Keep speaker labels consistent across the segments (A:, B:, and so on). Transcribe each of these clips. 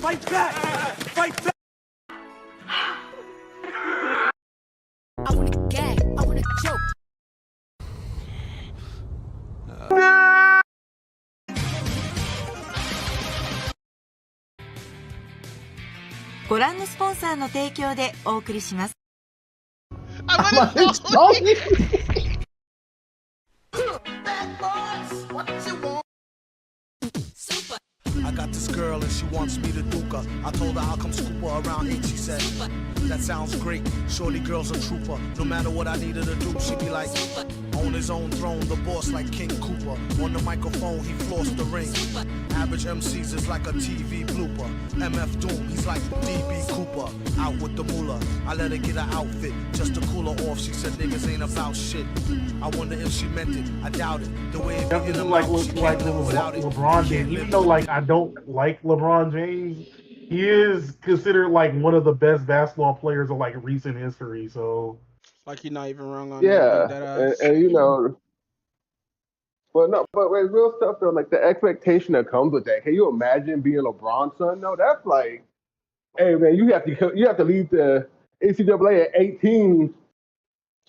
A: Fight back! Fight back!
B: I wanna gag, I wanna choke.
C: ご覧のスポンサーの提供でお送りします。
A: I got this girl and she wants me to duke her. I told her I'll come scoop her around 8. She said, that sounds great. Shorty girl's a trooper. No matter what I needed to do, she'd be like, on his own throne, the boss like King Cooper. On the microphone, he flossed the ring. Average MCs is like a TV blooper. MF Doom, he's like DB Cooper. Out with the moolah. I let her get her outfit just to cool her off. She said niggas ain't about shit. I wonder if she meant it. I doubt it. The way it
D: Definitely
A: in
D: like
A: she can't live without it.
D: LeBron James. Even though like I don't like LeBron James, he is considered like one of the best basketball players of like recent history. So
E: like you're not even wrong on
F: Yeah,
E: that.
F: and you know, but wait, real stuff though, like the expectation that comes with that. Can you imagine being LeBron's son? No, that's like, hey man, you have to leave the NCAA at 18,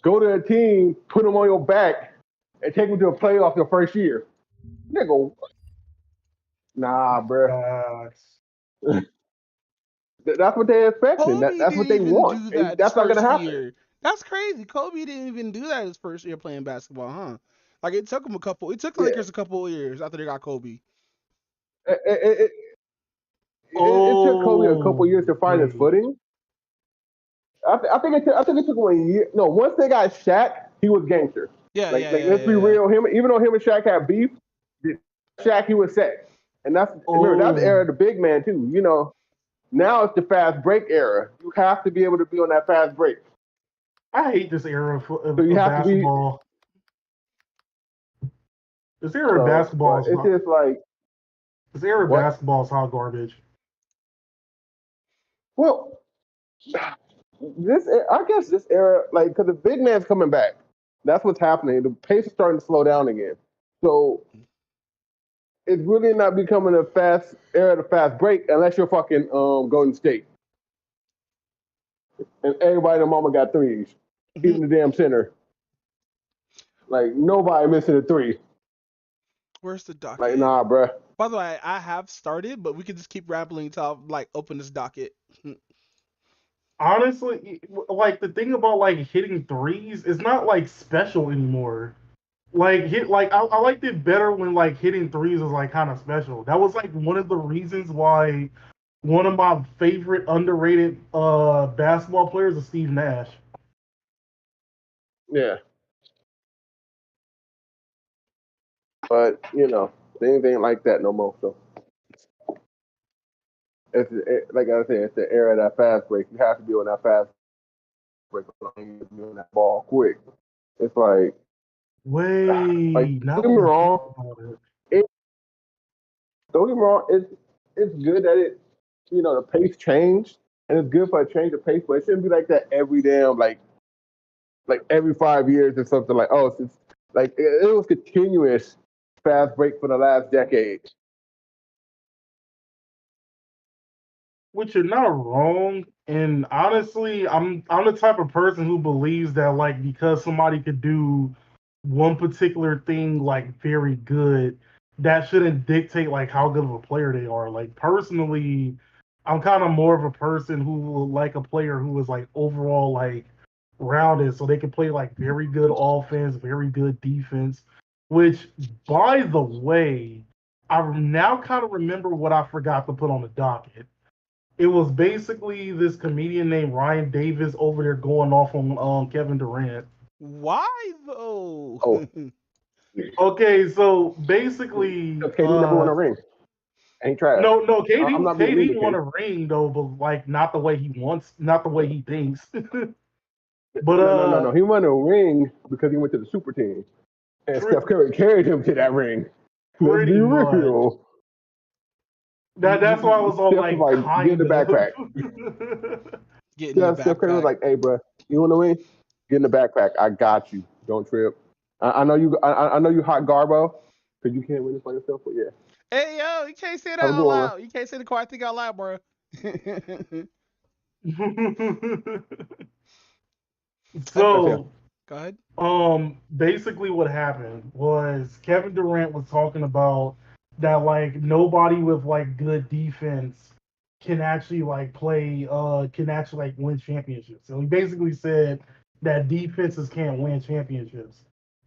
F: go to a team, put them on your back, and take them to a playoff your first year. Nigga, what? Nah, bro. That's what they expecting. That's what they want. That's not gonna happen.
E: Year. That's crazy. Kobe didn't even do that his first year playing basketball, huh? Like it took him It took the Lakers a couple of years after they got Kobe.
F: It took Kobe a couple years to find his footing. I think it took him a year. No, once they got Shaq, he was gangster. Let's be real. Even though him and Shaq had beef, Shaq he was set, and remember that's the era of the big man too. You know, now it's the fast break era. You have to be able to be on that fast break.
D: I hate this era of basketball. This era of basketball is
F: just like
D: this era of basketball is hot garbage.
F: Well, I guess this era, like, because the big man's coming back. That's what's happening. The pace is starting to slow down again. So it's really not becoming a fast era to fast break unless you're fucking Golden State. And everybody and their mama got threes. Even the damn center. Like, nobody missing a three.
E: Where's the docket?
F: Like, nah, bruh.
E: By the way, I have started, but we can just keep rambling until I open this docket.
D: Honestly, like the thing about like hitting threes is not like special anymore. Like I liked it better when like hitting threes was like kind of special. That was like one of the reasons why one of my favorite underrated basketball players is Steve Nash.
F: Yeah. But, you know, things ain't like that no more. So, like I said, it's the era of that fast break. You have to be on that fast break. You have to be on that ball quick. It's like, don't get me wrong. Don't get me wrong. It's good that it, you know, the pace changed, and it's good for a change of pace, but it shouldn't be like that every damn like every 5 years or something. Like, oh, it's like it was continuous fast break for the last decade.
D: Which you're not wrong, and honestly, I'm the type of person who believes that like because somebody could do one particular thing like very good, that shouldn't dictate like how good of a player they are. Like personally, I'm kind of more of a person who will like a player who is like overall like rounded, so they can play like very good offense, very good defense. Which, by the way, I now kind of remember what I forgot to put on the docket. It was basically this comedian named Ryan Davis over there going off on Kevin Durant.
E: Why though?
F: Oh.
D: Okay, so basically,
F: KD never won a ring. Ain't trash.
D: No, KD won a ring though, but like not the way he wants, not the way he thinks. But
F: no, he won a ring because he went to the super team, and Steph Curry carried him to that ring. Let's be real.
D: That's why I was all like,
F: get the backpack. Steph Curry was like, "Hey, bro, you want to win? Get in the backpack. I got you. Don't trip. I know you. I know you hot Garbo because you can't win this by yourself. But yeah."
E: Hey yo, you can't say that
F: How we
E: out
F: doing, man?
E: loud. You can't say the quiet thing out loud, bro.
D: So,
E: Go ahead.
D: basically what happened was Kevin Durant was talking about that like nobody with like good defense can actually like play can actually like win championships. So he basically said that defenses can't win championships.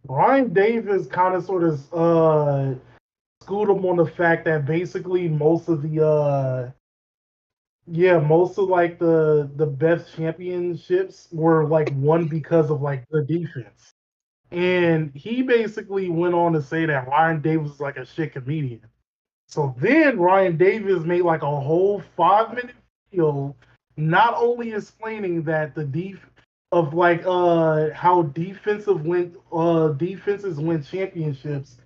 D: Ryan Davis kind of sort of schooled him on the fact that basically most of the most of like the best championships were like won because of like the defense. And he basically went on to say that Ryan Davis is like a shit comedian. So then Ryan Davis made like a whole 5 minute video, not only explaining that the of like how defenses win championships,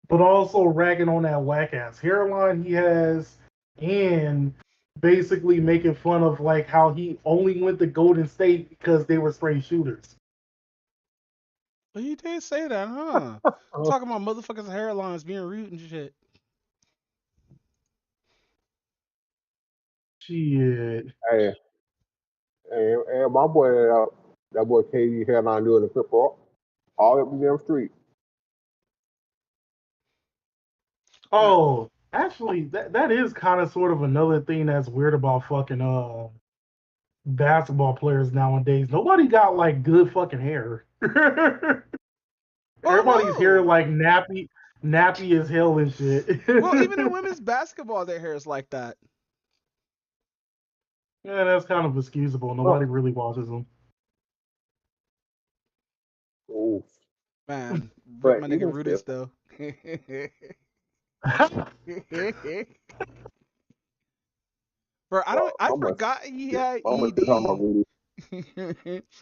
D: but also ragging on that whack ass hairline he has, and basically making fun of like how he only went to Golden State because they were straight shooters.
E: Well, you did say that, huh? Talking about motherfuckers' hairlines being rude and shit.
D: Shit.
F: Hey, hey, my boy, that boy KD headline doing the football all up the damn street.
D: Oh, actually, that is kind of sort of another thing that's weird about fucking basketball players nowadays. Nobody got like good fucking hair. Everybody's hair like nappy as hell and shit.
E: Well, even in women's basketball, their hair is like that.
D: Yeah, that's kind of excusable. Nobody really watches them.
F: Ooh.
E: Man,
F: But
E: my nigga
F: even
E: Rudis
F: still,
E: though. Bro, I forgot he had ED.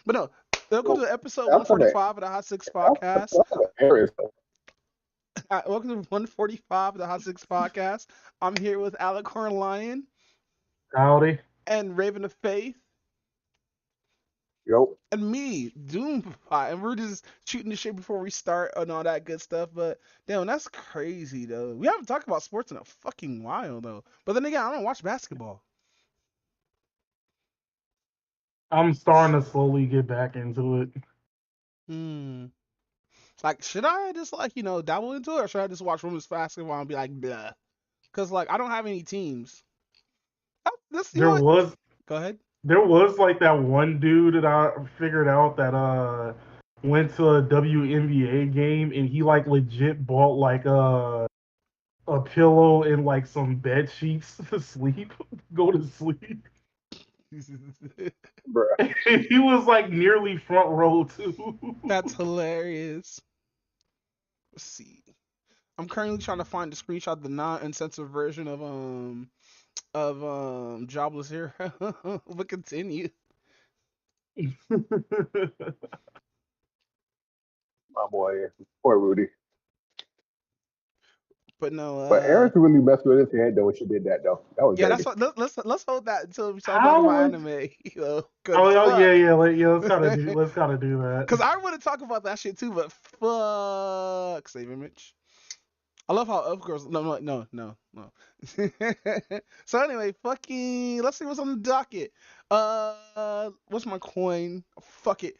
E: But no, welcome to episode 145 of the HotSticks Podcast. Welcome to 145 of the HotSticks Podcast. I'm here with Alec Hornlion.
D: Howdy.
E: And Raven of Faith.
F: Yep.
E: And me, Doom. And we're just shooting the shit before we start and all that good stuff. But damn, that's crazy though. We haven't talked about sports in a fucking while though. But then again, I don't watch basketball.
D: I'm starting to slowly get back into it.
E: Like, should I just like, dabble into it, or should I just watch women's basketball and be like, blah? Because like I don't have any teams. Go ahead.
D: There was like that one dude that I figured out that went to a WNBA game and he like legit bought like a pillow and like some bed sheets to sleep, go to sleep.
F: Bruh.
D: He was like nearly front row too.
E: That's hilarious. Let's see. I'm currently trying to find the screenshot of the non-insensitive version of Jobless Hero. But continue.
F: My boy, poor Rudy.
E: But no.
F: But Erica really messed with his head though when she did that though. That was
E: yeah.
F: dirty.
E: That's let's hold that until we start talking about anime.
D: Let's gotta do that.
E: Because I want to talk about that shit too, but fuck, save image. I love how elf girls. No. So anyway, fucking. Let's see what's on the docket. What's my coin? Fuck it.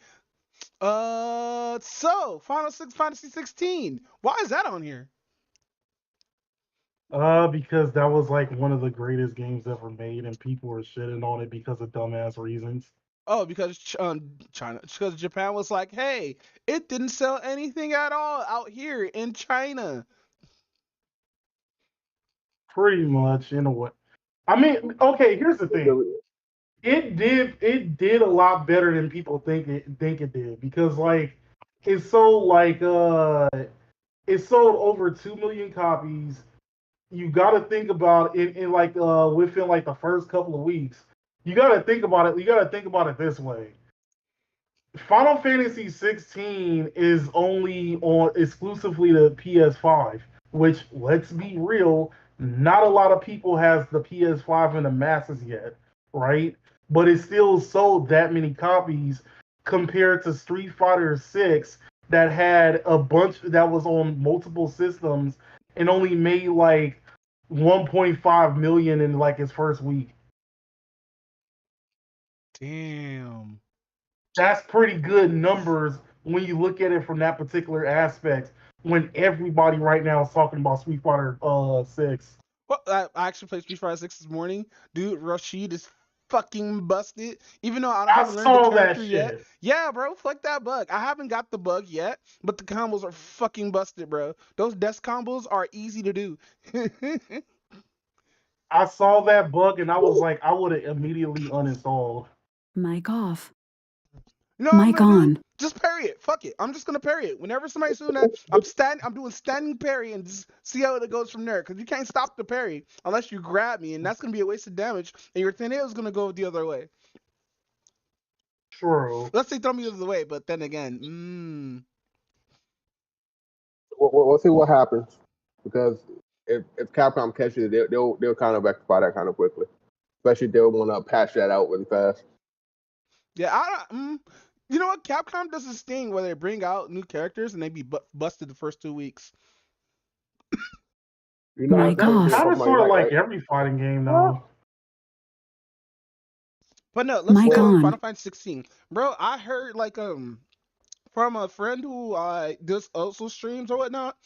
E: So Final Fantasy 16. Why is that on here?
D: Because that was like one of the greatest games ever made, and people were shitting on it because of dumbass reasons.
E: Oh, because because Japan was like, hey, it didn't sell anything at all out here in China.
D: Pretty much, in a way. I mean, okay, here's the thing. It did a lot better than people think it did, because like it sold over 2 million copies. You got to think about it in like within like the first couple of weeks. You got to think about it. You got to think about it this way. Final Fantasy 16 is only on exclusively the PS5, which, let's be real, not a lot of people has the PS5 in the masses yet, right? But it still sold that many copies compared to Street Fighter 6 that had a bunch that was on multiple systems and only made like 1.5 million in like its first week.
E: Damn.
D: That's pretty good numbers when you look at it from that particular aspect. When everybody right now is talking about Street Fighter 6.
E: Well, I actually played Street Fighter 6 this morning. Dude, Rashid is fucking busted. Even though I
D: I
E: haven't learned the
D: saw that
E: character yet.
D: shit.
E: Yeah, bro, fuck that bug. I haven't got the bug yet, but the combos are fucking busted, bro. Those desk combos are easy to do.
D: I saw that bug and I was like, I would have immediately uninstalled.
B: Mic off.
E: You know what I'm
B: Mic
E: gonna do?
B: on.
E: Just parry it. Fuck it. I'm just gonna parry it. Whenever somebody's doing that, I'm doing standing parry and just see how it goes from there. Cause you can't stop the parry unless you grab me, and that's gonna be a waste of damage, and your tornado is gonna go the other way.
D: True.
E: Let's say throw me the other way, but then again,
F: We'll see what happens, because if Capcom catches it, they'll kind of rectify that kind of quickly. Especially if they'll want to patch that out really fast.
E: yeah, you know what? Capcom does this thing where they bring out new characters and they be busted the first 2 weeks.
F: You know,
B: My God.
D: Kind of sort of like every fighting game though.
E: But no, let's
B: Mic
E: stay on
B: on.
E: Final Fantasy 16, bro. I heard like from a friend who does also streams or whatnot.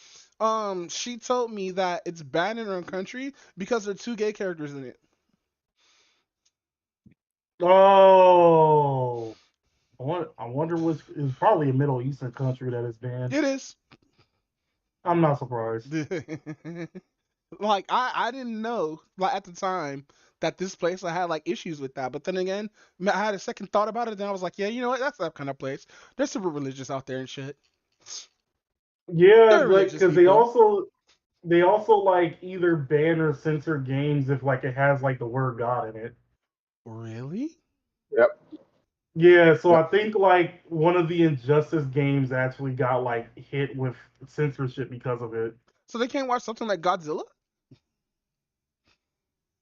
E: She told me that it's banned in her country because there are 2 gay characters in it.
D: Oh. I wonder which is probably a Middle Eastern country that is banned.
E: It is.
D: I'm not surprised.
E: Like I didn't know like at the time that this place I had like issues with that, but then again I had a second thought about it. Then I was like, yeah, you know what? That's that kind of place. They're super religious out there and shit.
D: Yeah,
E: They're
D: like
E: religious
D: because they also like either ban or censor games if like it has like the word God in it.
E: Really?
F: Yep.
D: Yeah, so I think like one of the Injustice games actually got like hit with censorship because of it.
E: So they can't watch something like Godzilla?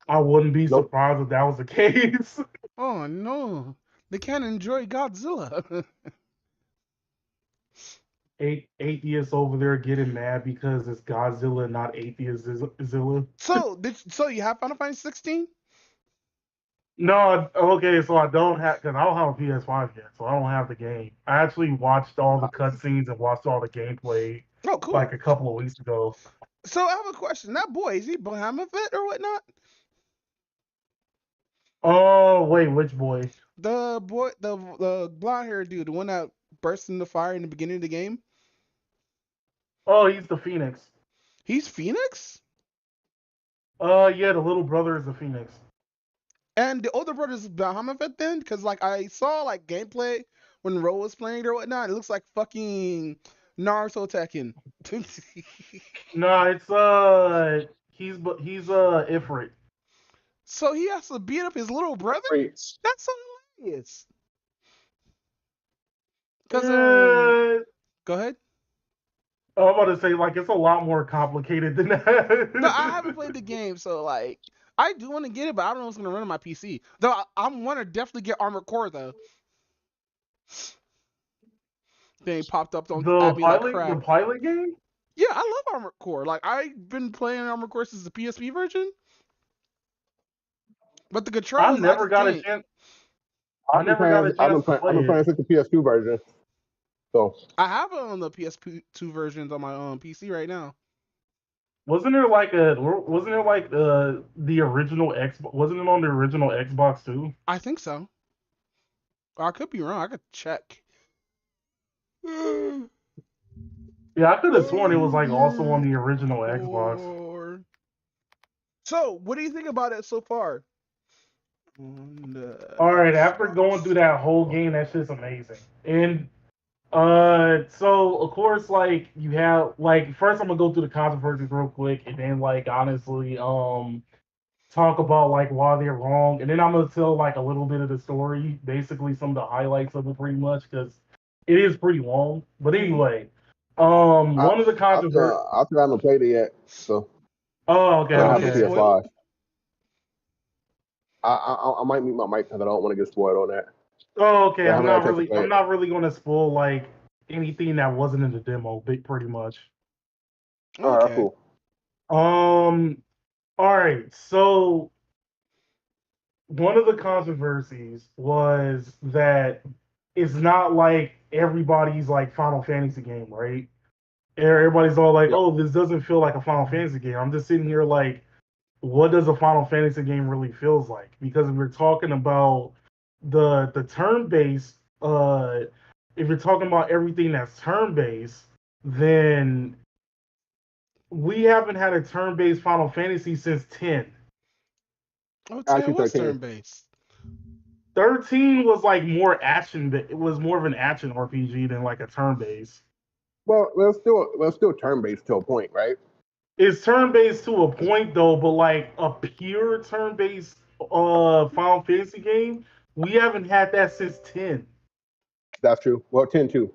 D: I wouldn't be
F: Nope.
D: surprised if that was the case.
E: Oh no, they can't enjoy Godzilla.
D: Atheists over there getting mad because it's Godzilla, not Atheistzilla.
E: So you have Final Fantasy 16?
D: No, okay, so I don't have because I don't have a PS5 yet, so I don't have the game. I actually watched all the cutscenes and watched all the gameplay
E: Oh, cool.
D: like a couple of weeks ago.
E: So I have a question. That boy, is he Bahamut or whatnot?
D: Oh wait, which boy?
E: The boy, the blonde haired dude, the one that burst in the fire in the beginning of the game.
D: Oh, he's the Phoenix.
E: He's Phoenix?
D: Yeah, the little brother is the Phoenix.
E: And the older brother is Bahamut then? Because like I saw like gameplay when Ro was playing or whatnot. It looks like fucking Naruto Tekken.
D: No, it's he's Ifrit.
E: So he has to beat up his little brother? That's so hilarious. Because go ahead.
D: I'm about to say like it's a lot more complicated than that.
E: No, I haven't played the game, so like I do want to get it, but I don't know if it's gonna run on my PC. Though I want to definitely get Armored Core though. Thing popped up on
D: the
E: like
D: pilot game.
E: Yeah, I love Armored Core. Like I've been playing Armored Core since the PSP version, but the controls.
D: I never got a chance. I've been
F: playing since the PS2 version. So
E: I have it on the PS2 versions on my PC right now.
D: Wasn't there like the original Xbox? Wasn't it on the original Xbox too?
E: I think so. I could be wrong. I could check.
D: Yeah, I could have sworn it was like also on the original Xbox.
E: So, what do you think about it so far?
D: All right, after going through that whole game, that shit's amazing. And so of course, like you have like first I'm gonna go through the controversies real quick, and then like honestly, talk about like why they're wrong, and then I'm gonna tell like a little bit of the story, basically some of the highlights of it, pretty much because it is pretty long. But anyway, one of the controversies.
F: I haven't played it yet, so.
D: Oh, okay.
F: I have a PS5. I might mute my mic because I don't want to get spoiled on that.
D: Oh, okay. I'm not really gonna spoil like anything that wasn't in the demo, pretty much.
E: Okay.
F: All right, cool.
D: All right, so one of the controversies was that it's not like everybody's like Final Fantasy game, right? Everybody's all like,
F: Yep.
D: "Oh, this doesn't feel like a Final Fantasy game." I'm just sitting here like, what does a Final Fantasy game really feels like? Because if we're talking about the turn based, if you're talking about everything that's turn based, then we haven't had a turn based Final Fantasy since 10.
E: Oh,
F: Actually,
E: 10 was
F: 13.
E: turn based.
D: 13 was like more action, but it was more of an action RPG than like a turn based.
F: Well, we're still turn based to a point, right?
D: It's turn based to a point though, but like a pure turn based Final Fantasy game, we haven't had that since 10.
F: That's true. Well, 10 too.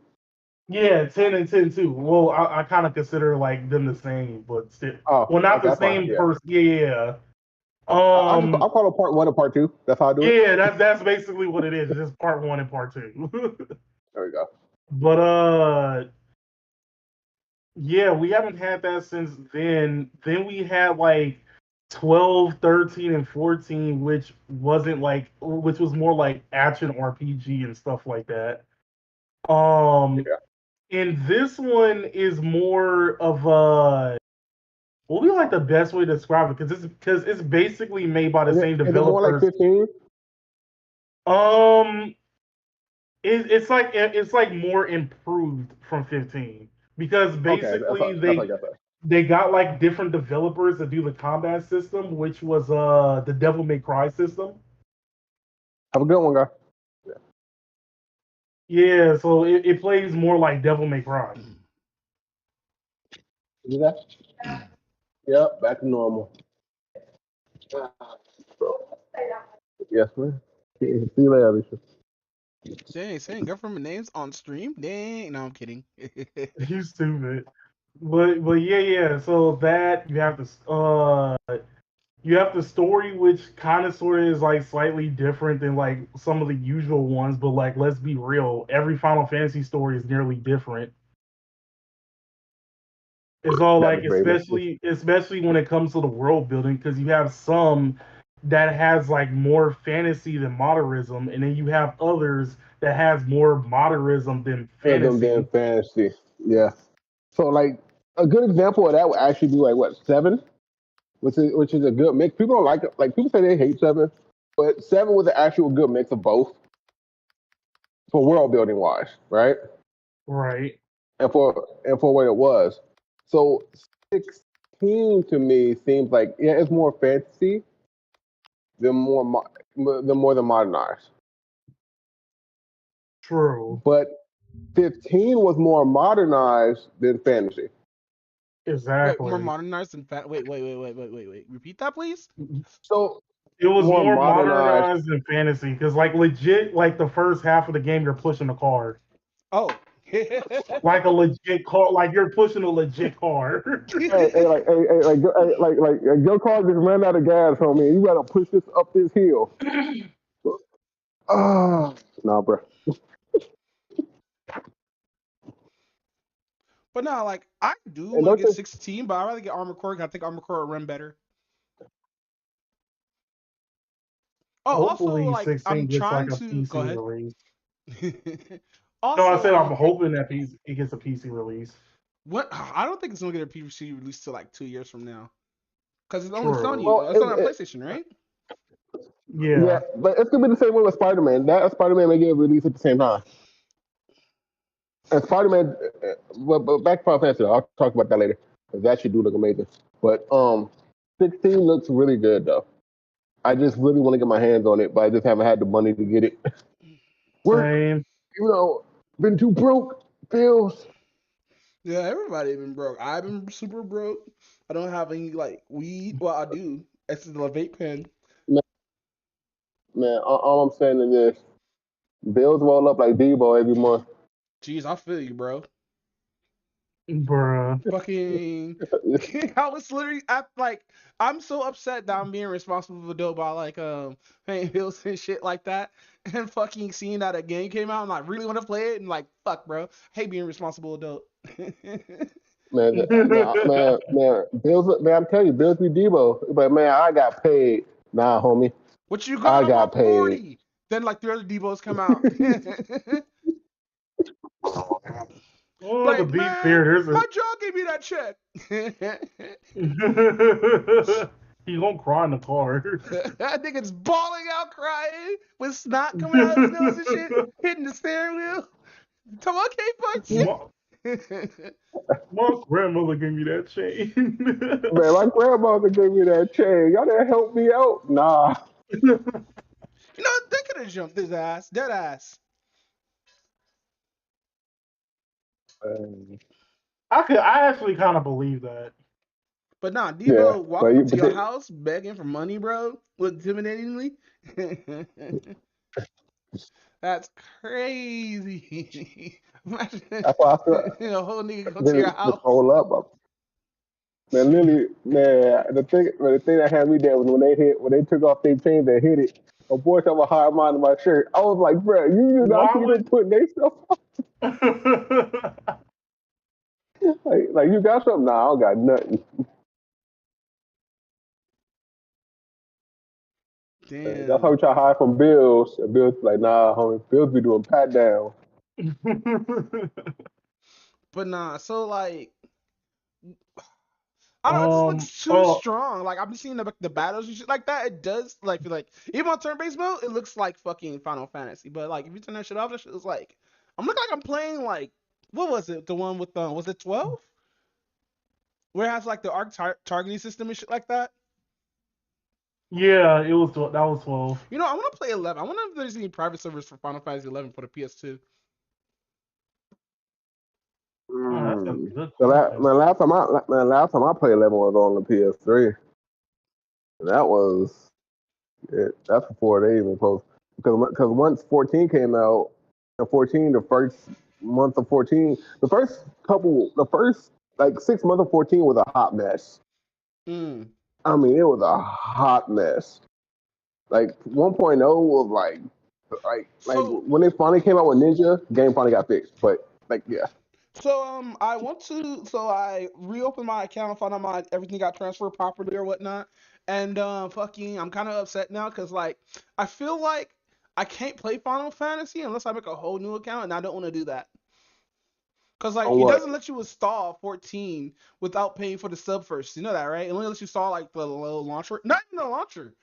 D: Yeah, 10 and 10 too. Well, I kind of consider like them the same, but still,
F: Oh,
D: well, not
F: okay,
D: the
F: that's fine.
D: same
F: Yeah.
D: person. Yeah.
F: I'll call it part one and part two. That's how I do it.
D: Yeah, that's basically what it is. It's just part one and part two.
F: There we go.
D: But yeah, we haven't had that since then. Then we had like 12, 13, and 14, which was more like action RPG and stuff like that.
F: Yeah.
D: And this one is more of a, what would be like the best way to describe it? Because it's basically made by the same
F: Is it more like
D: developers.
F: 15?
D: Um, it's like more improved from 15 because
F: Okay,
D: basically
F: that's like that.
D: they got like different developers to do the combat system, which was the Devil May Cry system.
F: Have a good one, guy.
D: Yeah, so it plays more like Devil May Cry.
F: Do that? Yep, back to normal. Yes, man. See you later, Alicia.
E: Dang, saying government names on stream? Dang. No, I'm kidding.
D: You stupid. But yeah. So that you have the story, which kind of sort of is like slightly different than like some of the usual ones. But like, let's be real, every Final Fantasy story is nearly different. It's all
F: That
D: like,
F: was Raven.
D: especially when it comes to the world building, because you have some that has like more fantasy than modernism, and then you have others that has more modernism than
F: Rhythm than
D: fantasy.
F: fantasy. Yeah. So like a good example of that would actually be like what 7, which is a good mix. People don't like it. Like people say they hate 7, but 7 was an actual good mix of both for world building wise, right?
D: Right.
F: And for what it was. So 16 to me seems like it's more fantasy than more than modernized.
D: True.
F: But 15 was more modernized than fantasy.
E: Wait,
D: Exactly.
E: more modernized than fat. Wait. Repeat that, please.
F: So
D: It was
F: more
D: more
F: modernized.
D: modernized than fantasy because, like, legit, like the first half of the game, you're pushing a car,
E: Oh.
D: like a legit car, like you're pushing a legit car.
F: Like your car just ran out of gas, homie. You gotta push this up this hill. Nah, bro.
E: But no, like I do
F: And
E: want
F: don't
E: to get
F: you?
E: 16, but I'd rather get Armored Core. I think Armored Core will run better. Oh, also
D: Hopefully,
E: like
D: 16
E: I'm
D: gets like
E: trying
D: a
E: to go
D: PC
E: ahead.
D: release. No, I
E: Also,
D: said I'm hoping that it gets a PC release.
E: what I don't think it's gonna get a PC release till like 2 years from now, because it's only
D: True.
E: Sony. It's only on PlayStation, right?
F: Yeah,
D: Yeah.
F: but it's gonna be the same way with Spider-Man. That Spider-Man may get released at the same time. And Spider-Man, but back to Final Fantasy, I'll talk about that later. 'Cause that should do look amazing. But 16 looks really good though. I just really want to get my hands on it, but I just haven't had the money to get it. Work,
D: Same.
F: been too broke. Bills.
E: Yeah, everybody been broke. I've been super broke. I don't have any like weed. Well, I do. It's the vape pen.
F: Man, all I'm saying is this: bills roll up like Debo every month.
E: Jeez, I feel you, bro.
D: Bruh.
E: Fucking, I was literally I'm so upset that I'm being responsible adult by like paying bills and shit like that, and fucking seeing that a game came out and I really want to play it and like fuck, bro, I hate being responsible adult.
F: Bills, man, I'm telling you, Bills be Debo. But man, I got paid. Nah, homie.
E: What you got?
F: I got paid.
E: 40. Then like the other Debos come out.
D: Well, to
E: Like,
D: be
E: man,
D: fair, there's a
E: my job gave me that check.
D: he gonna cry in the car.
E: That nigga's bawling out, crying with snot coming out his nose and shit, hitting the steering wheel. Come on,
D: My grandmother gave me that chain.
F: Man, my grandmother gave me that chain. Y'all didn't help me out. Nah.
E: You know, they could have jumped his ass, dead ass.
D: I actually kind of believe that.
E: But nah, Debo walking up to your
F: they,
E: house begging for money, bro, intimidatingly. That's crazy. Imagine
F: that's why I feel.
E: a whole nigga go to your house.
F: Roll up. Man, literally, man, the thing that had me there was when they took off their chains and hit it. A boy took a hard mind in my shirt. I was like, bro, you not see them putting their stuff on? like you got something? Nah, I don't got nothing.
E: Damn.
F: That's how we try to hide from Bills. And Bills like, nah, homie, Bills be doing pat down.
E: But nah, so like, I don't know, it just looks too strong. Like I've been seeing the battles and shit like that. It does like feel like even on turn-based mode, it looks like fucking Final Fantasy. But like if you turn that shit off, that shit is like I'm looking like I'm playing like what was it? The one with was it 12? Where it has like the arc targeting system and shit like that.
D: Yeah, that was 12.
E: You know, I want to play 11. I wonder if there's any private servers for Final Fantasy 11 for the PS2.
F: Last time I played 11 was on the PS3. And that was it. That's before they even posted. Because once 14 came out, and 14, the first month of 14, the first like 6 months of 14 was a hot mess. I mean, it was a hot mess. Like 1.0 was like when they finally came out with Ninja, game finally got fixed. But like, yeah.
E: So I reopened my account, found out everything got transferred properly or whatnot, and I'm kind of upset now because like I feel like I can't play Final Fantasy unless I make a whole new account, and I don't want to do that. Cause like it doesn't let you install 14 without paying for the sub first. You know that, right? It only lets you install like the little launcher, not even the launcher.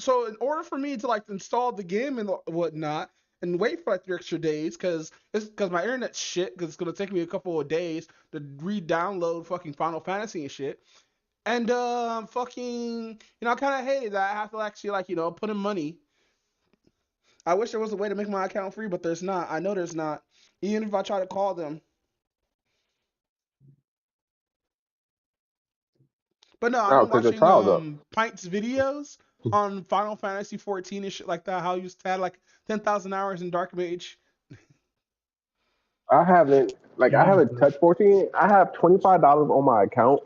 E: So in order for me to like install the game and whatnot and wait for like 3 extra days, cause my internet's shit, cause it's gonna take me a couple of days to re-download fucking Final Fantasy and shit. And I kind of hated that I have to actually like put in money. I wish there was a way to make my account free, but there's not. I know there's not. Even if I try to call them. But no, I've been watching Pint's videos on Final Fantasy 14 and shit like that. How you had like 10,000 hours in Dark Mage.
F: I haven't touched 14. I have $25 on my account,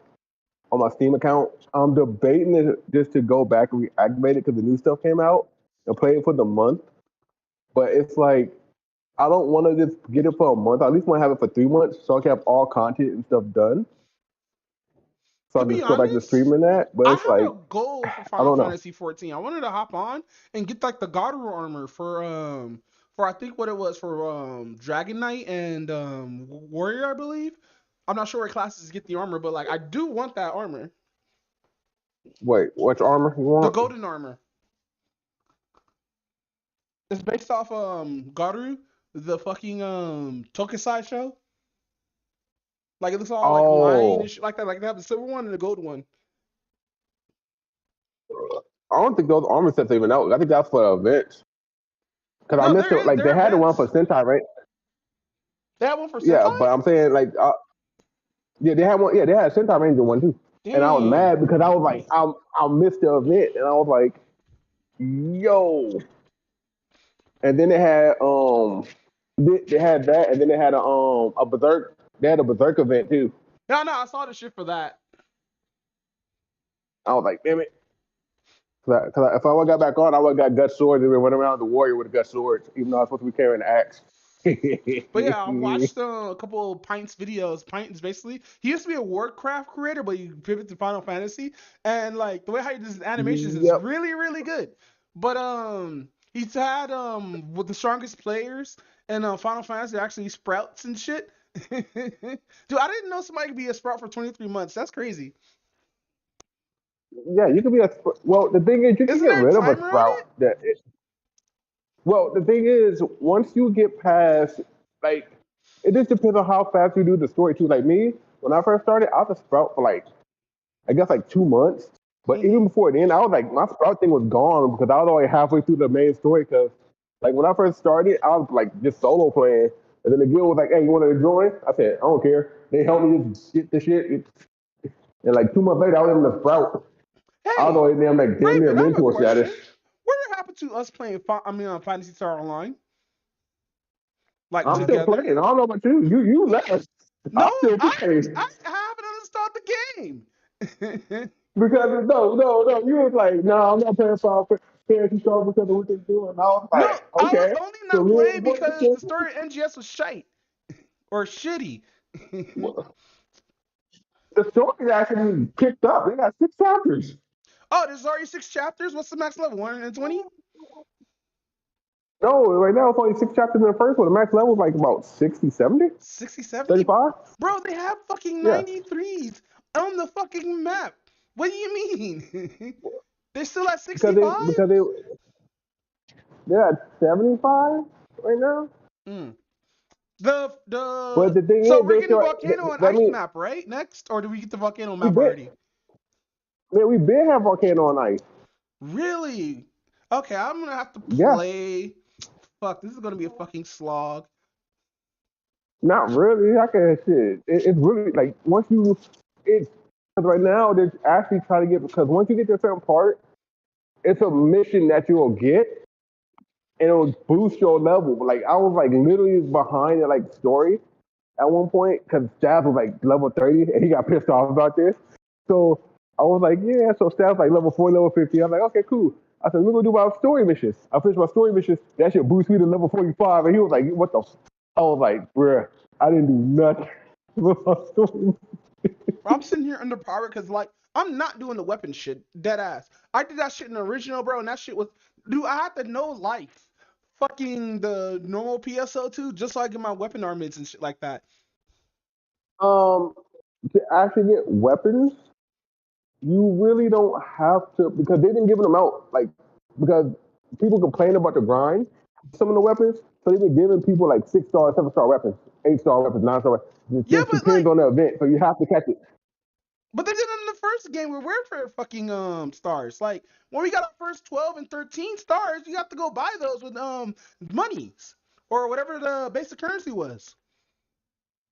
F: on my Steam account. I'm debating it just to go back and reactivate it because the new stuff came out and play it for the month. But it's like, I don't want to just get it for a month. I at least want to have it for 3 months so I can have all content and stuff done. So I just go back to streaming that. But it's like,
E: I have a goal for Final Fantasy 14. I wanted to hop on and get like the Garu armor for I think what it was for Dragon Knight and Warrior, I believe. I'm not sure what classes get the armor, but like I do want that armor.
F: Wait, which armor you want?
E: The golden armor. It's based off Garu, the fucking Tokusai show. Like it looks all like lion and shit like that. Like they have the silver one and the gold one.
F: I don't think those armor sets are even out. I think that's for events. Because I missed it. Like they had the one for Sentai, right?
E: They had one for Sentai?
F: Yeah, but I'm saying like, yeah, they had one. Yeah, they had a Sentai Ranger one too. Damn. And I was mad because I was like, I missed the event, and I was like, yo. And then they had they had that, and then they had a Berserk. They had a Berserk event too.
E: No, I saw the shit for that.
F: I was like, damn it. Cause if I would have got back on, I would have got gut swords and been running around the warrior with a gut sword, even though I was supposed to be carrying an axe.
E: But yeah, I watched a couple of Pints videos. Pints basically, he used to be a Warcraft creator, but he pivoted to Final Fantasy, and like the way how he does his animations is
F: Yep.
E: really, really good. But he's had with the strongest players in Final Fantasy actually sprouts and shit. Dude, I didn't know somebody could be a sprout for 23 months. That's crazy.
F: Yeah, you could be well. The thing is, you can
E: Isn't
F: get
E: there a
F: rid of a
E: timer on
F: sprout. Well, the thing is, once you get past, like, it just depends on how fast you do the story too. Like me, when I first started, I was a sprout for like, I guess like 2 months. But
E: it?
F: even before then, I was like, my sprout thing was gone because I was already halfway through the main story. Because like when I first started, I was like just solo playing, and then the guild was like, "Hey, you want to join?" I said, "I don't care." They helped me just get the shit, and like 2 months later, I was in the sprout. I was
E: Hey,
F: already damn like damn near
E: Raven, I have a
F: mentor status.
E: question. What happened to us playing? Fantasy Star Online, like
F: I'm still
E: together?
F: playing. I don't know about you. You left.
E: No,
F: I'm still
E: I
F: playing.
E: haven't uninstalled the game.
F: Because no. You was like, no, I'm not playing Fantasy Star because of what they're doing. And I was
E: No,
F: like,
E: I was
F: okay.
E: only
F: So
E: not
F: me
E: playing
F: and boy,
E: because the story in NGS was shite or shitty.
F: the story actually picked up. They got 6 chapters.
E: Oh, there's already 6 chapters. What's the max level? 120?
F: No, right now it's only 6 chapters in the first one. The max level is like about 60, 70,
E: 60, 70?
F: 35.
E: Bro, they have fucking
F: Yeah.
E: 93s on the fucking map. What do you mean? They're still at
F: Because
E: 65?
F: they're at 75 right now.
E: Mm.
F: But the thing
E: So
F: is,
E: we're
F: they
E: getting
F: still.
E: volcano and
F: I
E: ice
F: mean,
E: map, right? Next, or do we get the volcano
F: we
E: map
F: been
E: already?
F: man, we been have volcano on ice.
E: Really? Okay, I'm gonna have to
F: Yeah.
E: play. Fuck, this is gonna be a fucking slog.
F: Not really. I can shit. It's really like once you, it's because right now they're actually trying to get because once you get to a certain part, it's a mission that you'll get and it'll boost your level. But like I was like literally behind the like story at one point because Staff was like level 30 and he got pissed off about this. So I was like, yeah. So Staff like level 4, level 50. I'm like, okay, cool. I said, we're gonna do my story missions. I finished my story missions. That should boost me to level 45. And he was like, what the? I was like, bruh, I didn't do nothing with my story.
E: I'm sitting here underpowered because like I'm not doing the weapon shit. Dead ass. I did that shit in the original, bro, and that shit was. Dude, I had to know life. Fucking the normal PSO2 just so I get my weapon armaments and shit like that.
F: To actually get weapons, you really don't have to because they've been giving them out like because people complain about the grind. Some of the weapons, so they've been giving people like 6-star, 7-star weapons, 8-star weapons, 9-star weapons. It
E: Yeah,
F: just
E: but
F: depends
E: like,
F: on the event, so you have to catch it.
E: but they did it in the first game where we're for fucking stars. Like when we got our first 12 and 13 stars, you have to go buy those with monies or whatever the basic currency was.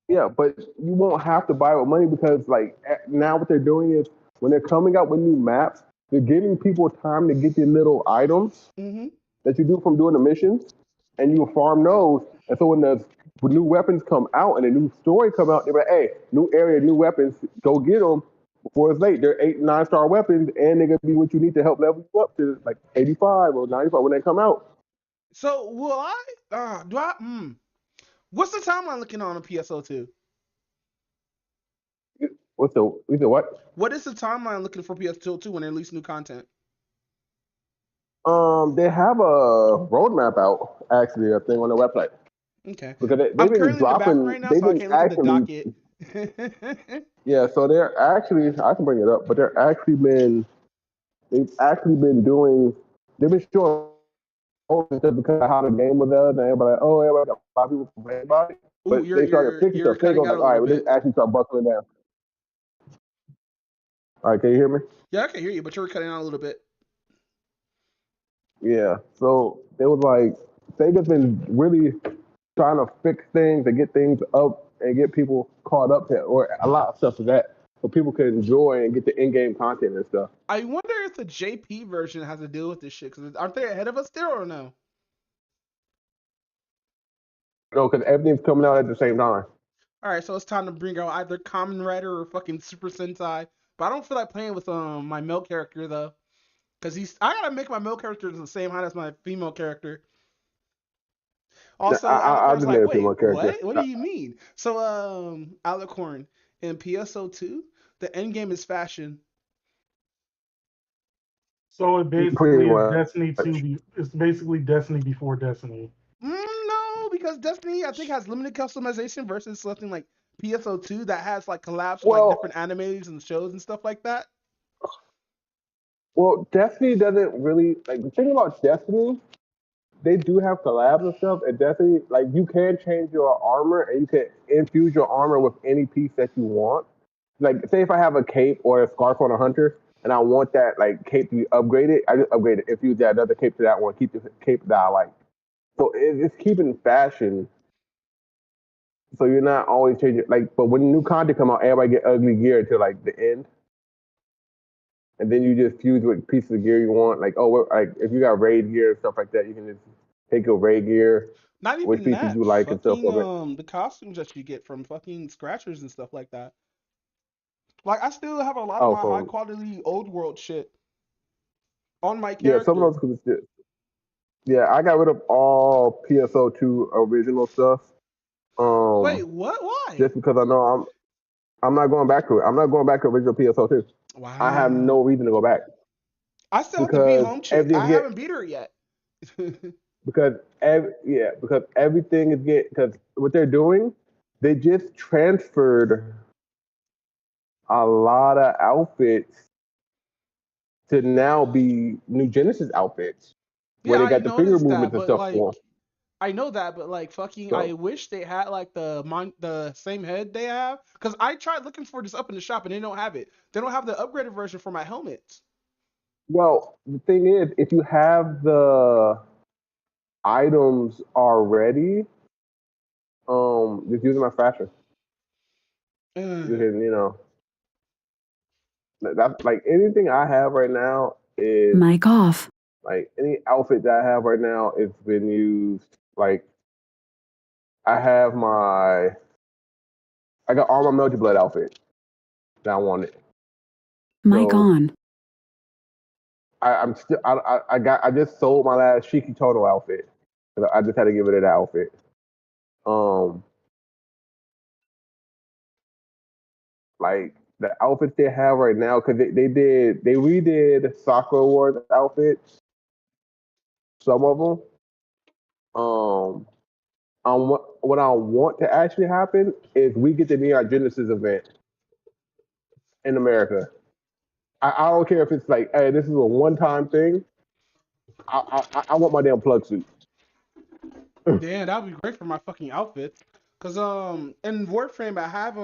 F: Yeah, but you won't have to buy it with money because like now what they're doing is when they're coming out with new maps, they're giving people time to get their little items
E: Mm-hmm.
F: that you do from doing the missions, and you farm those. And so when new weapons come out and a new story come out, they're like, hey, new area, new weapons, go get them before it's late. They're 8 9-star weapons, and they're gonna be what you need to help level you up to like 85 or 95 when they come out.
E: So will I? Do I? What's the timeline looking on a PSO2?
F: What's the what?
E: What is the timeline looking for PSO2 when they release new content?
F: They have a roadmap out actually, a thing on their website.
E: Okay.
F: Because they've
E: I'm
F: been
E: currently in the bathroom
F: dropping,
E: right now,
F: they've
E: so I
F: been
E: can't look at the
F: actually,
E: docket.
F: yeah. So they're actually, I can bring it up, but they've actually been doing, they've been showing stuff because of how the game was done, and everybody, like, oh, everybody got a lot of people complaining about it,
E: Ooh,
F: but they started fixing
E: you're
F: stuff. They go
E: cutting out
F: like,
E: a
F: all right,
E: little
F: well, they
E: bit.
F: actually start buckling down. All right, can you hear me?
E: Yeah, I can hear you, but you're cutting out a little bit.
F: Yeah. So they was like, Sega's been really trying to fix things and get things up and get people caught up to, or a lot of stuff to that, so people can enjoy and get the in-game content and stuff.
E: I wonder if the JP version has to deal with this shit, because aren't they ahead of us there or no?
F: No, because everything's coming out at the same time.
E: Alright, so it's time to bring out either Kamen Rider or fucking Super Sentai. But I don't feel like playing with my male character though. Cause I gotta make my male character the same height as my female character. Also,
F: I've
E: Alicorn's
F: just
E: like,
F: made a few
E: wait,
F: more characters.
E: what? What do you mean? So, Alicorn in PSO2, the end game is fashion.
D: So it
F: Pretty
D: basically is
F: much.
D: Destiny 2. It's basically Destiny before Destiny.
E: No, because Destiny I think has limited customization versus something like PSO2 that has like collabs with like
F: Well,
E: different animes and shows and stuff like that.
F: well, Destiny doesn't really like the thing about Destiny. They do have collabs and stuff, and Destiny like you can change your armor and you can infuse your armor with any piece that you want. Like, say if I have a cape or a scarf on a hunter, and I want that like cape to be upgraded, I just upgrade it. Infuse that another cape to that one, keep the cape that I like. So it's keeping fashion. So you're not always changing. Like, but when new content come out, everybody get ugly gear until like the end, and then you just fuse what pieces of gear you want. Like, like if you got raid gear and stuff like that, you can just take your raid gear,
E: Not
F: which
E: even
F: pieces
E: that.
F: you like and stuff
E: Fucking
F: of it.
E: the costumes that you get from fucking scratchers and stuff like that. Like I still have a lot of
F: Oh,
E: my high
F: so
E: quality old world shit on my
F: yeah, some
E: character.
F: of us. Yeah, I got rid of all PSO2 original stuff.
E: Wait, what? Why?
F: Just because I know I'm not going back to it. I'm not going back to original PSO2. I have
E: Wow.
F: no reason to go back
E: I still have to beat
F: because
E: home chick.
F: everything's
E: I
F: get
E: haven't beat her yet.
F: because everything is get because what they're doing, they just transferred a lot of outfits to now be New Genesis outfits where
E: Yeah,
F: they
E: I
F: got the finger
E: noticed that,
F: movements and
E: but
F: stuff
E: like
F: for.
E: I know that, but like fucking, I
F: So
E: wish they had like the same head they have. Cause I tried looking for this up in the shop and they don't have it. They don't have the upgraded version for my helmets.
F: well, the thing is, if you have the items already, just using my fashion.
E: Ugh.
F: You can, that's like anything I have right now is
B: Mic off.
F: like any outfit that I have right now, it's been used. Like I got all my melted blood outfit that I wanted.
B: Mic
F: So
B: on.
F: I'm still I just sold my last Shiki Toto outfit. I just had to give it that outfit. Um, like the outfits they have right now, because they redid Sakura Wars outfits, some of them. Um, what I want to actually happen is we get the Neon Genesis event in America. I don't care if it's like, hey, this is a one-time thing. I want my damn plug suit.
E: Yeah, that would be great for my fucking outfits. Cause in Warframe I have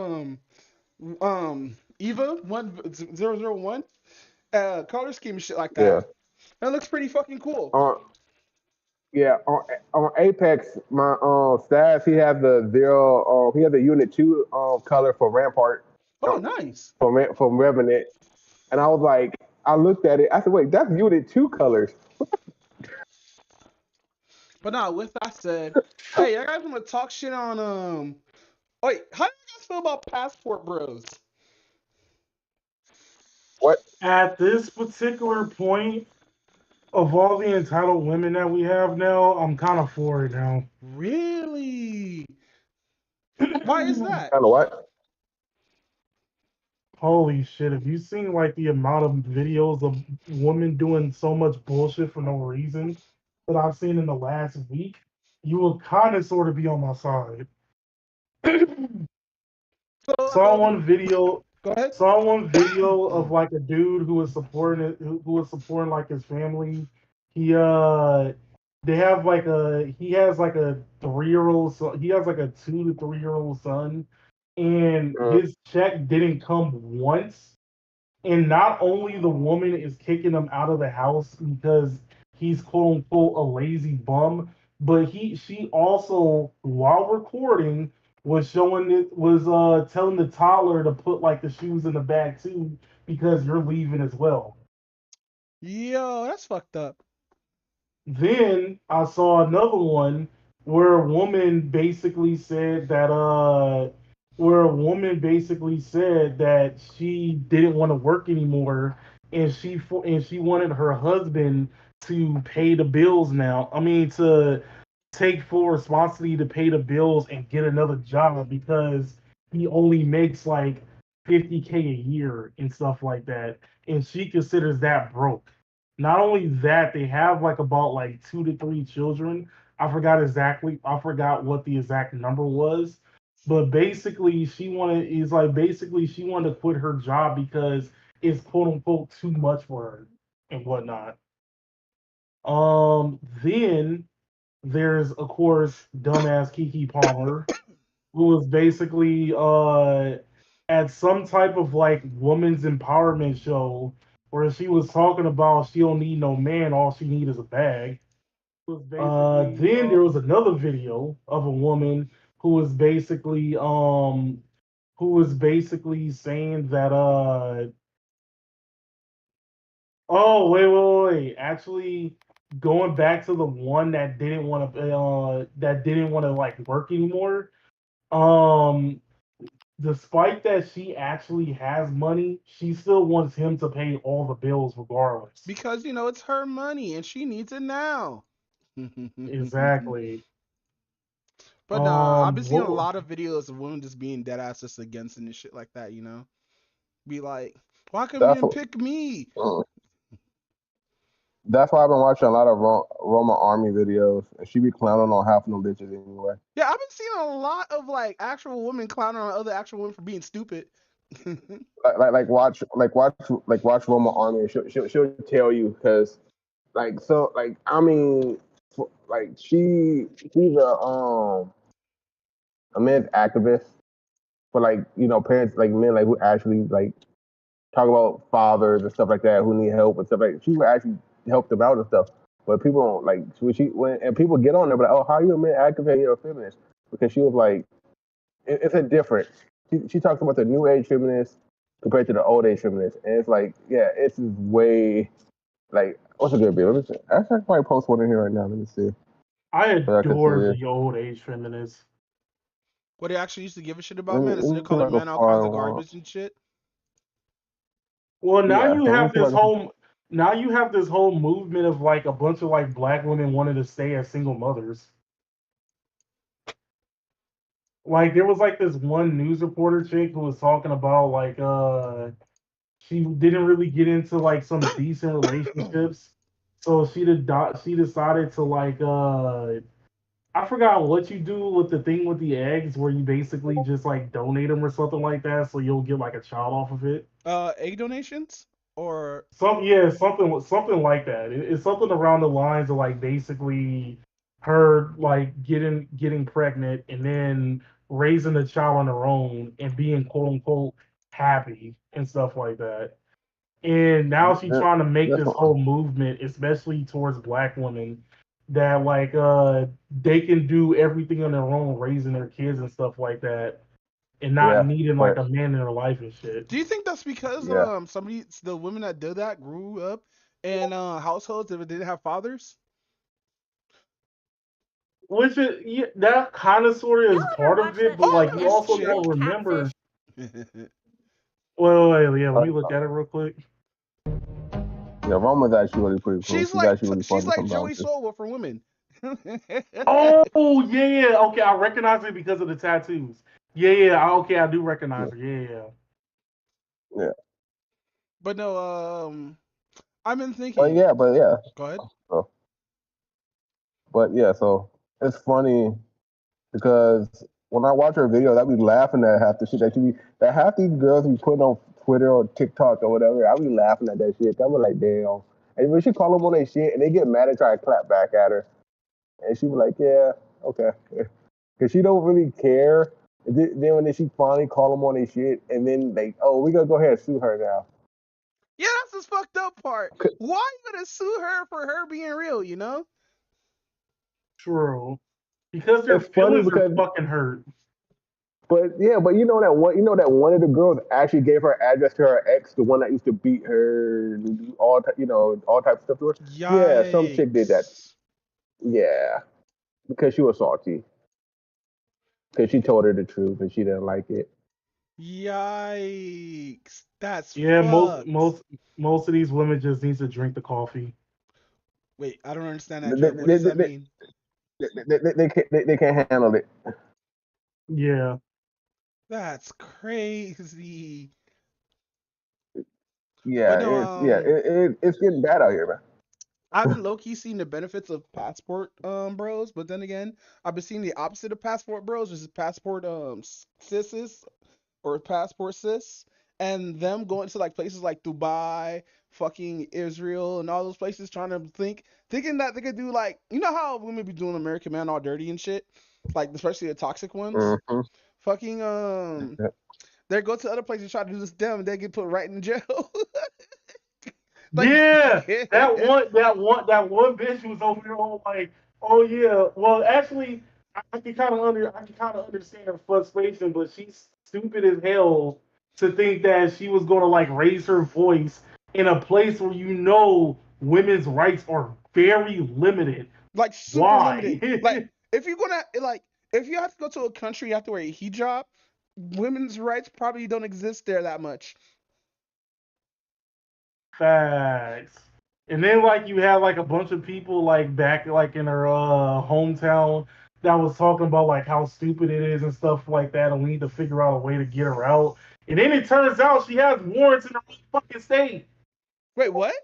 E: Eva 1001 color scheme and shit like
F: Yeah.
E: that. That looks pretty fucking cool.
F: On yeah on Apex, my staff he has the zero. He has the Unit 2 color for Rampart.
E: Oh,
F: uh,
E: nice.
F: from Revenant, and I was like, I looked at it. I said, wait, that's Unit 2 colors.
E: But now, with that said, hey, I guys want to talk shit on Wait, how do you guys feel about Passport Bros?
F: What?
D: At this particular point, of all the entitled women that we have now, I'm kind of for it now.
E: Really? Why is that?
F: Kind of what?
D: Holy shit, have you seen like the amount of videos of women doing so much bullshit for no reason that I've seen in the last week? You will kind of sort of be on my side.
E: So,
D: saw one video
E: go ahead.
D: saw one video of like a dude who was supporting it, who was supporting like his family. He they have like a he has like a 3-year-old son, he has like a 2 to 3-year-old son, and
F: Uh,
D: his check didn't come once. And not only the woman is kicking him out of the house because he's quote unquote a lazy bum, but she also, while recording, was showing it was telling the toddler to put like the shoes in the bag too because you're leaving as well.
E: Yo, that's fucked up.
D: Then I saw another one where a woman basically said that she didn't want to work anymore, and she wanted her husband to pay the bills now. I mean, take full responsibility to pay the bills and get another job because he only makes like 50K a year and stuff like that. And she considers that broke. Not only that, they have like about like 2 to 3 children. I forgot what the exact number was. But basically she wanted to quit her job because it's quote unquote too much for her and whatnot. Then there's of course dumbass Kiki Palmer, who was basically at some type of like women's empowerment show where she was talking about she don't need no man, all she need is a bag. Then there was another video of a woman who was basically saying that oh wait. Actually, going back to the one that didn't want to like work anymore. Um, Despite that she actually has money, she still wants him to pay all the bills regardless.
E: Because it's her money and she needs it now.
D: Exactly.
E: But nah, I've been seeing a
D: What,
E: lot of videos of women just being dead ass just against it and shit like that. Be like, why come you
F: That's
E: didn't
F: what,
E: pick me?
F: that's why I've been watching a lot of Roma Army videos, and she be clowning on half of them bitches anyway.
E: Yeah, I've been seeing a lot of like actual women clowning on other actual women for being stupid.
F: Watch Roma Army, and she'll tell you because I mean she's a men's activist for parents like men like who actually like talk about fathers and stuff like that who need help and stuff like that. She would actually help them out and stuff. But people don't like when people get on there, but like, oh, how are you a man activist? You're a feminist because she was like, it's a difference. She talks about the new age feminist compared to the old age feminist, and it's like, yeah, it's way like what's a good video? Let me see. I can probably post one in here right now. Let me see.
D: I
F: So I can
D: adore
F: see it.
D: the old age feminists.
E: What they actually used to give a shit about, man,
F: Let
E: instead
F: me
E: of
F: see if I
E: calling
F: can
E: men all kinds
F: find
E: of
F: one.
E: garbage and shit.
D: Well,
F: Yeah, so let me see if I can.
D: now you have this whole movement of like a bunch of like black women wanting to stay as single mothers. Like there was like this one news reporter chick who was talking about like she didn't really get into like some decent relationships. So she decided to like I forgot what you do with the thing with the eggs where you basically just like donate them or something like that so you'll get like a child off of it.
E: Egg donations or
D: Something like that. It's something around the lines of like basically her like getting pregnant and then raising a child on her own and being quote unquote happy and stuff like that. And now she's trying to make
F: That's
D: this
F: one.
D: whole movement, especially towards black women, that like they can do everything on their own, raising their kids and stuff like that, and not
F: Yeah,
D: needing like
F: but
D: a man in their life and shit.
E: do you think that's because
F: yeah.
E: the women that did that grew up in households that didn't have fathers?
D: Which is that kind of sort of
B: Y'all
D: is
B: ever
D: part of
B: watch
D: it,
B: that
D: but
B: show
D: like
E: Oh,
D: you
E: this
D: also
E: chick.
B: Celebrity
D: gotta remember.
B: Catfish?
D: Wait, yeah, let
F: Uh,
D: me look at it real quick.
F: Yeah, Roma's actually really pretty cool.
E: she's
F: She's
E: like
F: actually really
E: she's
F: funny
E: like Joey
F: sometimes.
E: Soul for women.
D: Oh yeah, okay, I recognize it because of the tattoos. Okay, I do recognize her. Yeah.
F: Yeah.
E: But no, I've been
F: But
E: thinking.
F: yeah, but yeah.
E: Go ahead.
F: So, but yeah, so it's funny because when I watch her videos, I be laughing at half the shit that half these girls be putting on Twitter or TikTok or whatever. I be laughing at that shit. I be like, damn. And when she call them on their shit and they get mad and try to clap back at her, and she be like, yeah, okay, because she don't really care. Then when she finally call them on their shit, and then like, oh, we gonna go ahead and sue her now.
E: Yeah, that's the fucked up part. Why you gonna sue her for her being real?
D: True. Because their
F: It's funny
D: feelings are
F: because,
D: fucking hurt.
F: but yeah, but that one of the girls actually gave her address to her ex, the one that used to beat her, all types of stuff to her. Yeah, some chick did that.
E: Yikes.
F: Yeah, because she was salty. Because she told her the truth and she didn't like it.
E: Yikes. That's
D: Yeah,
E: fucked.
D: most of these women just need to drink the coffee.
E: Wait, I don't understand
F: The,
E: that joke. What does that
F: the,
E: mean?
F: They can't handle it.
D: Yeah.
E: That's crazy.
F: Yeah,
E: But no,
F: it's getting bad out here, man.
E: I've been low key seeing the benefits of passport bros, but then again, I've been seeing the opposite of passport bros, which is passport sisses or passport sis, and them going to like places like Dubai, fucking Israel, and all those places trying to thinking that they could do like how women be doing American Man all dirty and shit, like especially the toxic ones.
F: Mm-hmm.
E: Fucking they go to other places try to do this to them, and they get put right in jail. Like
D: Yeah,
E: yeah.
D: that one bitch was over there all like, oh yeah. Well, actually, I can kind of understand her frustration, but she's stupid as hell to think that she was going to like raise her voice in a place where women's rights are very limited.
E: Like super
D: Why?
E: limited. Like if you're gonna like if you have to go to a country you have to wear a hijab, women's rights probably don't exist there that much.
D: Facts. And then like you had like a bunch of people like back like in her hometown that was talking about like how stupid it is and stuff like that, and we need to figure out a way to get her out. And then it turns out she has warrants in her own fucking state.
E: Wait, what?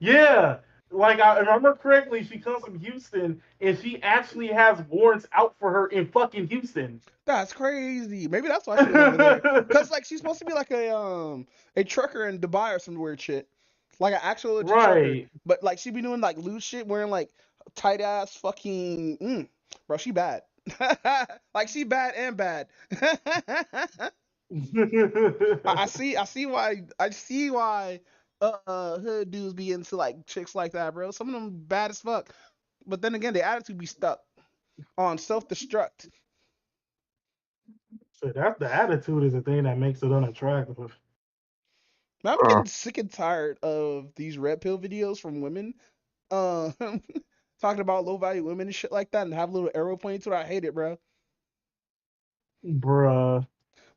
D: Yeah. Like I remember correctly, she comes from Houston and she actually has warrants out for her in fucking Houston.
E: That's crazy. Maybe that's why she went over there. Cause like she's supposed to be like a trucker in Dubai or some weird shit. Like an actual legit trucker.
D: Right.
E: But like she be doing like loose shit, wearing like tight ass fucking bro, she bad. Like she bad and bad. I see why hood dudes be into like chicks like that, bro. Some of them bad as fuck. But then again, the attitude be stuck on self destruct.
D: So that's the attitude is the thing that makes it unattractive.
E: I'm getting sick and tired of these red pill videos from women, uh, talking about low value women and shit like that, and have a little arrow pointing to it. I hate it, bro.
D: Bruh.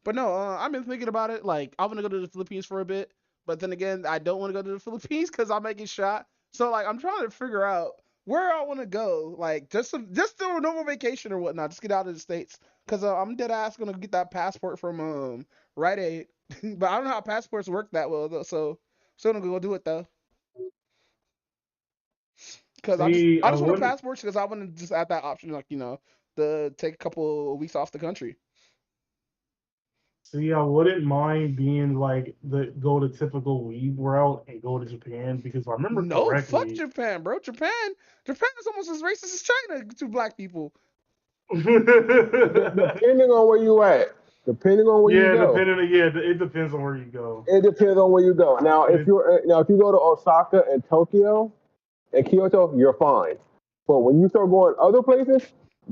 E: But no, I've been thinking about it. Like, I want to go to the Philippines for a bit, but then again, I don't want to go to the Philippines because I might get shot. So like, I'm trying to figure out where I want to go. Like, just do a normal vacation or whatnot. Just get out of the states because I'm dead ass gonna get that passport from Rite Aid. But I don't know how passports work that well though. So still gonna go do it though. Because
D: See,
E: I
D: I
E: just want a
D: wouldn't.
E: passport because I want to just add that option, like to take a couple of weeks off the country.
D: See, I wouldn't mind being like go the typical weeb route and go to Japan because if I remember
E: No, fuck
D: correctly.
E: Japan, bro. Japan is almost as racist as China to black people.
F: Depending on where you at, depending on where you go,
D: it depends on where you go.
F: it depends on where you go. Now, if you go to Osaka and Tokyo and Kyoto, you're fine. But when you start going other places,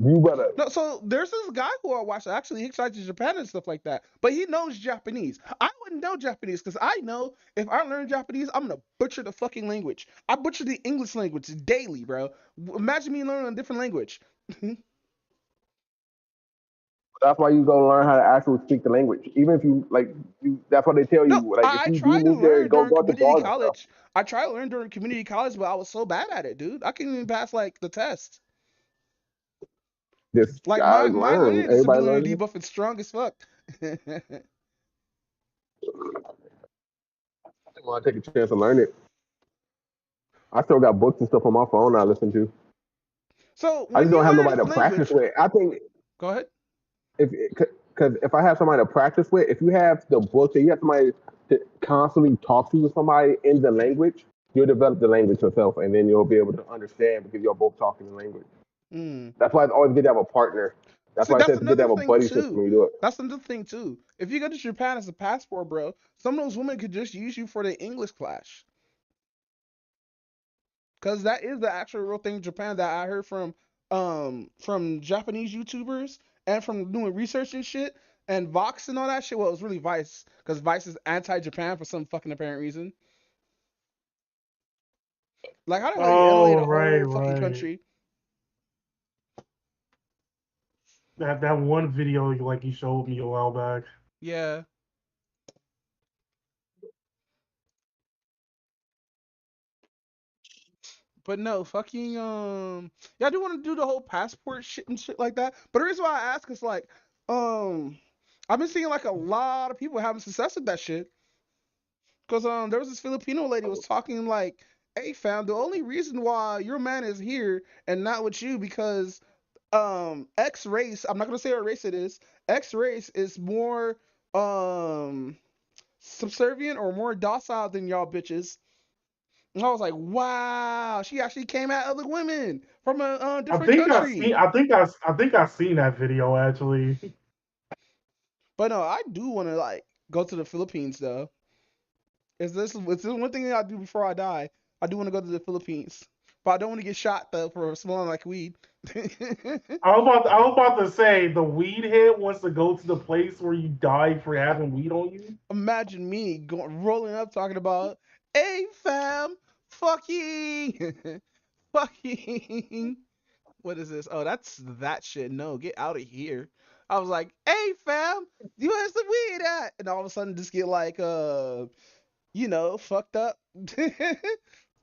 F: you better.
E: No, so there's this guy who I watched. Actually, he tries to Japan and stuff like that, but he knows Japanese. I wouldn't know Japanese because I know if I learn Japanese, I'm gonna butcher the fucking language. I butcher the English language daily, bro. Imagine me learning a different language.
F: That's why you go learn how to actually speak the language. Even if you like, that's what they tell you.
E: No,
F: Like if
E: I
F: you
E: tried to
F: move there,
E: learn
F: go
E: during
F: go to
E: community
F: bars and stuff.
E: college. I tried to learn during community college, but I was so bad at it, dude. I couldn't even pass like the test.
F: This
E: Like
F: guys
E: my
F: learn.
E: learning
F: Everybody
E: disability
F: learning.
E: debuff is strong as fuck.
F: I want to take a chance to learn it. I still got books and stuff on my phone I listen to.
E: So
F: I
E: when
F: just
E: you
F: don't have
E: learn a
F: nobody to
E: different
F: practice
E: language,
F: with. I think
E: go ahead.
F: because if I have somebody to practice with, if you have the book that you have somebody to constantly talk to with somebody in the language, you'll develop the language yourself, and then you'll be able to understand because you're both talking the language. That's why it's always good to have a partner. That's
E: See,
F: why I
E: that's
F: said it's good to
E: another
F: have a
E: thing
F: buddy system
E: too.
F: when you do it.
E: That's another thing too. If you go to Japan as a passport, bro, some of those women could just use you for the English clash. Cause that is the actual real thing in Japan that I heard from Japanese YouTubers and from doing research and shit and Vox and all that shit. Well, it was really Vice, because Vice is anti-Japan for some fucking apparent reason. Like, how the hell you emulate
D: Oh,
E: a
D: right,
E: whole fucking
D: right.
E: country?
D: That one video like you showed me a while back.
E: Yeah. But no, fucking yeah, I do want to do the whole passport shit and shit like that. But the reason why I ask is like, I've been seeing like a lot of people having success with that shit. Cause there was this Filipino lady was talking like, hey fam, the only reason why your man is here and not with you because X race, I'm not gonna say what race it is, X race is more subservient or more docile than y'all bitches. And I was like, wow, she actually came at other women from a
D: I
E: different
D: think I see.
E: country.
D: I think I seen that video actually.
E: But no, I do want to like go to the Philippines though. Is this one thing that I do before I die? I do want to go to the Philippines, but I don't want to get shot though for smelling like weed.
D: I was about to say the weed head wants to go to the place where you die for having weed on you.
E: Imagine me going rolling up talking about, hey fam, fucking, fucking. What is this? Oh, that's that shit. No, get out of here. I was like, hey fam, you where's the weed at? And all of a sudden just get like fucked up.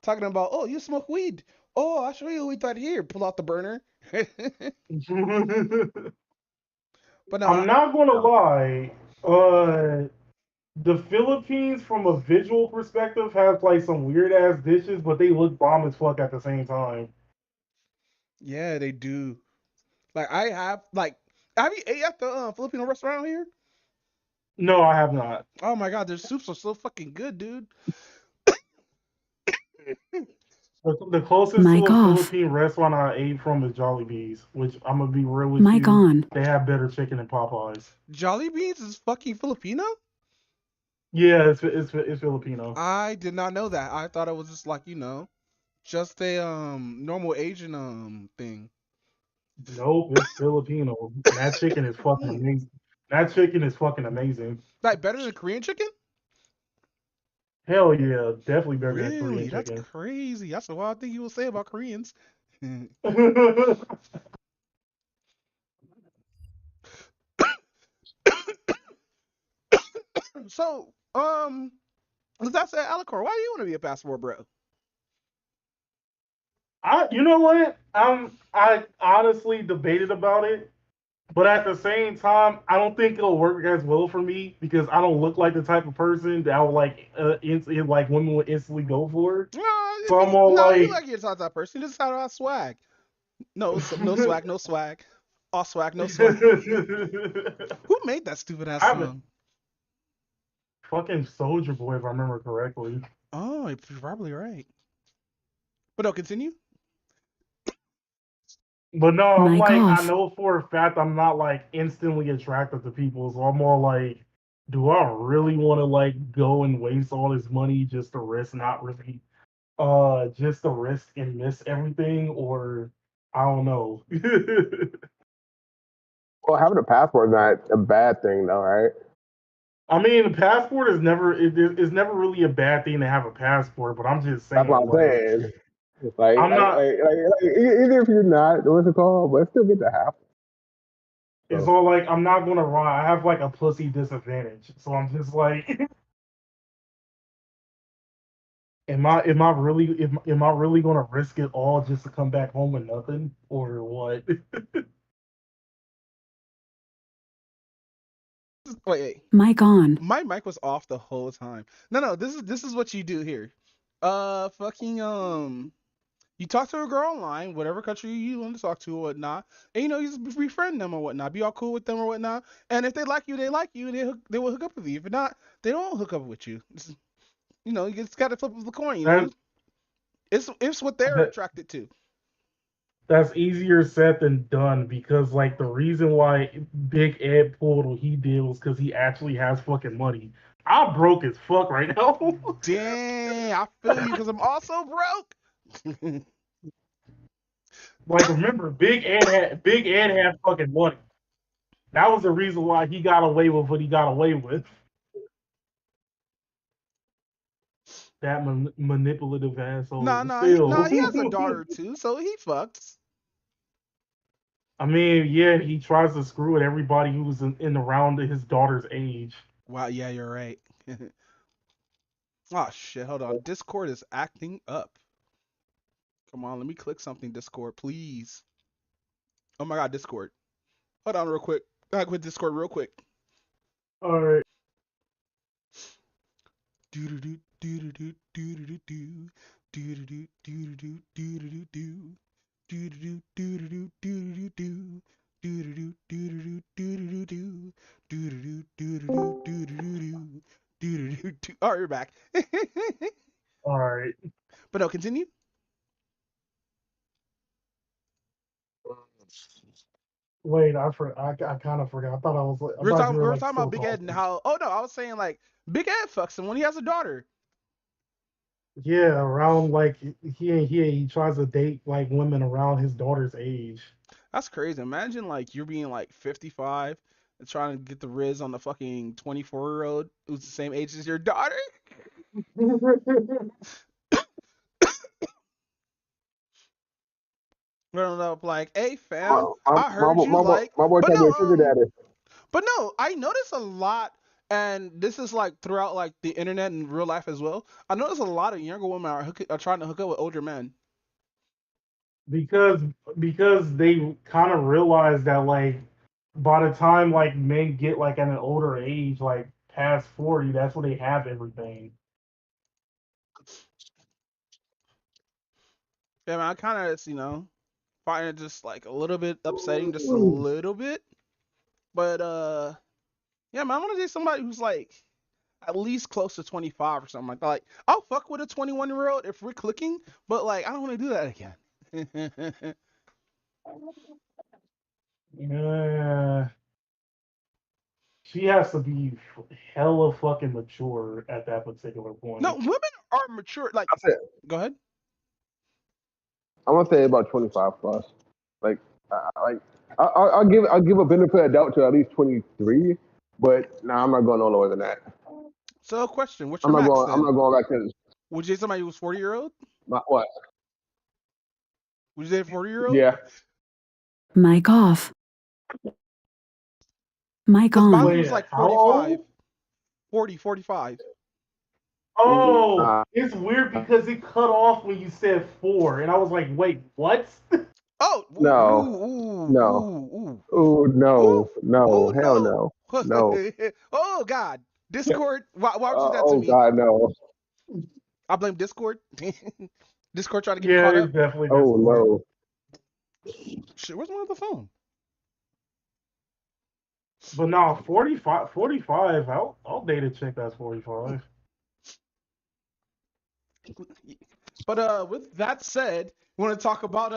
E: Talking about, oh, you smoke weed. Oh, I'll show you weed right here. Pull out the burner. But no,
D: I'm not gonna lie. The Philippines, from a visual perspective, has like some weird ass dishes, but they look bomb as fuck at the same time.
E: yeah, they do. Like have you ate at the Filipino restaurant here?
D: No, I have not.
E: Oh my god, their soups are so fucking good, dude.
D: The closest to
B: Mic
D: a
B: off.
D: Philippine restaurant I ate from is Jollibee's, which I'm gonna be real with
B: Mic
D: you.
B: on.
D: They have better chicken than Popeyes.
E: Jolly Beans is fucking Filipino?
D: Yeah, it's Filipino.
E: I did not know that. I thought it was just like, just a normal Asian thing.
D: Nope, it's Filipino. And that chicken is fucking
E: Hmm.
D: amazing. That chicken is fucking amazing.
E: Like better than Korean chicken?
D: Hell yeah, definitely better than
E: Really?
D: Korean
E: That's
D: chicken.
E: crazy. That's a wild thing you will say about Koreans. So, with that said, Alicor, why do you want to be a passport bro?
D: You know what? I honestly debated about it, but at the same time, I don't think it'll work as well for me because I don't look like the type of person that I would like women would instantly go for. So I'm all
E: No, you
D: like,
E: like your type of person. You just have a swag. No, no swag, no swag. All swag, no swag. Who made that stupid ass
D: I'm a
E: song?
D: fucking Soldier Boy if I remember correctly.
E: Oh, you're probably right. But no, continue.
D: But no, I'm
B: Mic
D: like, I
B: off.
D: know for a fact I'm not like instantly attracted to people, so I'm all like, do I really want to like go and waste all this money just to risk not really, just to risk and miss everything, or I don't know.
F: Well, having a passport is not a bad thing, though, right?
D: I mean, the passport is never really a bad thing to have a passport, but I'm just
F: That's what
D: saying,
F: I'm
D: like,
F: saying. Like,
D: I'm
F: like,
D: not.
F: like, like, like even if you're not, what's it called? But it's still good to have.
D: It's
F: So,
D: all like I'm not gonna lie. I have like a pussy disadvantage, so I'm just like, am I really gonna risk it all just to come back home with nothing or what?
E: Wait.
B: Mic on.
E: My mic was off the whole time. No. This is what you do here. Fucking you talk to a girl online, whatever country you want to talk to or whatnot, and you just befriend them or whatnot, be all cool with them or whatnot. And if they like you, they like you, and they will hook up with you. If not, they don't hook up with you. You just got to flip of the coin.
D: That,
E: It's what they're
D: that
E: attracted to.
D: that's easier said than done because like the reason why Big Ed pulled what he did was because he actually has fucking money. I'm broke as fuck right now.
E: Dang, I feel you because I'm also broke.
D: Like remember, Big Ed had fucking money. That was the reason why he got away with what he got away with. That manipulative asshole. But
E: Nah, he
D: still,
E: has a daughter too, so he fucks.
D: I mean, yeah, he tries to screw with everybody who was in around his daughter's age.
E: Wow, yeah, you're right. Oh shit, hold on. Discord is acting up. Come on, let me click something. Discord, please. Oh my God, Discord. Hold on, real quick. I quit Discord real quick.
D: All right.
E: All right, you're back.
D: All right.
E: But no, continue.
D: Wait, I kind of forgot. I thought I thought you
E: We
D: were
E: were
D: like
E: talking about
D: still
E: Big Ed and
D: talking.
E: how. Oh no, I was saying like Big Ed fucks him when he has a daughter.
D: Yeah, around like he tries to date like women around his daughter's age.
E: That's crazy. Imagine like you're being like 55 and trying to get the riz on the fucking 24-year-old who's the same age as your daughter. Running up like, hey fam, I heard you like,
F: my boy
E: but
F: trying to
E: no,
F: be a sugar daddy.
E: but no, I notice a lot, and this is like throughout like the internet and real life as well. I notice a lot of younger women are trying to hook up with older men.
D: because they kind of realize that like by the time like men get like at an older age, like past 40, that's when they have everything.
E: Yeah, man, I kind of find it just like a little bit upsetting, just a little bit. But yeah, man, I want to date somebody who's like at least close to 25 or something like that. Like, I'll fuck with a 21-year-old if we're clicking, but like, I don't want to do that again.
D: Yeah, she has to be hella fucking mature at that particular
E: No,
D: point.
E: women are mature. Like,
F: I said
E: go ahead.
F: I'm gonna say about 25 plus. Like, I'll give a benefit of doubt to at least 23, but nah, I'm not going no lower than that.
E: So, question: what's your max
F: I'm
E: then?
F: not going back to
E: Would you date somebody who's 40-year-old?
F: my what?
E: Would you date a 40-year-old?
F: Yeah.
B: Mic off. Mic
E: Because
B: on.
E: Bobby
D: Wait,
E: was like
D: how
E: 45,
D: old?
E: 40, 45.
D: Oh,
F: Nah.
D: it's weird because it cut off when you said 4, and I was like, wait, what?
E: Oh,
F: No.
E: ooh,
F: No.
E: ooh,
F: Oh
E: ooh,
F: no.
E: ooh,
F: No.
E: ooh,
F: Hell no.
E: no.
F: No.
E: Oh God, Discord. Why would you do that to
F: Oh
E: me?
F: God, no.
E: I blame Discord. Discord trying to get me
D: Yeah,
E: caught
D: it's
E: up.
D: definitely
F: Oh
D: Discord.
F: no.
E: Shit, where's my other phone?
D: But now 45, I'll date a chick that's 45.
E: But with that said, you want to talk about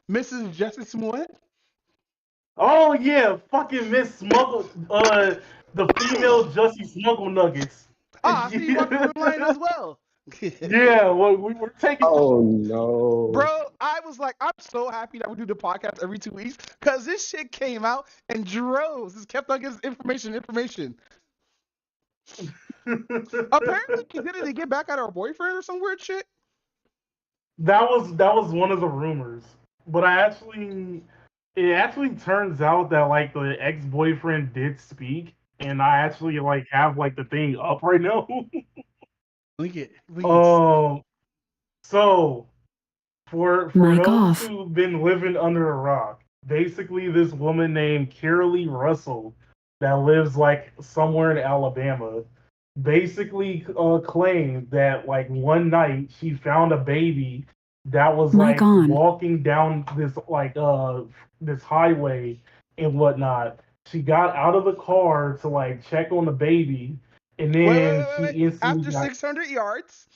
E: Mrs. Jessie Smollett?
D: Oh yeah, fucking Miss Smuggle, the female Jussie Smuggle Nuggets.
E: Ah, I see you watch Blue Line as well.
D: Yeah, well, we were taking.
F: Oh no.
E: Bro, I was like, I'm so happy that we do the podcast every 2 weeks because this shit came out in droves. Just kept on getting information. Apparently, she did it to get back at her boyfriend or some weird shit.
D: That was one of the rumors, but it actually turns out that like the ex boyfriend did speak, and I actually like have like the thing up right now.
E: Link it, please.
D: um, so for
B: Mic
D: those
B: off.
D: who've been living under a rock, basically this woman named Carolee Russell that lives like somewhere in Alabama basically claimed that like one night she found a baby that was
B: Mic
D: like
B: on.
D: walking down this like this highway and whatnot. She got out of the car to like check on the baby, and then she
E: Wait.
D: instantly
E: After
D: got.
E: 600 yards.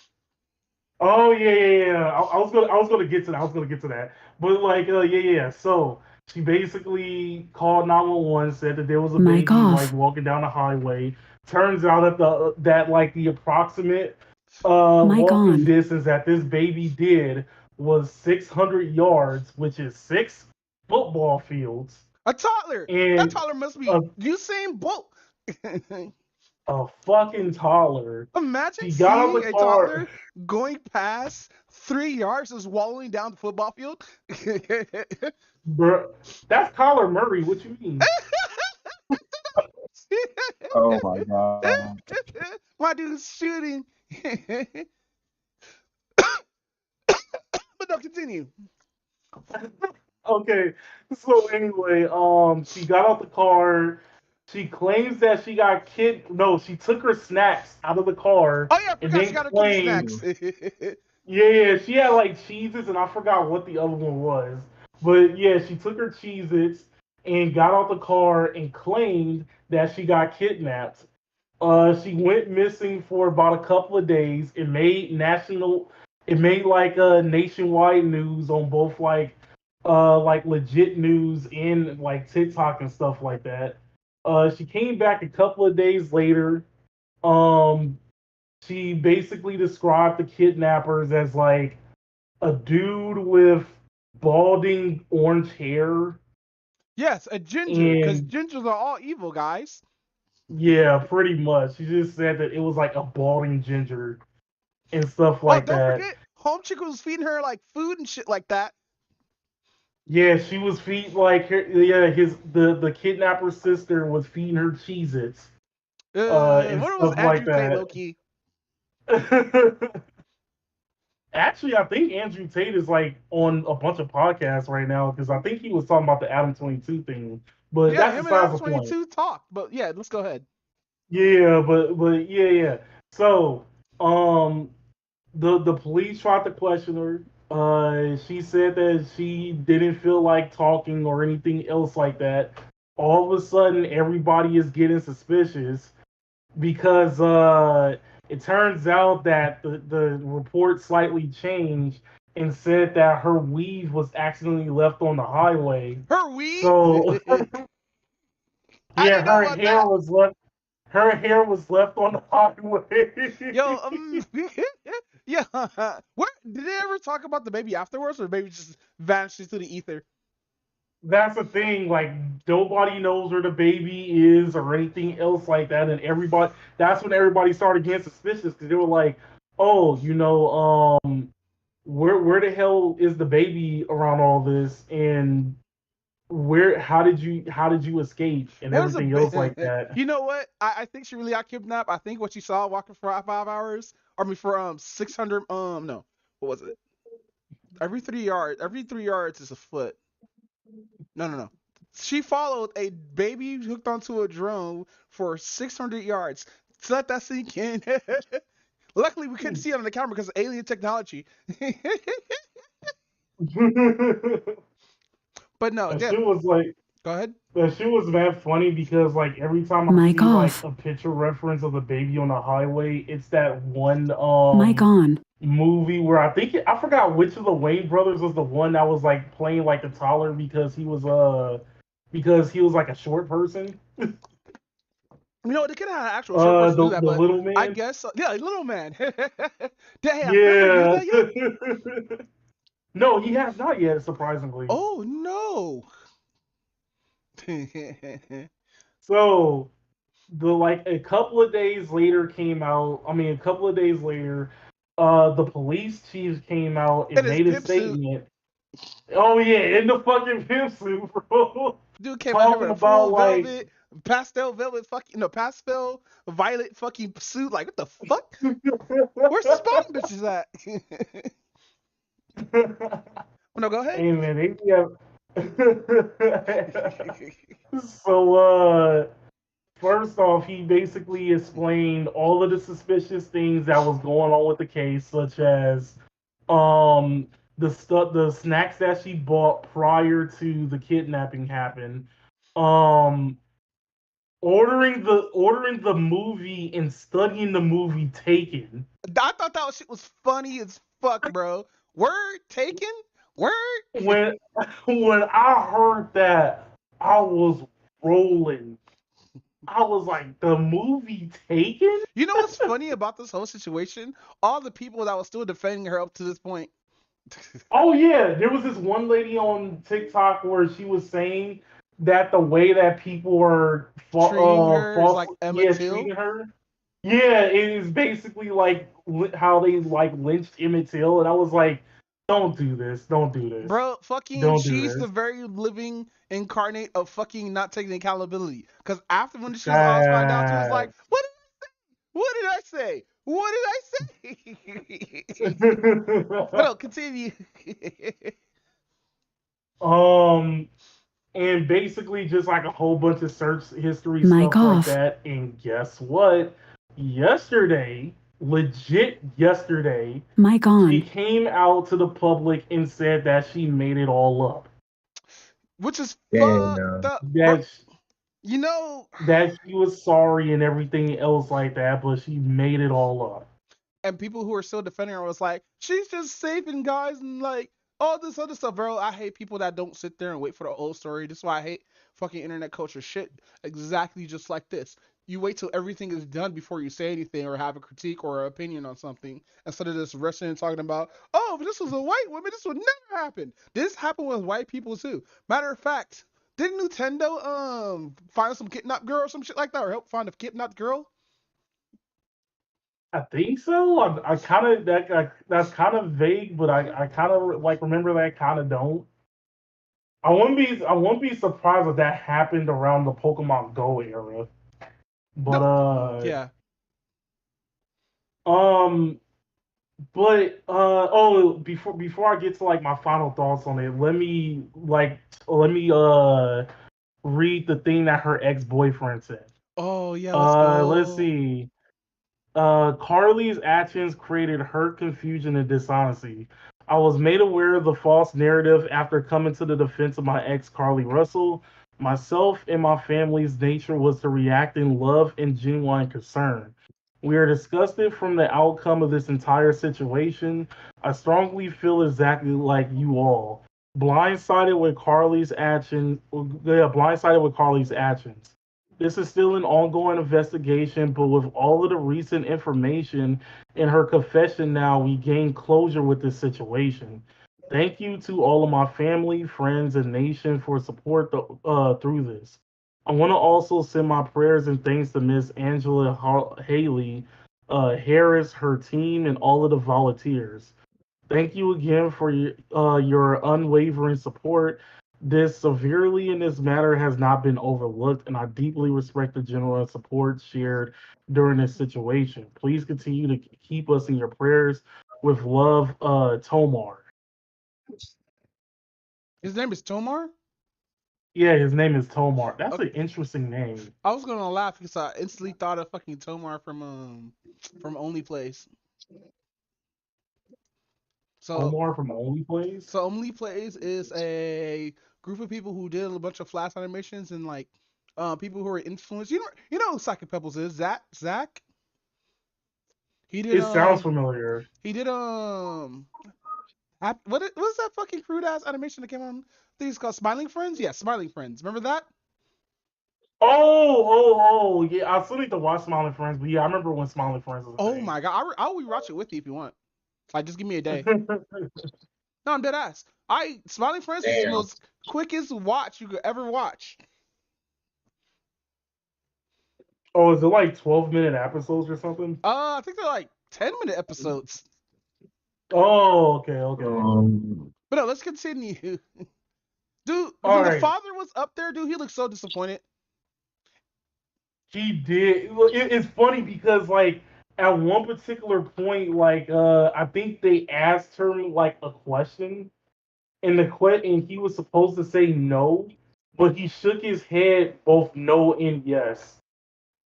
D: Oh yeah. I was gonna get to that. I was gonna get to that. But like yeah. So she basically called 911, said that there was a
B: Mic
D: baby like
B: off.
D: walking down the highway. Turns out that like the approximate
B: Mic
D: walking
B: on.
D: distance that this baby did was 600 yards, which is 6 football fields,
E: A toddler. That
D: and
E: toddler must be
D: a,
E: Usain Bolt.
D: a fucking toddler.
E: Imagine
D: She got out
E: seeing
D: the
E: a
D: car.
E: toddler going past 3 yards, just wallowing down the football field.
D: Bruh, that's Kyler Murray. What you mean?
F: Oh my God.
E: My dude's shooting. But But no, continue.
D: Okay, so anyway, she got out the car. She claims that she got No, she took her snacks out of the car
E: Oh yeah, I
D: and
E: forgot she
D: then
E: got her kitty
D: claimed,
E: snacks.
D: yeah, she had like Cheez-Its and I forgot what the other one was. But yeah, she took her Cheez-Its and got out the car and claimed that she got kidnapped. She went missing for about a couple of days. It made like nationwide news on both like legit news and like TikTok and stuff like that. She came back a couple of days later. Um, she basically described the kidnappers as like a dude with balding orange hair.
E: Yes, a ginger, because
D: And
E: gingers are all evil, guys.
D: yeah, pretty much. She just said that it was like a balding ginger and stuff
E: Oh,
D: like
E: don't
D: that.
E: forget, Home Chick was feeding her like food and shit like that.
D: Yeah, she was feeding like her, yeah, the kidnapper's sister was feeding her Cheez-Its and
E: What was
D: stuff like
E: Andrew Tate,
D: that.
E: Loki?
D: Actually, I think Andrew Tate is like on a bunch of podcasts right now because I think he was talking about the Adam 22 thing. But
E: Yeah,
D: that's
E: him and
D: besides
E: Adam
D: the point.
E: 22 talked, but yeah, let's go ahead.
D: Yeah, but yeah. So, the police tried to question her. She said that she didn't feel like talking or anything else like that. All of a sudden, everybody is getting suspicious because it turns out that the report slightly changed and said that her weave was accidentally left on the highway.
E: Her weave?
D: So
E: I
D: yeah,
E: didn't know about that.
D: her hair was left on the highway.
E: Yo, yeah. Where did they ever talk about the baby afterwards, or maybe just vanished into the ether?
D: That's the thing. Like nobody knows where the baby is or anything else like that, and everybody. That's when everybody started getting suspicious because they were like, "Oh, where the hell is the baby around all this? And where? How did you escape and
E: What was
D: everything else like that?"
E: You know what? I think she really got kidnapped. I think what she saw walking for 5 hours, or I mean for 600 no, what was it? Every 3 yards is a foot. No. She followed a baby hooked onto a drone for 600 yards. So let that sink in. Luckily, we couldn't see it on the camera because of alien technology. But no,
D: That
E: yeah.
D: shit was like
E: Go ahead.
D: that shit was that funny because like every time I
B: Mic
D: see
B: off.
D: like a picture reference of the baby on the highway, it's that one
B: Mic on.
D: movie where I forgot which of the Wayne brothers was the one that was like playing like the taller because he was like a short person.
E: You know, they could have had an actual short person do that,
D: The
E: but
D: little
E: I
D: man.
E: guess, yeah, little man. They have never used
D: Yeah.
E: that yet?
D: No, he has not yet, surprisingly.
E: Oh, no.
D: So the like a couple of days later came out. I mean, a couple of days later, the police chief came out and
E: In his
D: made a
E: pimp suit.
D: statement. Oh yeah, in the fucking pimp suit, bro.
E: Dude came out here
D: Talking
E: with a
D: about
E: full
D: like
E: velvet, pastel velvet fucking, no, pastel violet fucking suit. Like, what the fuck? Where's the spotting bitches at? No, go ahead.
D: hey man, they have. So first off, he basically explained all of the suspicious things that was going on with the case, such as um the snacks that she bought prior to the kidnapping happened, um ordering the movie and studying the movie Taken.
E: I thought that shit was funny as fuck, bro. Word taken? Word?
D: When when I heard that, I was rolling. I was like, the movie Taken?
E: You know what's funny about this whole situation? All the people that were still defending her up to this point.
D: Oh yeah, there was this one lady on TikTok where she was saying that the way that people were
E: Treating her is
D: false,
E: like Emma Till.
D: treating her, yeah, it is basically like how they like lynched Emmett Till, and I was like, don't do this, don't do this,
E: Bro, fucking,
D: don't do
E: she's the
D: this.
E: very living incarnate of fucking not taking accountability. Because after when she was found out, she was like,
D: That
E: what did I say? What did I say? But no, continue.
D: um, and basically just like a whole bunch of search history
B: Mic
D: stuff like
B: off.
D: that. And guess what? Yesterday, legit yesterday,
B: Mic
D: she
B: on.
D: came out to the public and said that she made it all up.
E: Which is
F: Damn.
E: fucked up, bro.
D: That
E: You know,
D: that she was sorry and everything else like that, but she made it all up.
E: and people who are still defending her was like, she's just saving guys and like all this other stuff, bro. I hate people that don't sit there and wait for the whole story. This is why I hate fucking internet culture shit. Exactly just like this. You wait till everything is done before you say anything or have a critique or an opinion on something instead of just rushing and talking about, oh, if this was a white woman, this would never happen. This happened with white people too. Matter of fact, didn't Nintendo find some kidnapped girl or some shit like that, or help find a kidnapped girl?
D: I think so. I kind of that's kind of vague, but I kind of like remember that, kind of don't. I wouldn't be surprised if that happened around the Pokemon Go era. But
E: No. Yeah.
D: um but oh, before I get to like my final thoughts on it, let me read the thing that her ex-boyfriend said.
E: Oh yeah, let's go.
D: Let's see. Carly's actions created hurt, confusion, and dishonesty. I was made aware of the false narrative after coming to the defense of my ex, Carly Russell. Myself and my family's nature was to react in love and genuine concern. We are disgusted from the outcome of this entire situation. I strongly feel exactly like you all. Blindsided with Carly's actions. Yeah, blindsided with Carly's actions. This is still an ongoing investigation, but with all of the recent information in her confession now, we gain closure with this situation. Thank you to all of my family, friends, and nation for support through this. I want to also send my prayers and thanks to Miss Angela Haley Harris, her team, and all of the volunteers. Thank you again for your unwavering support. This severely in this matter has not been overlooked, and I deeply respect the general support shared during this situation. Please continue to keep us in your prayers. With love, Tomar.
E: His name is Tomar?
D: Yeah, his name is Tomar. That's
E: Okay.
D: an interesting name.
E: I was gonna laugh because I instantly thought of fucking Tomar from Only Place. So
D: Tomar from Only Plays.
E: so Only Plays is a group of people who did a bunch of flash animations and like people who are influenced. You know who Psychic Pebbles is, Zach. He did
D: It sounds familiar.
E: he did what's that fucking crude ass animation that came on? I think it's called Smiling Friends. Yeah, Smiling Friends. Remember that?
D: Oh, yeah. I still need to watch Smiling Friends, but yeah, I remember when Smiling Friends was a
E: Oh
D: thing.
E: my god, I'll rewatch it with you if you want. Like, just give me a day. No, I'm dead ass. Smiling Friends is the
F: Damn.
E: most quickest watch you could ever watch.
D: Oh, is it like 12-minute episodes or something?
E: I think they're like 10-minute episodes.
D: Oh, okay.
E: But no, let's continue. Dude,
D: All
E: when the
D: right.
E: father was up there, dude, he looked so disappointed.
D: He did. It's funny because like at one particular point, like I think they asked her like a question, and and he was supposed to say no, but he shook his head both no and yes.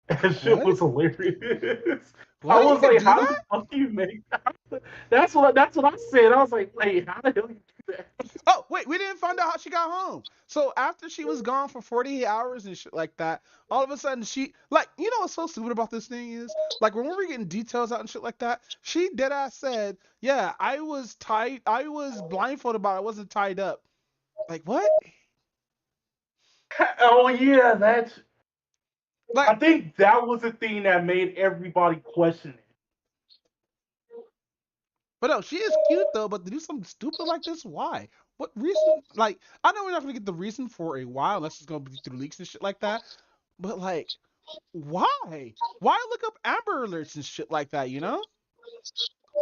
D: That shit was hilarious.
E: What?
D: I was
E: You
D: like,
E: can do
D: how
E: that?
D: the fuck you make that? That's what I said. I was like, wait, how the hell you do that?
E: Oh, wait, we didn't find out how she got home. So after she was gone for 48 hours and shit like that, all of a sudden she, like, you know what's so stupid about this thing is? Like, when we were getting details out and shit like that, she deadass said, yeah, I was blindfolded, but I wasn't tied up. Like, what?
D: Oh yeah, that's. I
E: Like,
D: think that was the thing that made everybody question it.
E: but no, she is cute though, but to do something stupid like this, why? What reason? Like, I know we're not gonna get the reason for a while unless it's gonna be through leaks and shit like that. But like, why? Why look up Amber Alerts and shit like that? You know?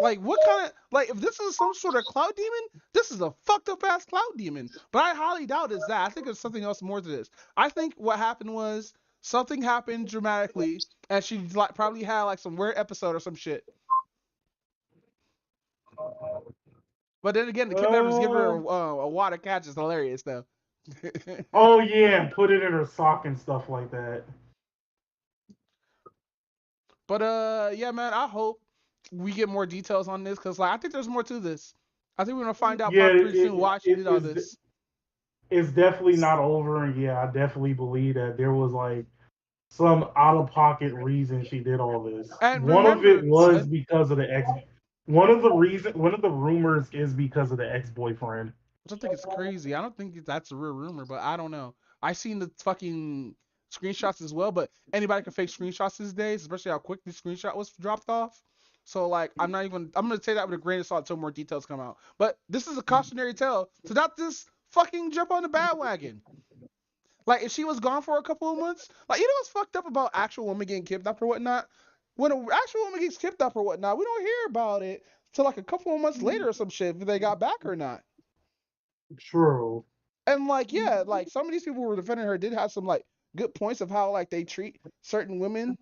E: Like, what kind of like if this is some sort of cloud demon, this is a fucked up ass cloud demon. But I highly doubt it's that. I think there's something else more to this. I think what happened was something happened dramatically, and she like probably had like some weird episode or some shit. But then again, the kidnappers give her a water catch is hilarious though.
D: Oh yeah, put it in her sock and stuff like that.
E: But yeah, man, I hope we get more details on this because like I think there's more to this. I think we're gonna find out
D: Yeah,
E: probably pretty soon why she did all this.
D: It's definitely not over, and yeah, I definitely believe that there was like some out of pocket reason she did all this.
E: And
D: One of it
E: remember,
D: was because of the ex. One of the rumors is because of the ex-boyfriend.
E: which I think it's crazy. I don't think that's a real rumor, but I don't know. I seen the fucking screenshots as well, but anybody can fake screenshots these days, especially how quick this screenshot was dropped off. So like, I'm gonna say that with a grain of salt until more details come out. But this is a cautionary tale to not just fucking jump on the bandwagon. Like if she was gone for a couple of months, like you know what's fucked up about actual women getting kidnapped or whatnot? When an actual woman gets kidnapped or whatnot, we don't hear about it till like a couple of months later or some shit if they got back or not.
D: True.
E: And like, yeah, like some of these people who were defending her did have some like good points of how like they treat certain women,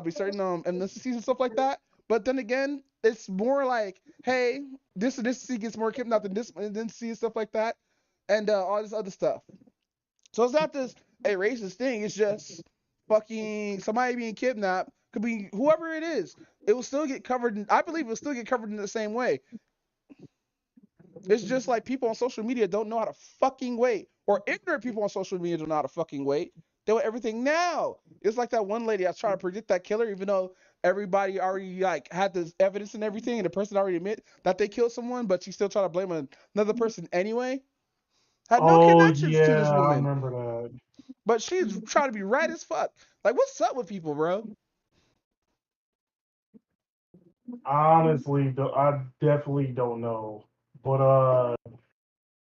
E: be certain ethnicities and stuff like that. But then again, it's more like, hey, this ethnicity gets more kidnapped than this ethnicity and stuff like that, and all this other stuff. So it's not this a racist thing. It's just fucking somebody being kidnapped could be whoever it is. It will still get covered. I believe it will still get covered in the same way. It's just like people on social media don't know how to fucking wait, or ignorant people on social media don't know how to fucking wait. They want everything now. It's like that one lady I was trying to predict that killer, even though everybody already like had this evidence and everything, and the person already admit that they killed someone, but she still try to blame another person anyway. Had no
D: Oh
E: connections to this
D: yeah, I
E: woman,
D: remember that.
E: but she's trying to be right as fuck. Like, what's up with people, bro?
D: Honestly, I definitely don't know. But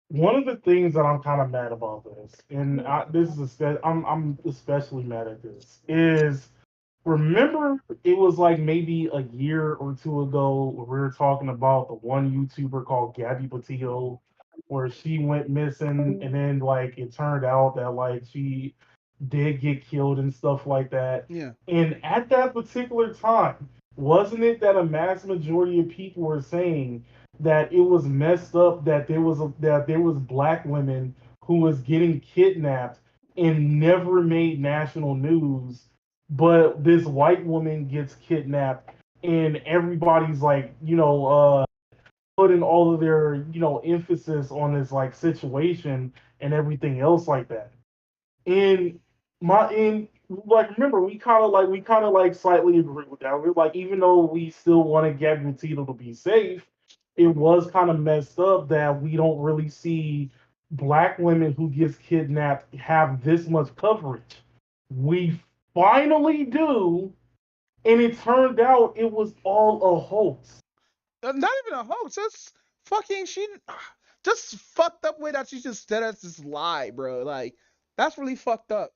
D: one of the things that I'm kind of mad about this, and I'm especially mad at this, is remember it was like maybe a year or two ago where we were talking about the one YouTuber called Gabby Patillo, where she went missing, and then like it turned out that like she did get killed and stuff like that.
E: Yeah.
D: And at that particular time, wasn't it that a mass majority of people were saying that it was messed up that there was black women who was getting kidnapped and never made national news, but this white woman gets kidnapped and everybody's like, putting all of their, emphasis on this like situation and everything else like that. And remember we kind of like slightly agree with that. We're like, even though we still wanted Gabby Tito to be safe, it was kind of messed up that we don't really see black women who gets kidnapped have this much coverage. We finally do, and it turned out it was all a hoax.
E: Not even a hoax. That's fucking she. Just fucked up way that she just said as this lie, bro. Like that's really fucked up.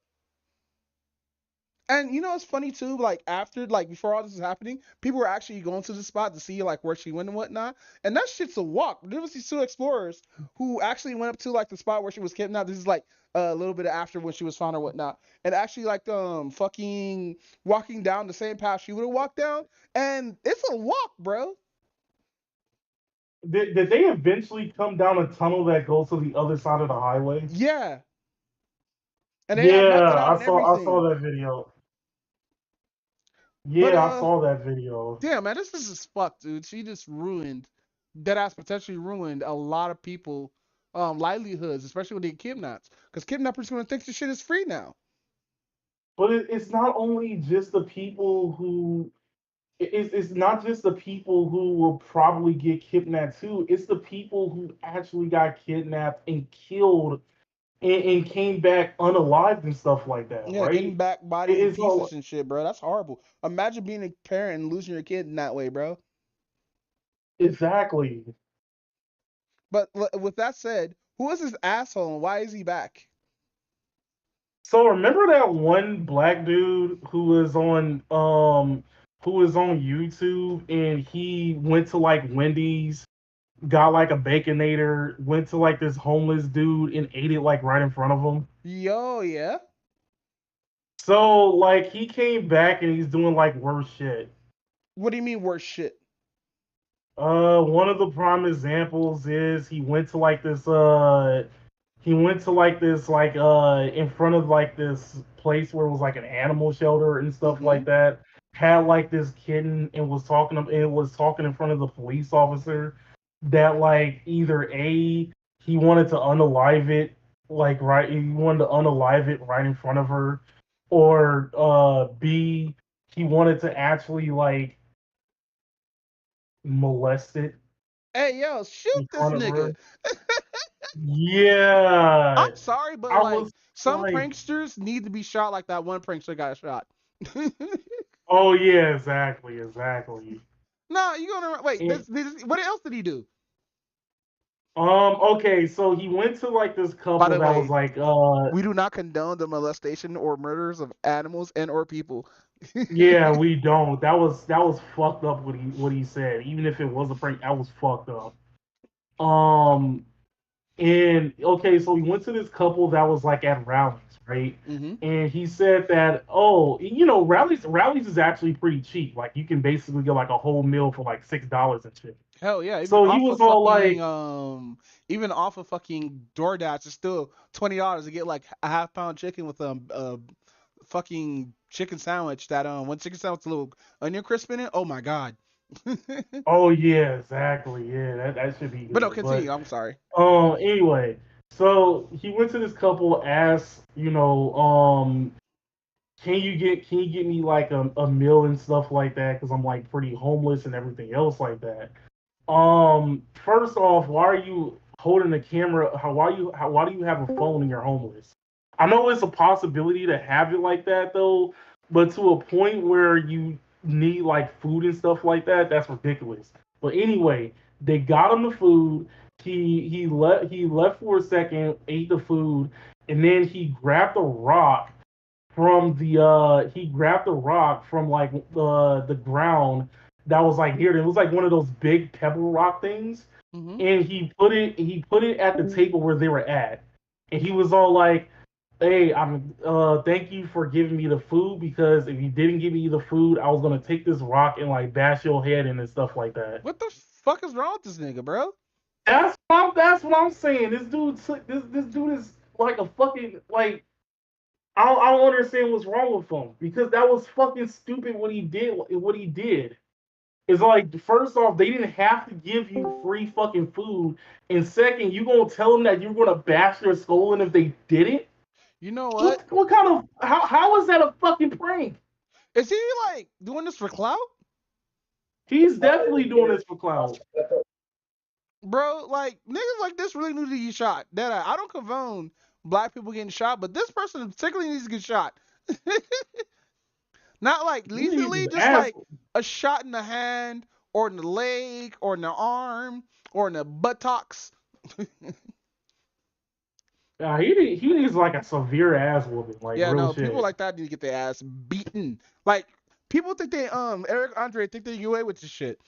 E: And you know it's funny too, like after like before all this is happening, people were actually going to the spot to see like where she went and whatnot. And that shit's a walk. There was these two explorers who actually went up to like the spot where she was kidnapped. This is like a little bit after when she was found or whatnot. And actually like fucking walking down the same path she would have walked down. And it's a walk, bro.
D: Did they eventually come down a tunnel that goes to the other side of the highway?
E: Yeah. And they had mapped it
D: Yeah,
E: out and
D: I
E: everything.
D: saw that video.
E: But
D: Yeah, I saw that video.
E: damn man, this is just fucked, dude. She just ruined, dead ass potentially ruined a lot of people livelihoods, especially when they get kidnapped. Because kidnappers gonna think this shit is free now.
D: But it's not only just the people who it's not just the people who will probably get kidnapped too. It's the people who actually got kidnapped and killed and came back unalived and stuff like that,
E: Yeah, getting
D: right?
E: back bodies in
D: It's all
E: pieces and shit, bro. That's horrible. Imagine being a parent and losing your kid in that way, bro.
D: exactly.
E: But with that said, who is this asshole and why is he back?
D: So remember that one black dude who was on YouTube and he went to like Wendy's, got like a baconator, went to like this homeless dude and ate it like right in front of him.
E: Yo, yeah.
D: So like he came back and he's doing like worse shit.
E: What do you mean worse shit?
D: One of the prime examples is he went to like this in front of like this place where it was like an animal shelter and stuff like that. Had like this kitten and was talking in front of the police officer that like either A, he wanted to unalive it he wanted to unalive it right in front of her, or B, he wanted to actually like molest it
E: Hey, yo, shoot
D: in
E: this
D: front of
E: nigga.
D: her. Yeah.
E: I'm sorry, but
D: I
E: like
D: was
E: some
D: like,
E: pranksters need to be shot like that one prankster got shot.
D: oh yeah, exactly.
E: No, you gonna wait?
D: And,
E: What else did he do?
D: okay, so he went to like this
E: By
D: couple
E: the
D: that was
E: way,
D: like,
E: we do not condone the molestation or murders of animals and or people.
D: yeah, we don't. That was fucked up what he said. Even if it was a prank, that was fucked up. Um, And okay, so he went to this couple that was like at rallies, right?
E: Mm-hmm.
D: And he said that, oh, rallies is actually pretty cheap. Like you can basically get like a whole meal for like $6 and shit.
E: Hell yeah,
D: So he was all like,
E: even off of fucking DoorDash is still $20 to get like a half-pound chicken with fucking chicken sandwich that one chicken sandwich with a little onion crisp in it. Oh my god.
D: oh yeah, exactly, yeah, that should be
E: But no,
D: good. But
E: continue. I'm sorry.
D: anyway, so he went to this couple, asked, can you get me like a meal and stuff like that? Because I'm like pretty homeless and everything else like that. First off, why are you holding a camera? Why do you have a phone and you're homeless? I know it's a possibility to have it like that though, but to a point where you need like food and stuff like that, that's ridiculous. But anyway, they got him the food. He left for a second, ate the food, and then he grabbed a rock from like the ground that was like here. It was like one of those big pebble rock things,
E: Mm-hmm.
D: and he put it at the table where they were at, and he was all like, "Hey, I'm thank you for giving me the food, because if you didn't give me the food, I was gonna take this rock and like bash your head in and stuff like that."
E: What the fuck is wrong with this nigga, bro?
D: That's what I'm saying. This dude is like a fucking like I don't understand what's wrong with him, because that was fucking stupid what he did. What he did is like, first off, they didn't have to give you free fucking food, and second, you gonna tell them that you're gonna bash their skull in if they did it?
E: You know what?
D: What kind of how is that a fucking prank?
E: Is he like doing this for clout?
D: He's definitely doing this for clout.
E: Bro, like niggas like this really need to get shot. That I don't condone black people getting shot, but this person particularly needs to get shot. Not like
D: He's
E: lethally,
D: an
E: just like
D: asshole.
E: a shot in the hand or in the leg or in the arm or in the buttocks.
D: He needs like a severe ass whooping, like
E: Yeah,
D: real
E: no, people
D: shit.
E: like that need to get their ass beaten. Like people think they Eric Andre think they get away with this shit.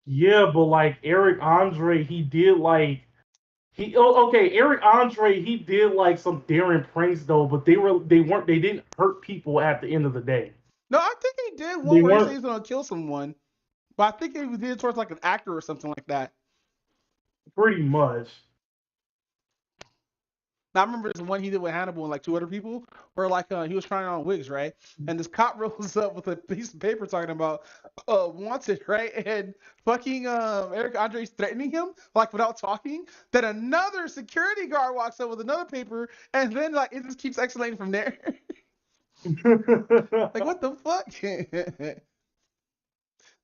D: Yeah, but like Eric Andre, Eric Andre, he did like some daring pranks though, but they didn't hurt people at the end of the day.
E: No, I think he did
D: They
E: one where he said
D: weren't
E: he's gonna kill someone, but I think he did it towards like an actor or something like that.
D: pretty much.
E: Now, I remember this one he did with Hannibal and like two other people, where like he was trying on wigs, right? And this cop rolls up with a piece of paper talking about wanted, right? And fucking Eric Andre's threatening him like without talking. Then another security guard walks up with another paper, and then like it just keeps escalating from there. Like what the fuck?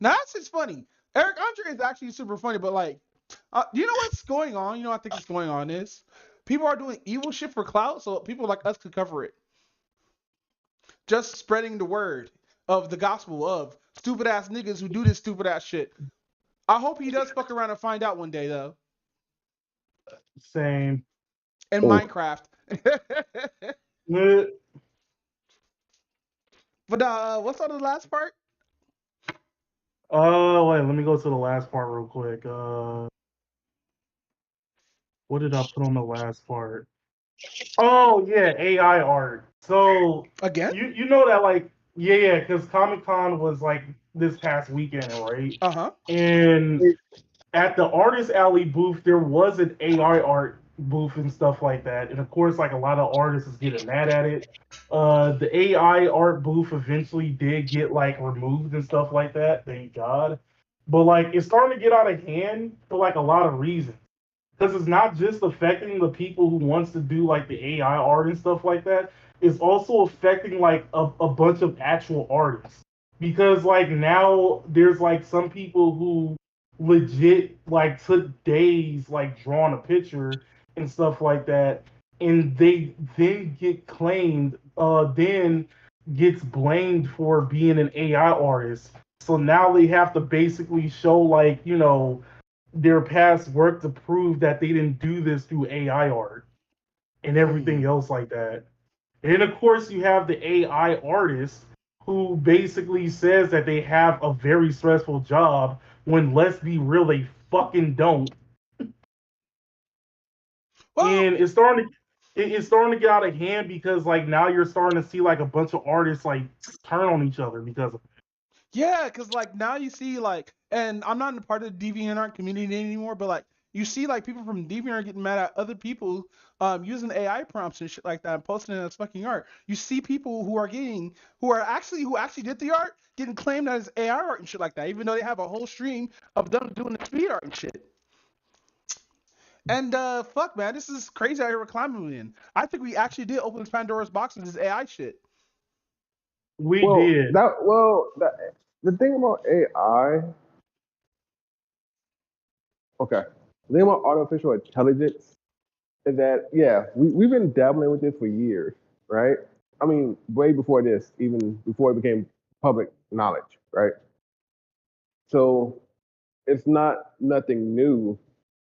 E: Now that's just funny. Eric Andre is actually super funny, but like, you know what's going on? You know what I think what's going on is people are doing evil shit for clout, so people like us could cover it. Just spreading the word of the gospel of stupid ass niggas who do this stupid ass shit. I hope he does fuck around and find out one day though.
D: Same.
E: In Minecraft. But what's on the last part?
D: Wait, let me go to the last part real quick. What did I put on the last part? Oh yeah, AI art. So
E: Again?
D: you know that like yeah, because Comic Con was like this past weekend, right?
E: Uh-huh.
D: And at the artist alley booth, there was an AI art booth and stuff like that. And of course, like a lot of artists is getting mad at it. The AI art booth eventually did get like removed and stuff like that. Thank God. But like it's starting to get out of hand for like a lot of reasons. Because it's not just affecting the people who wants to do like the AI art and stuff like that. It's also affecting like a bunch of actual artists. Because like now there's like some people who legit like took days like drawing a picture and stuff like that, and they then get claimed, then gets blamed for being an AI artist. So now they have to basically show like, their past work to prove that they didn't do this through AI art and everything else like that. And of course, you have the AI artist who basically says that they have a very stressful job when, let's be real, they fucking don't.
E: Well,
D: And it's starting to get out of hand because like now you're starting to see like a bunch of artists like turn on each other because of it.
E: yeah, because like now you see like, and I'm not in a part of the DeviantArt community anymore, but like you see like people from DeviantArt getting mad at other people using AI prompts and shit like that and posting it as fucking art. You see people who actually did the art getting claimed as AI art and shit like that, even though they have a whole stream of them doing the speed art and shit. And fuck man, this is crazy out here we're climbing in. I think we actually did open Pandora's box with this AI shit.
D: We
F: Well,
D: did.
F: the thing about AI, okay, the thing about artificial intelligence is that yeah, we've been dabbling with this for years, right? I mean, way before this, even before it became public knowledge, right? So it's not nothing new.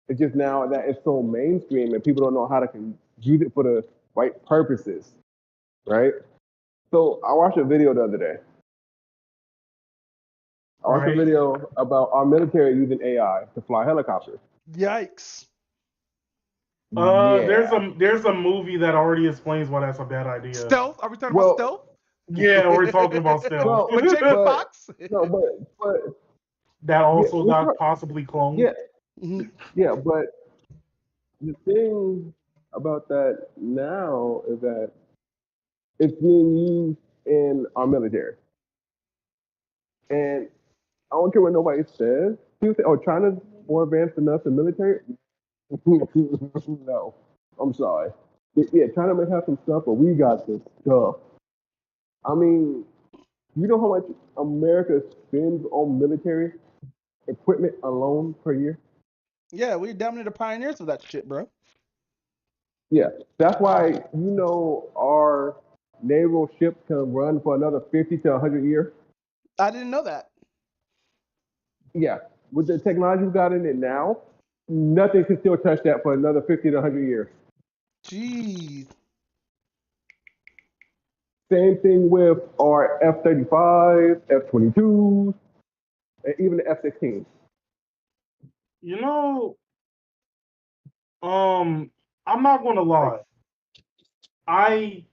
F: It's just now that it's so mainstream and people don't know how to use it for the right purposes, right? So I watched a video the other day. I watched a
D: Right.
F: video about our military using AI to fly helicopters.
E: Yikes.
F: Yeah.
D: There's a movie that already explains why that's a bad idea.
E: Stealth? Are we talking about
F: Well,
E: stealth?
D: Yeah, we're talking about stealth.
F: well,
E: With Jamie
F: but
E: Foxx?
F: no, but
D: That
F: yeah,
D: also got possibly cloned.
F: yeah, yeah. But the thing about that now is that it's being used in our military, and I don't care what nobody says. People say, "Oh, China's more advanced than us in military." No, I'm sorry. Yeah, China may have some stuff, but we got this stuff. I mean, you know how much America spends on military equipment alone per year?
E: Yeah, we damn near the pioneers of that shit, bro.
F: Yeah, that's why our naval ships can run for another 50 to 100 years.
E: I didn't know that.
F: Yeah, with the technology we got in it now, nothing can still touch that for another 50 to 100 years.
E: Jeez.
F: Same thing with our F-35, F-22, and even the F-16.
D: You know, I'm not gonna lie. I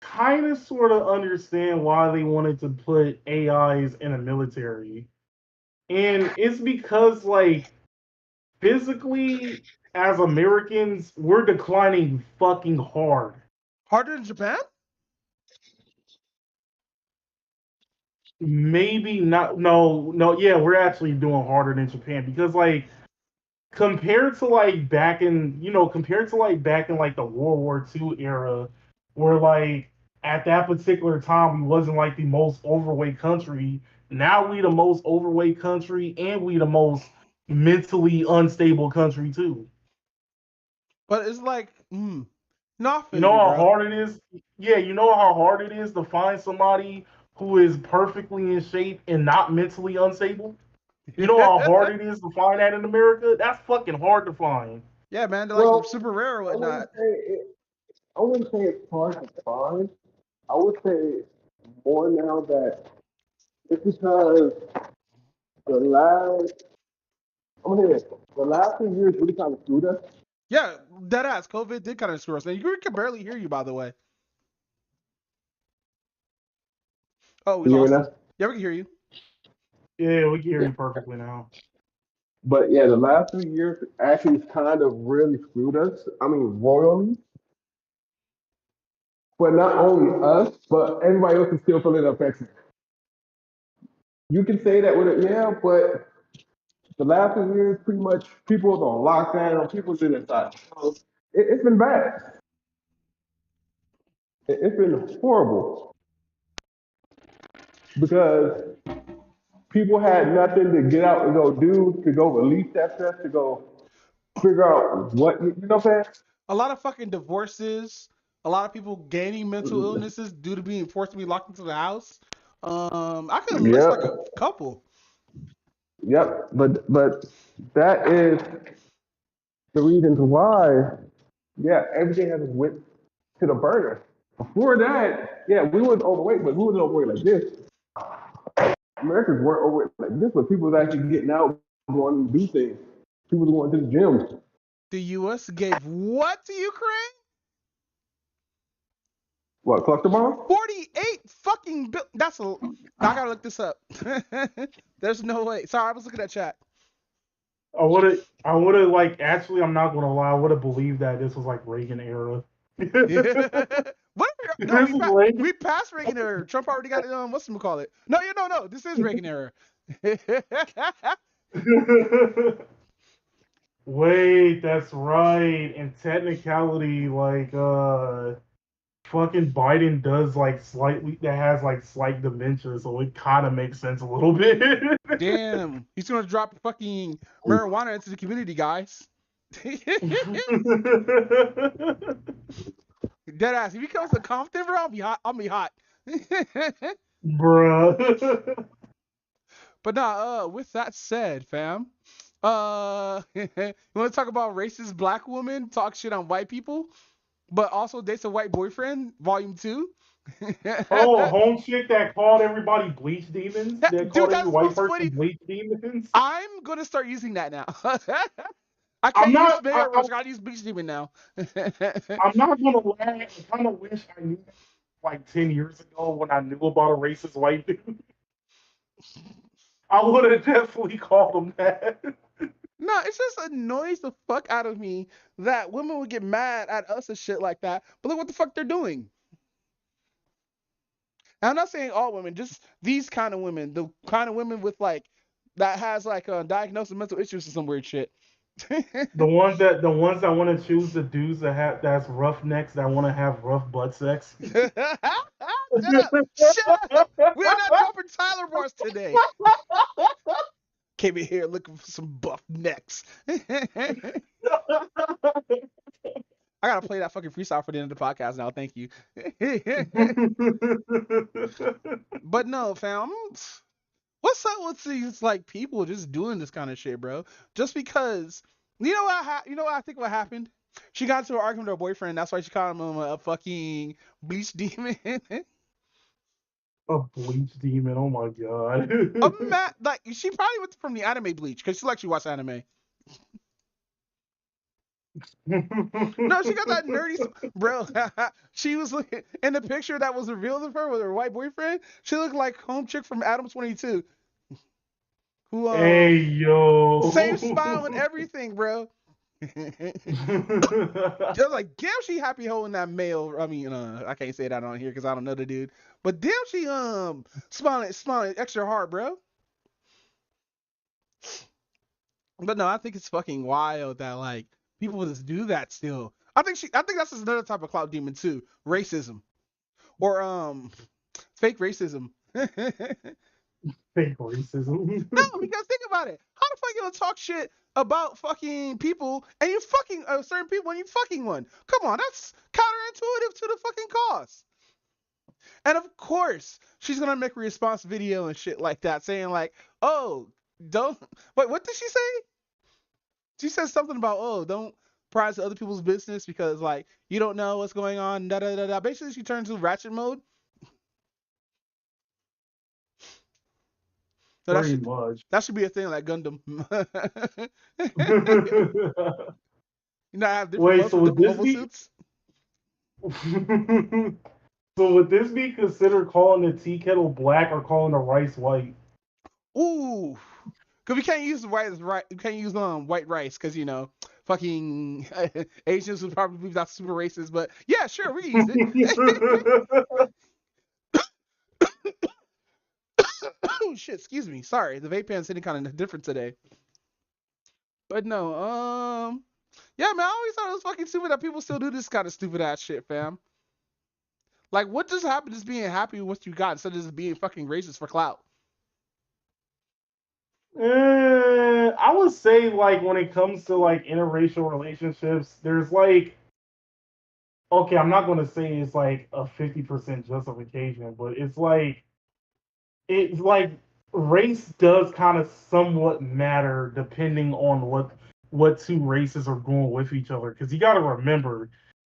D: kind of sort of understand why they wanted to put AIs in a military. And it's because like physically as Americans, we're declining fucking hard.
E: Harder than Japan?
D: Maybe not. No, yeah, we're actually doing harder than Japan because like compared to like back in like the World War II era, where like at that particular time we wasn't like the most overweight country. Now we the most overweight country and we the most mentally unstable country too.
E: But it's like, no, I
D: You
E: feel
D: know
E: you,
D: how
E: bro.
D: hard it is? Yeah, you know how hard it is to find somebody who is perfectly in shape and not mentally unstable? You know how hard it is to find that in America? That's fucking hard to find.
E: Yeah, man, they're like
F: Well,
E: super rare or
F: I wouldn't
E: whatnot.
F: say I wouldn't say it's hard to find. I would say more now that it's because the last I'm gonna say this, the last few years really kind of screwed us.
E: Yeah, dead ass. COVID did kind of screw us. And we can barely hear you, by the way. Oh, we
F: You hear me
E: lost
F: now?
E: him. Yeah, we can hear you.
D: Yeah, we can hear you perfectly now.
F: But yeah, the last 3 years actually kind of really screwed us. I mean, royally. But not only us, but everybody else is still feeling the effects. You can say that with it, yeah, but the last 2 years, pretty much people was on lockdown, people sitting inside. So it's been bad. It's been horrible because people had nothing to get out and go do, to go release that stress, to go figure out what, you know what I'm saying?
E: A lot of fucking divorces. A lot of people gaining mental illnesses due to being forced to be locked into the house. I can list like a
F: Yep,
E: couple.
F: yep. But that is the reasons why, yeah, everything has went to the burner. Before that, yeah, we was overweight, but we wasn't overweight like this. Americans weren't overweight like this, but people was actually getting out, going to do things. People was going to the gym.
E: The U.S. gave what to Ukraine?
F: What, cluster bomb?
E: 48 fucking bill. That's a. I gotta look this up. There's no way. Sorry, I was looking at chat.
D: I would have like actually I'm not gonna lie, I would have believed that this was like Reagan era.
E: What? No,
D: This is Reagan.
E: we passed Reagan era. Trump already got what's him call it? No, no. This is Reagan era.
D: Wait, that's right. In technicality, like fucking Biden does like slightly that has like slight dementia, so it kind of makes sense a little bit.
E: Damn, he's gonna drop fucking marijuana into the community, guys. Deadass. If he comes to Compton, bro, I'll be hot. I'll be hot.
D: Bruh.
E: But nah, with that said, fam, you want to talk about racist black woman talk shit on white people, but also dates a white boyfriend, volume 2?
D: Oh, home chick that called everybody bleach demons. That
E: Dude,
D: called
E: that's
D: every
E: the
D: white
E: most
D: person
E: funny.
D: bleach demons.
E: I'm gonna start using that now. I
D: I'm
E: can't use
D: not.
E: Mayor Rush. I gotta use Bleach Demon now.
D: I'm not gonna lie. I kind of wish I knew that, like 10 years ago when I knew about a racist white dude. I would have definitely called him that.
E: No, it just annoys the fuck out of me that women would get mad at us and shit like that. But look what the fuck they're doing. And I'm not saying all women, just these kind of women, the kind of women with like that has like a diagnosed mental issues or some weird shit.
D: The ones that want to choose the dudes that's roughnecks that want to have rough butt sex.
E: Shut up! Shut up! We are not dropping Tyler bars today. Came in here looking for some buff necks. I gotta play that fucking freestyle for the end of the podcast now. Thank you. But no, fam. What's up with these like people just doing this kind of shit, bro? Just because you know what I think what happened? She got into an argument with her boyfriend. That's why she called him a fucking bleach demon.
D: A bleach demon. Oh my god.
E: Like she probably went from the anime Bleach because she watched anime. No, she got that nerdy, bro. She was looking in the picture that was revealed of her with her white boyfriend. She looked like home chick from Adam 22. Who
D: Hey yo.
E: same smile and everything, bro. Just like damn, she happy holding that male. I mean, I can't say that on here because I don't know the dude. But damn, she smiling extra hard, bro. But no, I think it's fucking wild that like people just do that still. I think that's just another type of clout demon too. Racism. Or fake racism.
D: Fake racism.
E: No, because think about it. How the fuck you gonna talk shit about fucking people and you fucking certain people when you fucking one? Come on, that's counterintuitive to the fucking cause. And of course, she's gonna make a response video and shit like that, saying like, "Oh, don't wait." What did she say? She said something about, "Oh, don't pry into other people's business because like you don't know what's going on." Da da da da. Basically, she turned to ratchet mode. So
D: Pretty much.
E: that should be a thing like Gundam. You know, I have different
D: Wait,
E: clothes
D: so
E: for
D: would
E: different
D: this
E: mobile
D: be?
E: suits.
D: So would this be considered calling the tea kettle black or calling the rice white?
E: Ooh, cause we can't use white right. We can't use white rice because fucking Asians would probably believe that's super racist. But yeah, sure, we can use it. Oh shit, excuse me. Sorry, the vape pen's hitting kind of different today. But no, yeah, man, I always thought it was fucking stupid that people still do this kind of stupid ass shit, fam. Like, what just happened is being happy with what you got instead of just being fucking racist for clout.
D: I would say like when it comes to like interracial relationships, there's like okay, I'm not gonna say it's like a 50% justification, but it's like race does kind of somewhat matter depending on what two races are going with each other. Because you got to remember,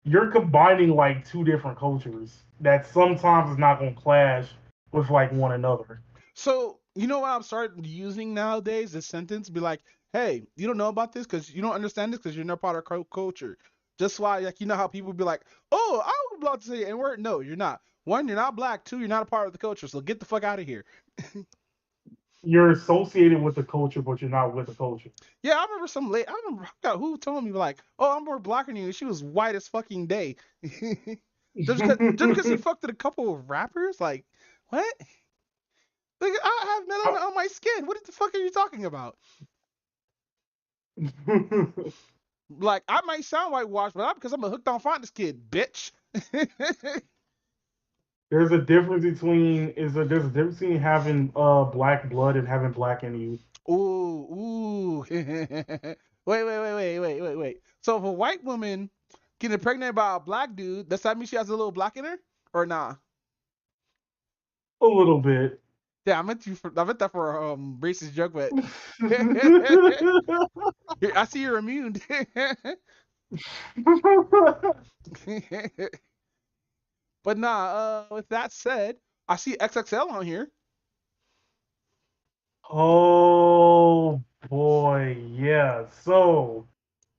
D: you're combining like two different cultures that sometimes is not gonna clash with like one another.
E: So, you know what I'm starting using nowadays? This sentence be like, hey, you don't know about this because you don't understand this because you're not part of our culture. Just why, like, you know how people be like, oh, I would love to say N word. No, you're not. One, you're not black. Two, you're not a part of the culture. So get the fuck out of here.
D: You're associated with the culture, but you're not with the culture.
E: Yeah, I remember I forgot who told me like, oh, I'm more black than you. And she was white as fucking day. Just because he fucked with a couple of rappers, like, what? Like, I have melanin on my skin. What the fuck are you talking about? Like, I might sound whitewashed, but because I'm a hooked on phonics kid, bitch.
D: There's a difference between there's a difference between having black blood and having black in you.
E: Ooh. Wait. So if a white woman getting pregnant by a black dude, does that mean she has a little black in her? Or nah?
D: A little bit.
E: Yeah, I meant that for a racist joke, but I see you're immune. But nah, with that said, I see XXL on here.
D: Oh boy, yeah. So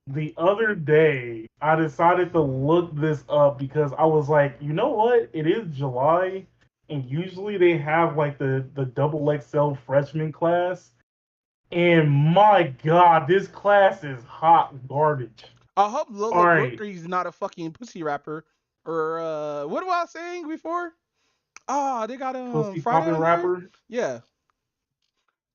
D: the other day I decided to look this up because I was like, you know what? It is July, and usually they have like the double XL freshman class. And my god, this class is hot garbage.
E: I hope Lola
D: All right.
E: Brooker's not a fucking pussy rapper. Or what was I saying before? Ah, they got
D: Pussy
E: Friday
D: popping
E: on there.
D: rapper.
E: Yeah.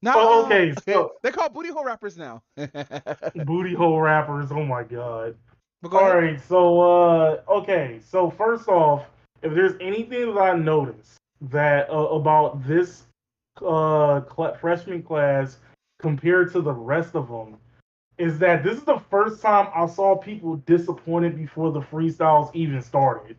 E: Now
D: Oh, okay. So
E: they call booty hole rappers now. But
D: booty hole rappers. Oh my god.
E: go
D: All
E: ahead.
D: right. So okay. So first off, if there's anything that I noticed that about this freshman class compared to the rest of them is that this is the first time I saw people disappointed before the freestyles even started.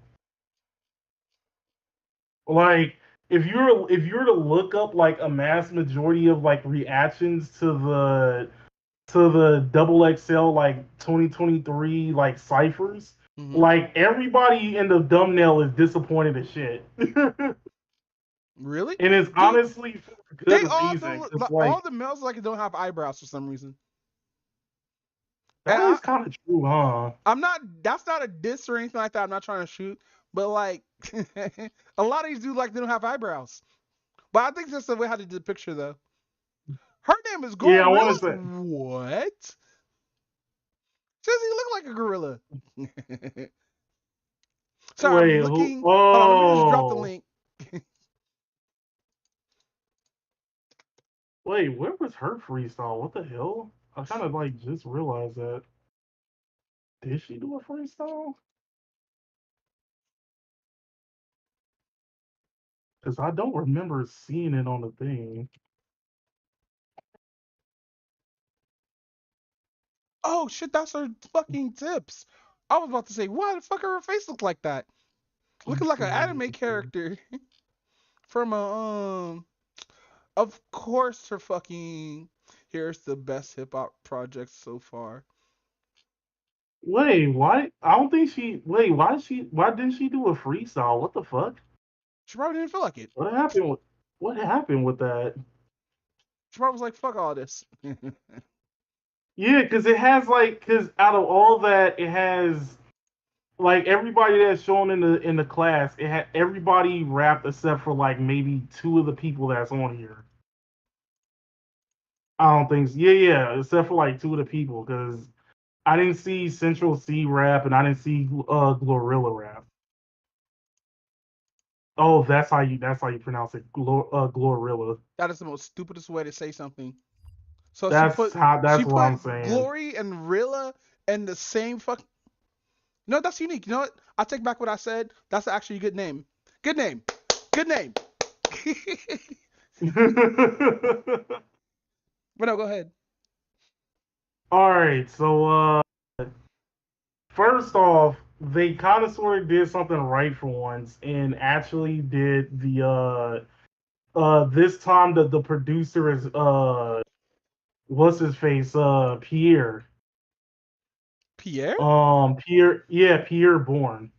D: Like if you're to look up like a mass majority of like reactions to the double XL like 2023 like ciphers,
E: Mm-hmm.
D: like everybody in the thumbnail is disappointed as shit. And
E: Really?
D: it's
E: Dude,
D: honestly for a
E: they
D: good
E: all
D: reason.
E: don't.
D: It's
E: All
D: like
E: the males like don't have eyebrows for some reason. And
D: that is kind of true, huh?
E: I'm not. That's not a diss or anything like that. I'm not trying to shoot, but like a lot of these dudes like they don't have eyebrows. But I think that's the way how they did the picture though. Her name is
D: Yeah, I want
E: Gorilla.
D: to say.
E: What? Says he look like a gorilla. Sorry, I'm
D: Wait, who?
E: looking. Hold on, let me just drop the
D: Oh,
E: link.
D: wait, where was her freestyle? What the hell? I kind of like just realized that. Did she do a freestyle? Because I don't remember seeing it on the thing.
E: Oh shit, that's her fucking tips. I was about to say, why the fuck her face look like that? Looking
D: Let's
E: like
D: see.
E: an anime
D: Let's see.
E: character from a Of course, her fucking. Here's the best hip hop project so far.
D: Wait, why? I don't think she. Wait, why didn't she do a freestyle? What the fuck?
E: She probably didn't feel like it.
D: What happened with? What happened with that?
E: She probably was like, fuck all this.
D: Yeah, because it has because out of all that, it has like everybody that's shown in the class. It had everybody rapped except for like maybe two of the people that's on here. I don't think so. Yeah, except for like two of the people because I didn't see Central C rap and I didn't see Glorilla rap. Oh, that's how you pronounce it, Glorilla.
E: That is the most stupidest way to say something. So
D: That's
E: she
D: what I'm
E: put
D: saying.
E: Glory and Rilla in the same fuck. No, that's unique. You know what? I take back what I said. That's actually a good name. Good name. Good name. But no, go ahead.
D: All right, so first off, they kind of sort of did something right for once and actually did this time the producer is what's his face Pierre.
E: Pierre?
D: Pierre, yeah, Pierre Bourne.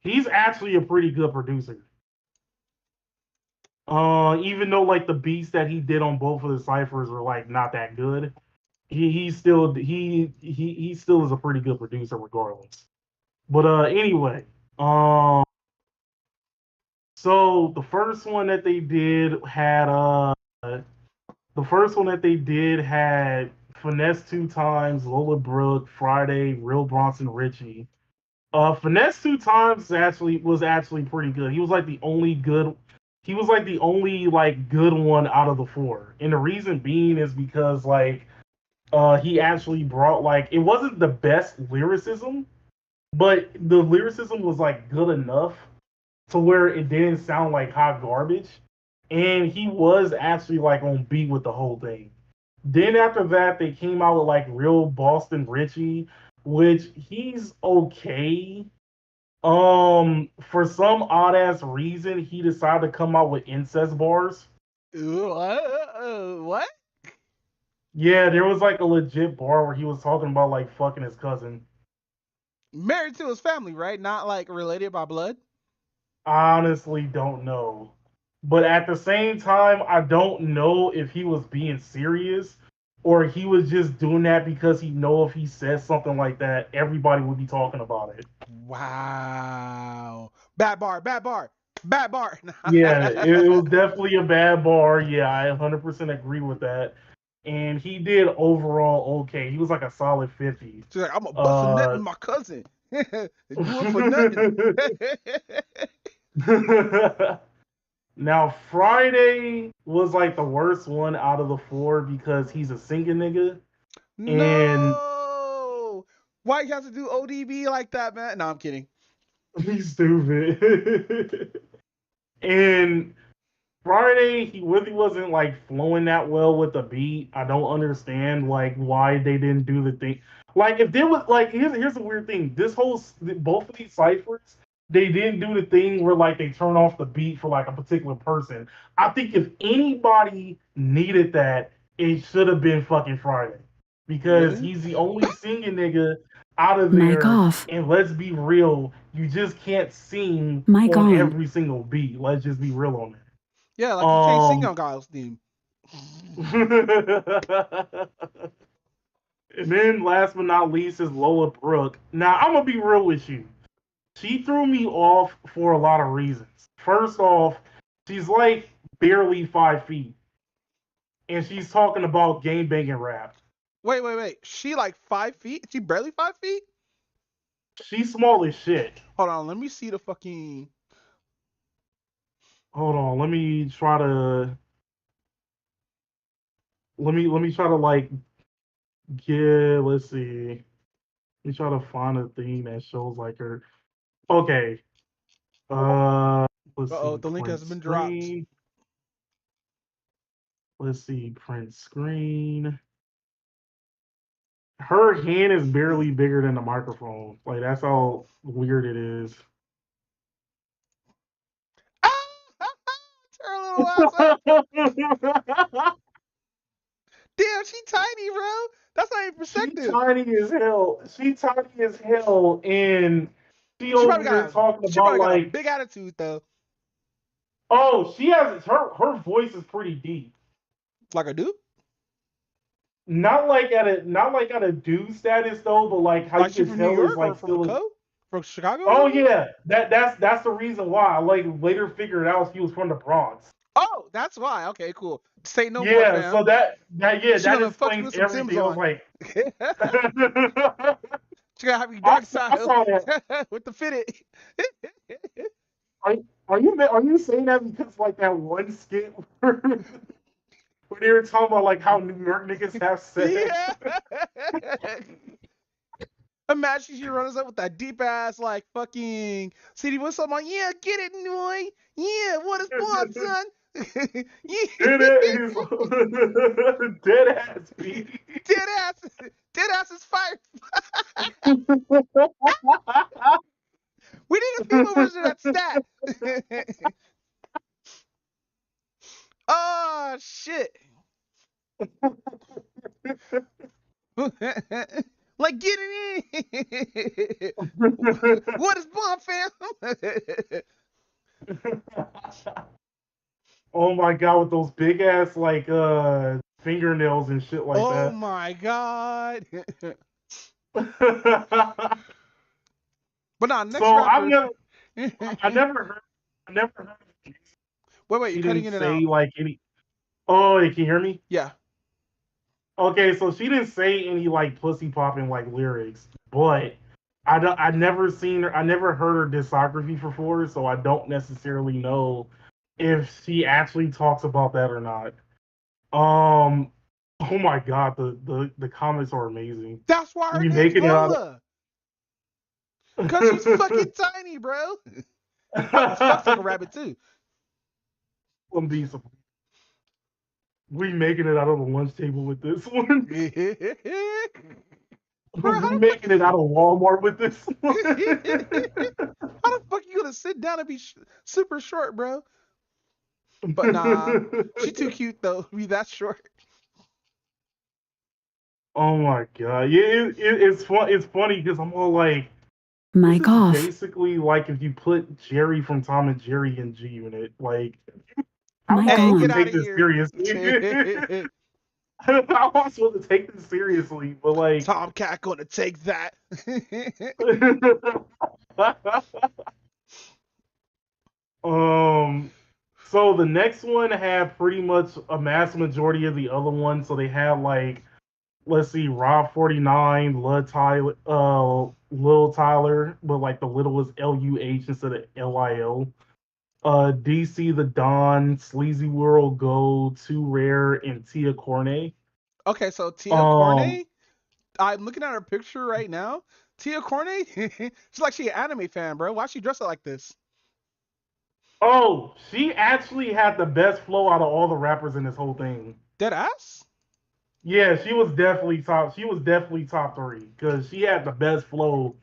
D: He's actually a pretty good producer. Even though like the beats that he did on both of the ciphers are like not that good, he still is a pretty good producer regardless. But anyway, so the first one that they did had Finesse Two Times, Lola Brooke, Friday, Real Bronson Richie. Finesse Two Times was actually pretty good. He was like the only like good one out of the four. And the reason being is because like he actually brought like it wasn't the best lyricism, but the lyricism was like good enough to where it didn't sound like hot garbage. And he was actually like on beat with the whole thing. Then after that, they came out with like Real Boston Richie, which he's okay. For some odd ass reason, he decided to come out with incest bars.
E: What?
D: Yeah, there was like a legit bar where he was talking about like fucking his cousin.
E: Married to his family, right? Not like related by blood.
D: I honestly don't know. But at the same time, I don't know if he was being serious or he was just doing that because he know if he says something like that, everybody would be talking about it.
E: Wow. Bad bar, bad bar, bad bar.
D: Yeah, it was definitely a bad bar. Yeah, I 100% agree with that. And he did overall okay. He was like a solid 50.
E: She's like, I'm a bust a nut in my cousin. Do it for nothing.
D: Now Friday was like the worst one out of the four because he's a singing nigga. And
E: No. Why you have to do ODB like that, man? No, I'm kidding.
D: he's stupid. And Friday, he really wasn't like flowing that well with the beat. I don't understand like why they didn't do the thing. Like if there was like here's the weird thing. Both of these ciphers, they didn't do the thing where like they turn off the beat for like a particular person. I think if anybody needed that, it should have been fucking Friday. Because
E: Really?
D: he's the only singing nigga out of
B: Mic
D: there.
B: off.
D: And let's be real, you just can't sing
B: Mic
D: on
B: on.
D: every single beat. Let's just be real on that.
E: Yeah, like you can't sing on Kyle's theme.
D: And then last but not least is Lola Brooke. Now I'm gonna be real with you. She threw me off for a lot of reasons. First off, she's like barely 5 feet. And she's talking about game banging rap.
E: Wait. She like 5 feet? She barely 5 feet?
D: She's small as shit.
E: Hold on, let me see the fucking.
D: Hold on, let me try to like let's see. Let me try to find a thing that shows like her. Okay. Let's see.
E: The link
D: Print
E: has been dropped.
D: screen. Let's see. Print screen. Her hand is barely bigger than the microphone. Like that's how weird it is.
E: Her little ass up. Damn, she tiny, bro. That's not even perspective.
D: She tiny as hell, and she
E: She
D: over here talking about
E: got a
D: like
E: big attitude though.
D: oh, she has her voice is pretty deep.
E: Like a dude?
D: not like at a dude status though, but like how
E: Like
D: you
E: she
D: can
E: from New
D: tell is
E: York or
D: like
E: from
D: still.
E: From Chicago?
D: Oh
E: Maybe?
D: yeah, that's the reason why I like later figured out he was from the Bronx.
E: Oh, that's why. Okay, cool. Say no more,
D: Yeah,
E: fam.
D: so yeah,
E: She
D: that
E: gonna fuck you
D: explains
E: with some Tim's
D: everything. I was
E: on.
D: like,
E: She gonna have you
D: I
E: dog
D: I
E: style
D: saw that.
E: with the fitted.
D: Are you saying that because like that one skit where they were talking about like how New York niggas have sex?
E: Yeah. Imagine she runs up with that deep ass like fucking CD what's up like, yeah, get it, Noy. Yeah, what is Bob, son?
D: Dead ass, dead ass beat.
E: Dead ass, dead ass is fire. We need a female version of that stat. Oh shit. Like get it in. What is Bomb fam?
D: Oh my god, with those big ass like fingernails and shit like
E: Oh
D: that.
E: my god.
D: So
E: But nah, next rapper.
D: I never heard of
E: Wait,
D: she
E: you're cutting
D: didn't
E: in and
D: say
E: out.
D: like any. Oh, you can hear me?
E: Yeah.
D: Okay, so she didn't say any like pussy popping like lyrics, but I never seen her. I never heard her discography before, so I don't necessarily know if she actually talks about that or not. Um, oh my god, the comments are amazing.
E: That's why her
D: We
E: name's
D: making it out.
E: Lola. Cause she's fucking tiny, bro. Probably fucks like a rabbit too.
D: We making it out of the lunch table with this one.
E: Bro,
D: We making it out of Walmart with this one.
E: how the fuck you gonna sit down and be super short, bro? But nah, she too cute though. Be that short.
D: Oh my god! Yeah, it's fun. It's funny because I'm all like,
G: Mic
D: this is
G: off.
D: basically like if you put Jerry from Tom and Jerry in G Unit. Like, how am
G: Mic
D: I
E: Hey,
D: supposed
G: on.
E: get
D: to
E: out
D: take
E: of
D: this
E: here.
D: seriously? How am I supposed to take this seriously? But like,
E: Tomcat gonna take that.
D: so the next one had pretty much a mass majority of the other ones. So they had like, let's see, Rob 49, Lil Tyler, but like the little is LUH instead of LIL. DC the Don, Sleazy World Go, Too Rare, and Tia Corney.
E: Okay, so Tia
D: Um,
E: Corney, I'm looking at her picture right now. Tia Corney, she's like she an anime fan, bro. Why she dressed up like this?
D: oh, she actually had the best flow out of all the rappers in this whole thing.
E: Dead ass?
D: Yeah, she was definitely top. She was definitely top three because she had the best flow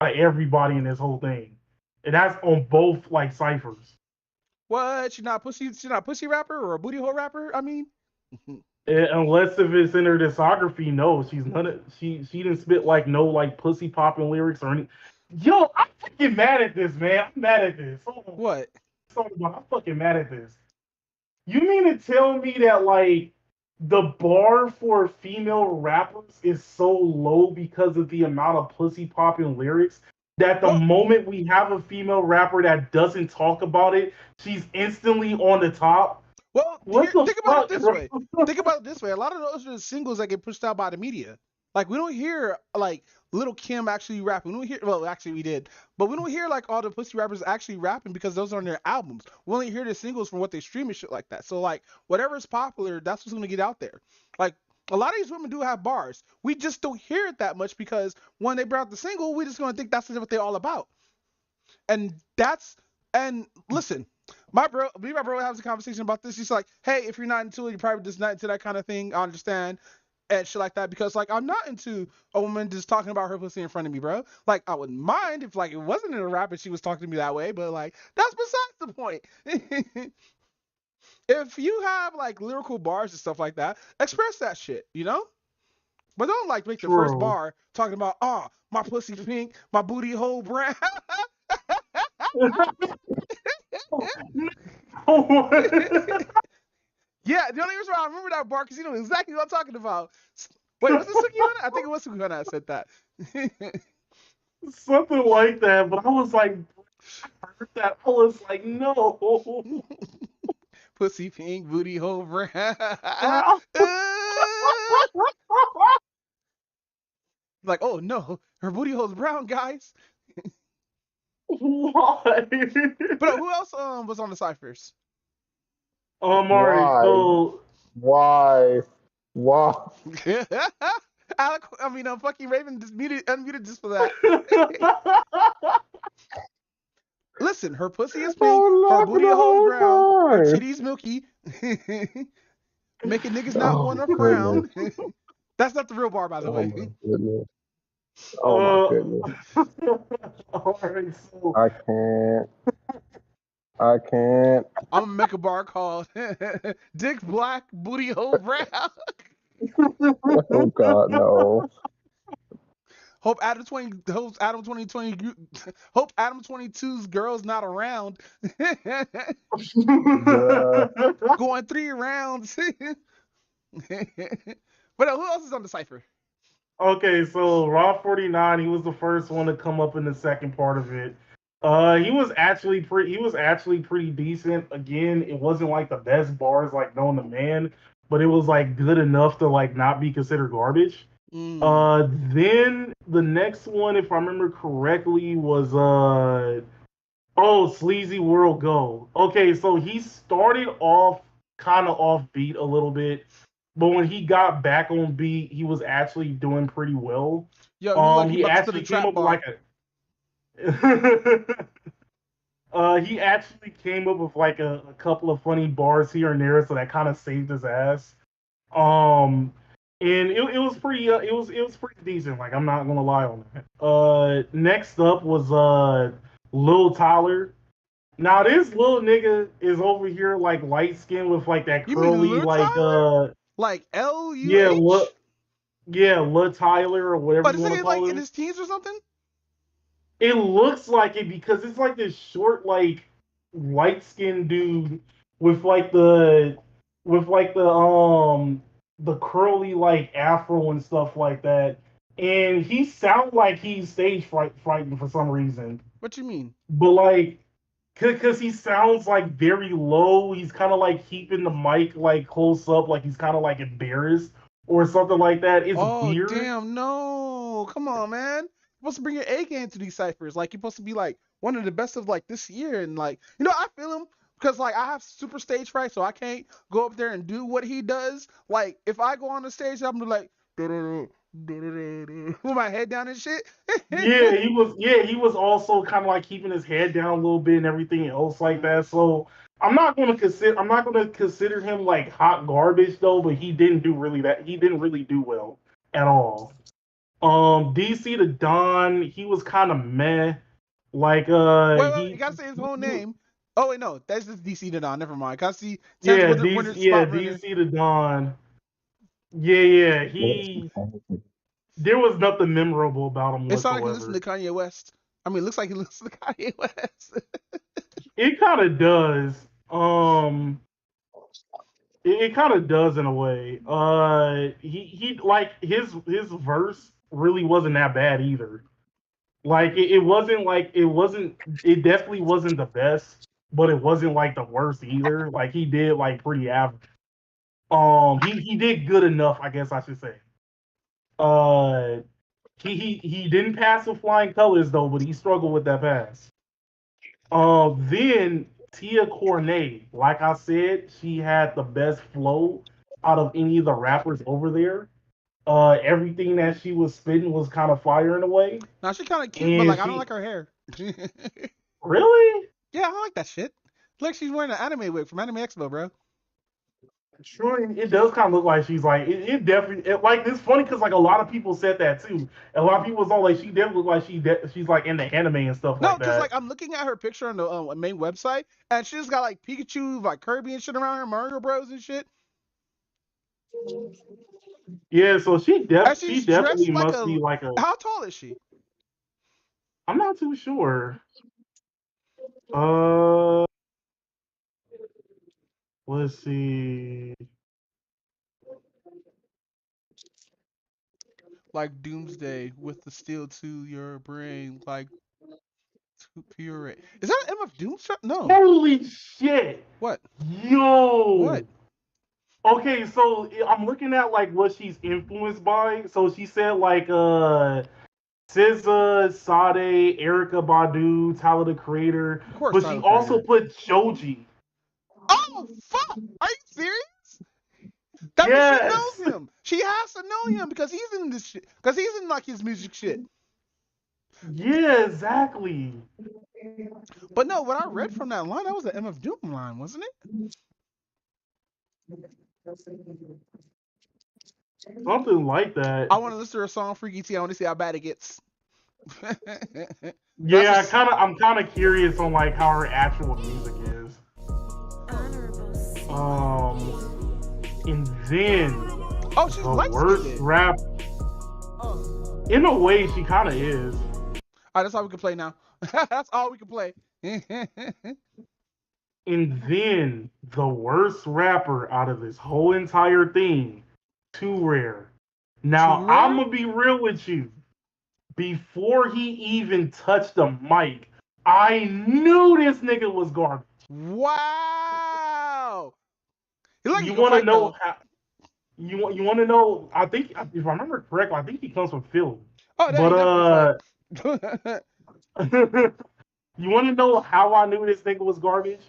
D: out of everybody in this whole thing, and that's on both like ciphers.
E: What? She not pussy? She not pussy rapper or a booty hole rapper? I mean,
D: Unless if it's in her discography, no, she's none of she didn't spit like no like pussy popping lyrics or any. Yo, I'm fucking mad at this, man. I'm mad at this.
E: what?
D: I'm fucking mad at this. You mean to tell me that like the bar for female rappers is so low because of the amount of pussy popping lyrics that the
E: Well,
D: moment we have a female rapper that doesn't talk about it, she's instantly on the top? What the
E: think about it
D: fuck,
E: this
D: bro?
E: way. Think about it this way. A lot of those are the singles that get pushed out by the media. Like we don't hear like Little Kim actually rapping. We don't hear. Well, actually we did, but we don't hear like all the pussy rappers actually rapping because those are on their albums. We only hear the singles from what they stream and shit like that. So like whatever's popular, that's what's gonna get out there. Like a lot of these women do have bars. We just don't hear it that much because when they bring out the single, we just gonna think that's what they're all about. And listen, me and my bro has a conversation about this. He's like, hey, if you're not into it, you're probably just not into that kind of thing. I understand. And shit like that because like I'm not into a woman just talking about her pussy in front of me, bro. Like I wouldn't mind if like it wasn't in a rap and she was talking to me that way, but like that's besides the point. If you have like lyrical bars and stuff like that, express that shit, you know? But don't like make the first
D: True.
E: bar talking about my pussy pink, my booty hole brown. Yeah, the only reason why I remember that bar because you know exactly what I'm talking about. Wait, was it Sukihana? I think it was Sukihana that said that.
D: Something like that, but I was like, I heard that. I was like, no.
E: Pussy pink, booty hole brown. Like, oh no, her booty hole's brown, guys.
D: Why?
E: But who else was on the ciphers?
D: Alright, so
F: Why?
E: Alec, fucking Raven just unmuted just for that. Listen, her pussy is pink, her booty hole is brown, her titties milky, making niggas not want to frown. That's not the real bar, by the way.
F: My goodness. Oh my goodness.
D: Alright, so
F: I can't.
E: I'm gonna make a bar called Dick Black Booty Hole Brown.
F: Oh God, no.
E: Hope Adam 2020 hope Adam 22's girl's not around. Going 3 rounds. But who else is on the cipher?
D: Okay, so Raw 49, he was the first one to come up in the second part of it. He was actually pretty decent. Again, it wasn't like the best bars like known to man, but it was like good enough to like not be considered garbage. Then the next one, if I remember correctly, was Sleazy World Go. Okay, so he started off kind of off beat a little bit, but when he got back on beat, he was actually doing pretty well.
E: Yo,
D: he actually came up with like he actually came up with like a couple of funny bars here and there, so that kind of saved his ass. And it was pretty it was pretty decent. Like I'm not gonna lie on that. Next up was Lil Tyler. Now this little nigga is over here like light skinned with like that curly
E: like LUH?
D: Lil Tyler or whatever you want to call him.
E: Like in his teens or something?
D: It looks like it because it's like this short, like light skinned dude with the curly like afro and stuff like that. And he sounds like he's stage frightened for some reason.
E: What you mean?
D: But like, cause he sounds like very low. He's kind of like keeping the mic like close up, like he's kind of like embarrassed or something like that. It's weird.
E: Oh damn, no! Come on, man. You're supposed to bring your A game to these ciphers. Like you're supposed to be like one of the best of like this year, and like I feel him because like I have super stage fright, so I can't go up there and do what he does. Like if I go on the stage, I'm like with my head down and shit.
D: He was also kind of like keeping his head down a little bit and everything else like that. So I'm not gonna consider him like hot garbage though, but he didn't really do well at all. DC the Don, he was kind of meh. Like
E: wait, you gotta say his whole name. Oh wait, no, that's just DC the Don. Never mind. Cause see,
D: DC the Don. Yeah, there was nothing memorable about him.
E: It's not like he listened to Kanye West. I mean, it looks like he listens to Kanye West.
D: It kind of does. It kind of does in a way. He like his verse really wasn't that bad either. Like it definitely wasn't the best, but it wasn't like the worst either. Like he did like pretty average. He did good enough, I guess I should say. He didn't pass with flying colors though, but he struggled with that pass. Then Tia Cornet, like I said, she had the best flow out of any of the rappers over there. Everything that she was spitting was kind of fire in a way.
E: Now she kind of cute, but like I don't like her hair.
D: Really?
E: Yeah, I like that shit. Like she's wearing an anime wig from Anime Expo, bro.
D: Sure, it does kind of look like she's like it definitely like it's funny because like a lot of people said that too. A lot of people was all like she definitely look like she's like in the anime and stuff like that. No, because
E: like I'm looking at her picture on the main website and she just got like Pikachu, like Kirby and shit around her, Mario Bros and shit.
D: Yeah, so she definitely must be like a.
E: How tall is she?
D: I'm not too sure. Let's see.
E: Like Doomsday with the steel to your brain, like to pure. Is that an MF Doom shot? No.
D: Holy shit!
E: What?
D: Yo!
E: What?
D: Okay, so I'm looking at like what she's influenced by. So she said like SZA, Sade, Erica Badu, Tyler the Creator,
E: Of course,
D: but she
E: Tyler
D: also
E: Creator.
D: put Joji.
E: Oh fuck! Are you serious? That means she
D: Yes.
E: knows him. She has to know him because he's in this shit. Because he's in like his music shit.
D: Yeah, exactly.
E: But no, what I read from that line, that was an MF Doom line, wasn't it?
D: Something like that.
E: I want to listen to her song Freaky T. I want to see how bad it gets.
D: Yeah, I'm kind of curious on like how her actual music is. And then
E: oh, she's
D: the worst rap. In a way, she kind of is.
E: All right, that's all we can play now. That's all we can play.
D: And then the worst rapper out of this whole entire thing, Too Rare. Now,
E: Too Rare?
D: I'm going to be real with you. Before he even touched the mic, I knew this nigga was garbage.
E: Wow.
D: You want to know how? You want to know? I think if I remember correctly, I think he comes from Philly.
E: Oh,
D: but you want to know how I knew this nigga was garbage?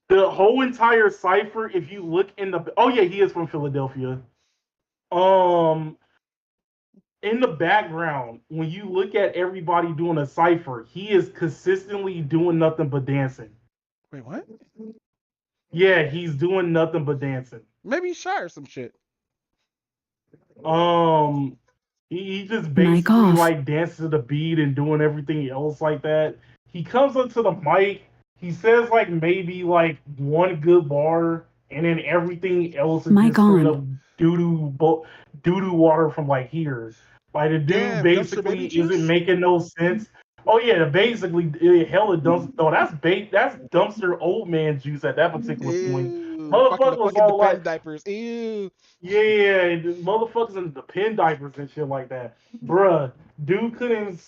D: The whole entire cipher. If you look in the he is from Philadelphia. In the background, when you look at everybody doing a cipher, he is consistently doing nothing but dancing.
E: Wait, what?
D: Yeah, he's doing nothing but dancing.
E: Maybe he's shy or some shit.
D: He just basically like dances to the beat and doing everything else like that. He comes up to the mic, he says like maybe like one good bar, and then everything else is just straight up doo-doo water from like here. Like the dude basically isn't making no sense. Oh yeah, basically hella dumpster. Oh, that's dumpster old man juice at that particular point. Motherfucker was all like
E: diapers. Ew.
D: Yeah, motherfuckers in the pin diapers and shit like that. Bruh, dude couldn't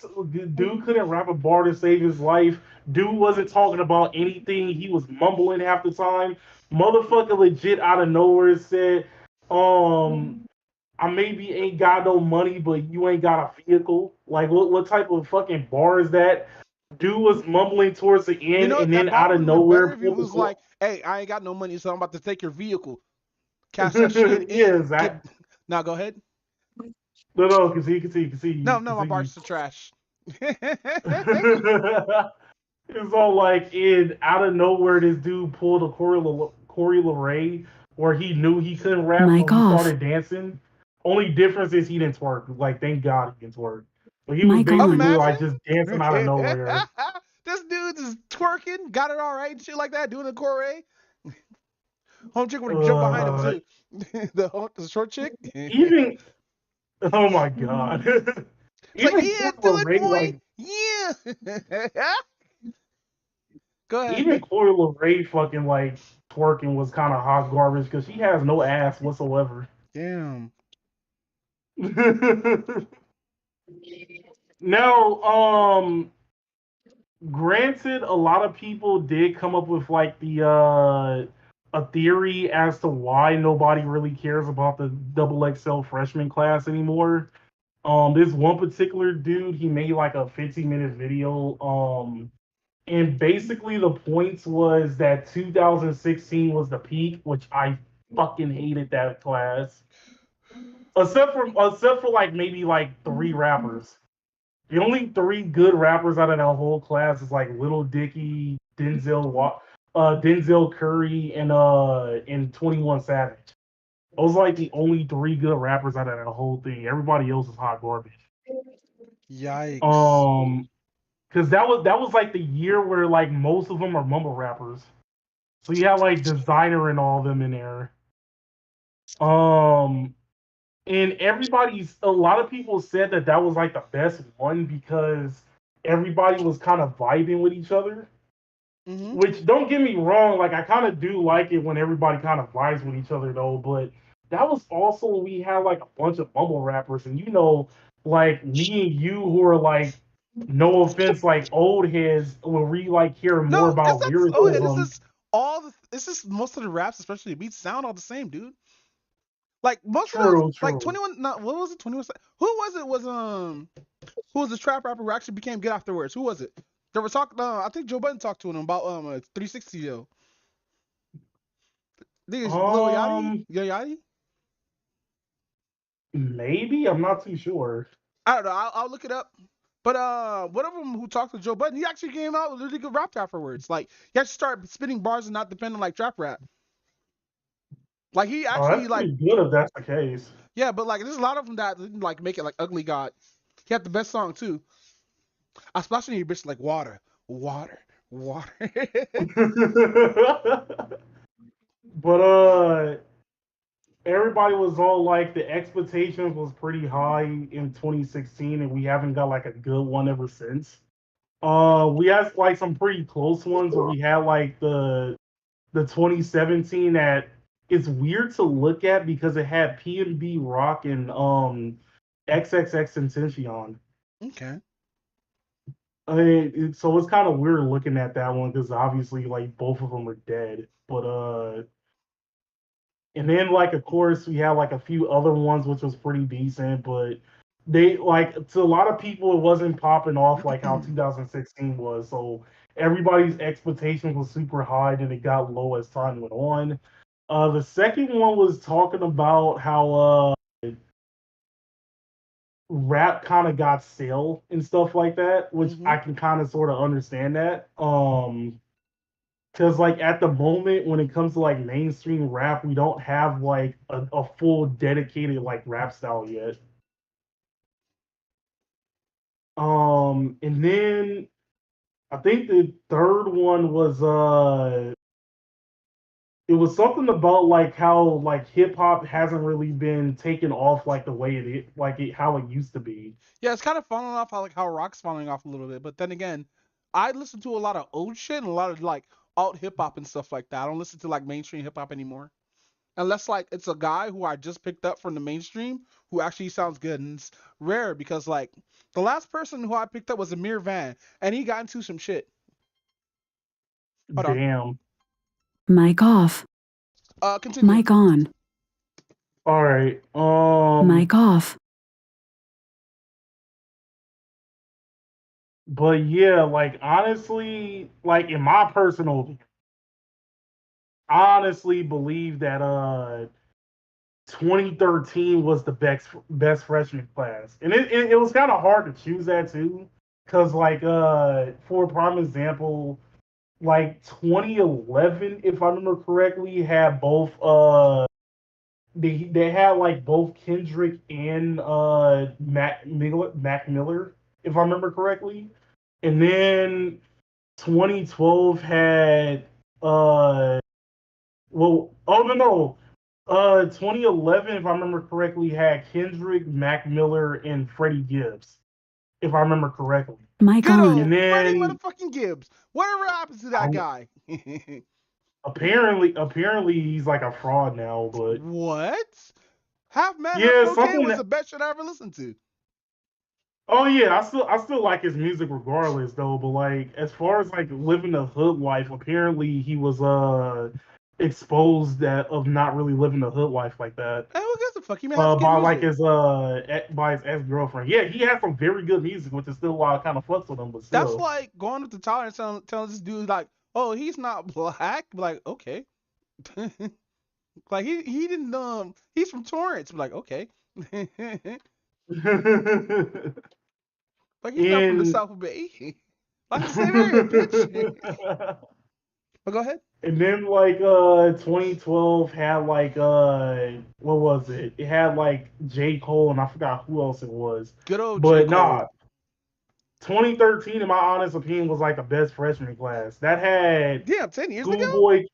D: rap a bar to save his life. Dude wasn't talking about anything. He was mumbling half the time. Motherfucker legit out of nowhere said, I maybe ain't got no money, but you ain't got a vehicle. Like, what type of fucking bar is that? Dude was mumbling towards the end, and then out of nowhere,
E: he was like, "Hey, I ain't got no money, so I'm about to take your vehicle." Cash that shit in.
D: Yeah, exactly.
E: Now go ahead.
D: No, can see.
E: No, my bars are trash.
D: It's all like out of nowhere, this dude pulled a Corey LeRae where he knew he couldn't rap, so he started dancing. Only difference is he didn't twerk. Like, thank God he didn't twerk. But he was basically like just dancing out of nowhere.
E: This dude is twerking, got it all right, and shit like that, doing a Corey. Home chick would have jumped behind him too. The short chick.
D: Even oh my God.
E: Even like, yeah, do it, boy. Yeah. Go ahead.
D: Even Corey LeRae fucking like twerking was kind of hot garbage because she has no ass whatsoever.
E: Damn.
D: Now, granted, a lot of people did come up with like a theory as to why nobody really cares about the XXL freshman class anymore. This one particular dude, he made like a 15-minute video. And basically the points was that 2016 was the peak, which I fucking hated that class. Except for like maybe like 3 rappers. The only 3 good rappers out of that whole class is like Lil Dicky, Denzel Curry, and 21 Savage. Those are like the only 3 good rappers out of that whole thing. Everybody else is hot garbage.
E: Yikes.
D: Because that was like the year where like most of them are mumble rappers. So you have like Designer and all of them in there. And a lot of people said that was like the best one because everybody was kind of vibing with each other. Which, don't get me wrong, like I kind of do like it when everybody kind of vibes with each other though. But that was also when we had like a bunch of mumble rappers, and like me and you who are like, no offense, like old heads, when we like hear more
E: No,
D: about lyricism.
E: This is most of the raps, especially the beats, sound all the same, dude. Like most of those,
D: True,
E: like
D: true.
E: 21. No, what was it? 21. Who was it? Who was the trap rapper who actually became good afterwards? Who was it? They were talking. I think Joe Budden talked to him about 360 yo. I think it's Lil Yachty.
D: Um,
E: Yo Yachty.
D: Maybe, I'm not too sure.
E: I don't know. I'll look it up. But one of them who talked to Joe Budden, he actually came out with really good rap afterwards. Like he actually started spitting bars and not depending on like trap rap. Like he
D: Oh,
E: actually
D: that's
E: like,
D: pretty good if that's the case.
E: yeah, but like there's a lot of them that didn't like make it like Ugly God. He had the best song too. I splashing your bitch like water, water, water.
D: But everybody was all like the expectations was pretty high in 2016, and we haven't got like a good one ever since. We had like some pretty close ones where we had like the 2017 that it's weird to look at because it had PNB Rock and XXX Tentacion.
E: Okay.
D: I mean, so it's kind of weird looking at that one because obviously like both of them are dead. But and then like of course we had like a few other ones which was pretty decent, but they like to a lot of people it wasn't popping off like how 2016 was. So everybody's expectations was super high, and it got low as time went on. The second one was talking about how rap kind of got stale and stuff like that, which I can kind of sort of understand that. Because like at the moment when it comes to like mainstream rap, we don't have like a full dedicated like rap style yet. And then I think the third one was it was something about like how like hip hop hasn't really been taken off like the way how it used to be.
E: Yeah, it's kind of falling off how rock's falling off a little bit. But then again, I listen to a lot of old shit and a lot of like alt hip hop and stuff like that. I don't listen to like mainstream hip hop anymore. Unless like it's a guy who I just picked up from the mainstream who actually sounds good. And it's rare because like the last person who I picked up was Amir Van and he got into some shit. Hold on.
D: Damn.
G: Mic off.
E: Continue.
G: Mic on.
D: All right.
G: Mic off.
D: But yeah, like honestly, like in my personal opinion, I honestly believe that 2013 was the best freshman class. And it was kind of hard to choose that too. Cause like for a prime example, like 2011, if I remember correctly, had both they had like both Kendrick and Mac Miller, if I remember correctly. And then 2012 had well, oh no, 2011, if I remember correctly, had Kendrick, Mac Miller, and Freddie Gibbs, if I remember correctly.
G: Mic
E: Good
G: on.
E: old
D: And then
E: Freddie motherfucking Gibbs. Whatever happens to that guy?
D: apparently he's like a fraud now, but
E: What? Half Man,
D: yeah,
E: Half Cocaine
D: something
E: was
D: that,
E: the best shit I ever listened to.
D: oh yeah, I still like his music regardless though, but like as far as like living the hood life, apparently he was exposed that of not really living the hood life like that.
E: Hey, who gives a fuck? He may have
D: By
E: music.
D: like his by his ex-girlfriend. Yeah, he had some very good music, which is still why I kind of fucks with him, but still.
E: That's like going up to Tyler and telling this dude like, oh, he's not black. Like, okay. Like he didn't he's from Torrance. Like, okay. Like he's not from the South Bay. Like the same area, bitch. But go ahead.
D: And then like 2012 had like what was it? It had like J. Cole and I forgot who else it was.
E: Good old
D: But
E: J. Cole.
D: nah, 2013 in my honest opinion was like the best freshman class. That had
E: 10 years
D: Schoolboy.
E: ago?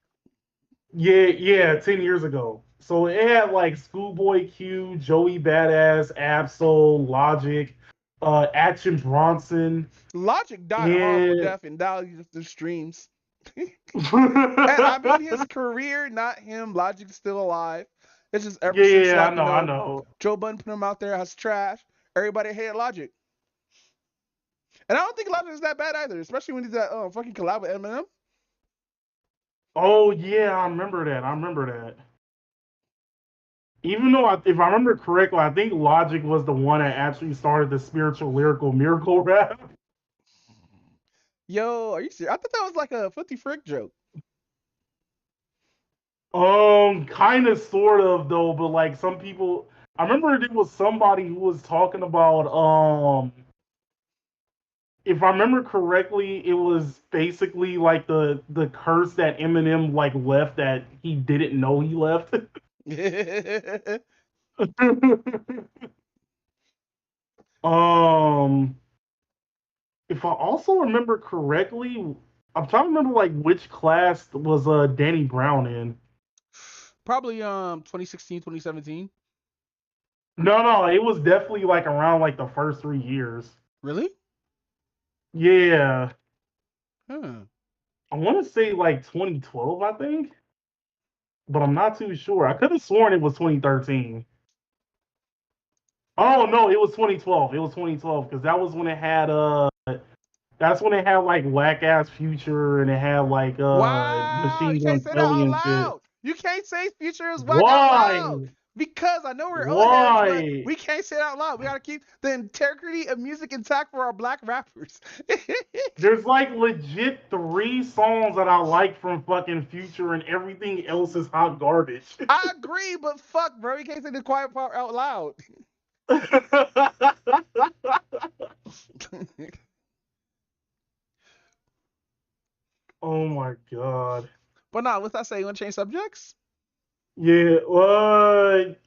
D: Yeah, 10 years ago. So it had like Schoolboy Q, Joey Badass, Absol, Logic, Action Bronson.
E: Logic died a horrible death and died the streams. And I mean his career, not him. Logic's still alive. It's just ever since
D: Yeah,
E: like
D: I know.
E: Joe Budden put him out there as trash. Everybody hated Logic, and I don't think Logic is that bad either. Especially when he's that fucking collab with Eminem.
D: Oh yeah, I remember that. Even though, if I remember correctly, I think Logic was the one that actually started the spiritual lyrical miracle rap.
E: Yo, are you serious? I thought that was like a 50 Frick joke.
D: Kind of, sort of though, but like some people, I remember there was somebody who was talking about, if I remember correctly, it was basically like the curse that Eminem like left that he didn't know he left. Um, if I also remember correctly, I'm trying to remember like which class was Danny Brown in.
E: Probably 2016, 2017.
D: No, it was definitely like around like the first 3 years.
E: Really?
D: Yeah,
E: Huh.
D: I want to say like 2012, I think, but I'm not too sure. I could have sworn it was 2013. Oh no, it was 2012. It was 2012 because that was when it had that's when it had like whack ass Future and it had like
E: Wow, you
D: Machine
E: can't
D: Gun
E: say that
D: Kelly
E: out
D: and shit.
E: loud. You can't say Future is whack out loud.
D: Why?
E: Because I know we're old heads, but
D: Why?
E: we can't say it out loud. We gotta keep the integrity of music intact for our black rappers.
D: There's like legit 3 songs that I like from fucking Future and everything else is hot garbage.
E: I agree, but fuck, bro, you can't say the quiet part out loud.
D: Oh my god.
E: But nah, what's that say? You wanna change subjects?
D: Yeah,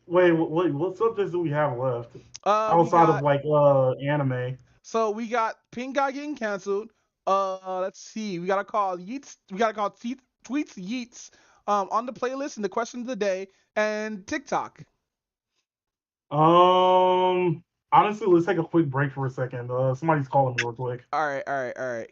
D: wait, what subjects do we have left?
E: We
D: Outside of
E: got
D: like anime.
E: so we got Pink Guy getting canceled. Let's see. We gotta call Yeats. We gotta call tweets Yeats. On the playlist and the question of the day and TikTok.
D: Honestly, let's take a quick break for a second. Somebody's calling me real quick.
E: All right.
D: All right.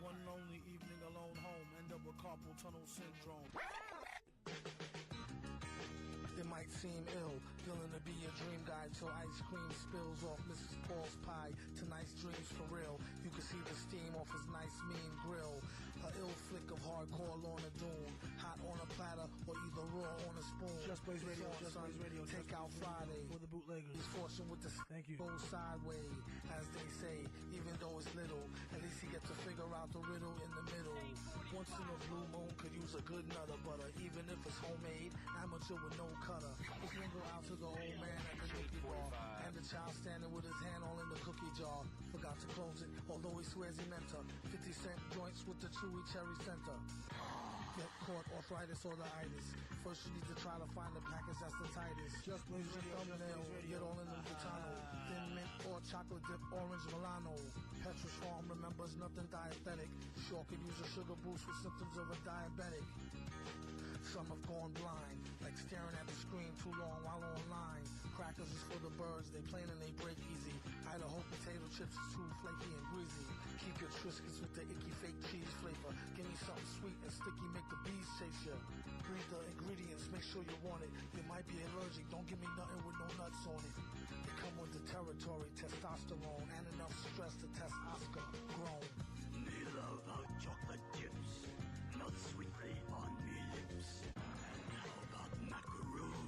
A: One lonely evening alone home, end up with carpal tunnel syndrome. It might seem ill, feeling to be a dream guy till ice cream spills off Mrs. Paul's pie. Tonight's dreams for real. You can see the steam off his nice mean grill. A ill flick of hardcore Lorna Doone. Hot on a platter or either raw on a spoon.
H: Just Blaze Radio, Just
A: son,
H: Blaze Radio.
A: Take out Friday.
H: For the bootleggers.
A: He's fortune with the
H: Thank you.
A: go sideways, as they say, even though it's little. At least he gets to figure out the riddle in the middle. Once in a blue moon could use a good nutter butter, even if it's homemade, amateur with no cutter. Let's go out to the old man at the Nicky bar, and the child standing with his hand all in the cookie jar. Forgot to close it, although he swears he meant her. 50-cent joints with the chewy cherry center. Get caught arthritis or the itis. First you need to try to find the package that's the tightest.
H: Just Blaze Radio,
A: thumbnail, get all in the Butano. Thin mint or chocolate dip, orange Milano. Petrus Farm remembers nothing dietetic. Sure could use a sugar boost with symptoms of a diabetic. Some have gone blind, like staring at the screen too long while online. Crackers is for the birds, they plain and they break easy. Idaho potato chips is too flaky and greasy. Keep your Triscuits with the icky fake cheese flavor. Give me something sweet and sticky, make the bees chase you. Read the ingredients, make sure you want it. You might be allergic, don't give me nothing with no nuts on it. They come with the territory, testosterone, and enough stress to test Oscar grown.
I: Me love hot chocolate chips, not sweetly on me lips. And how about macaroon?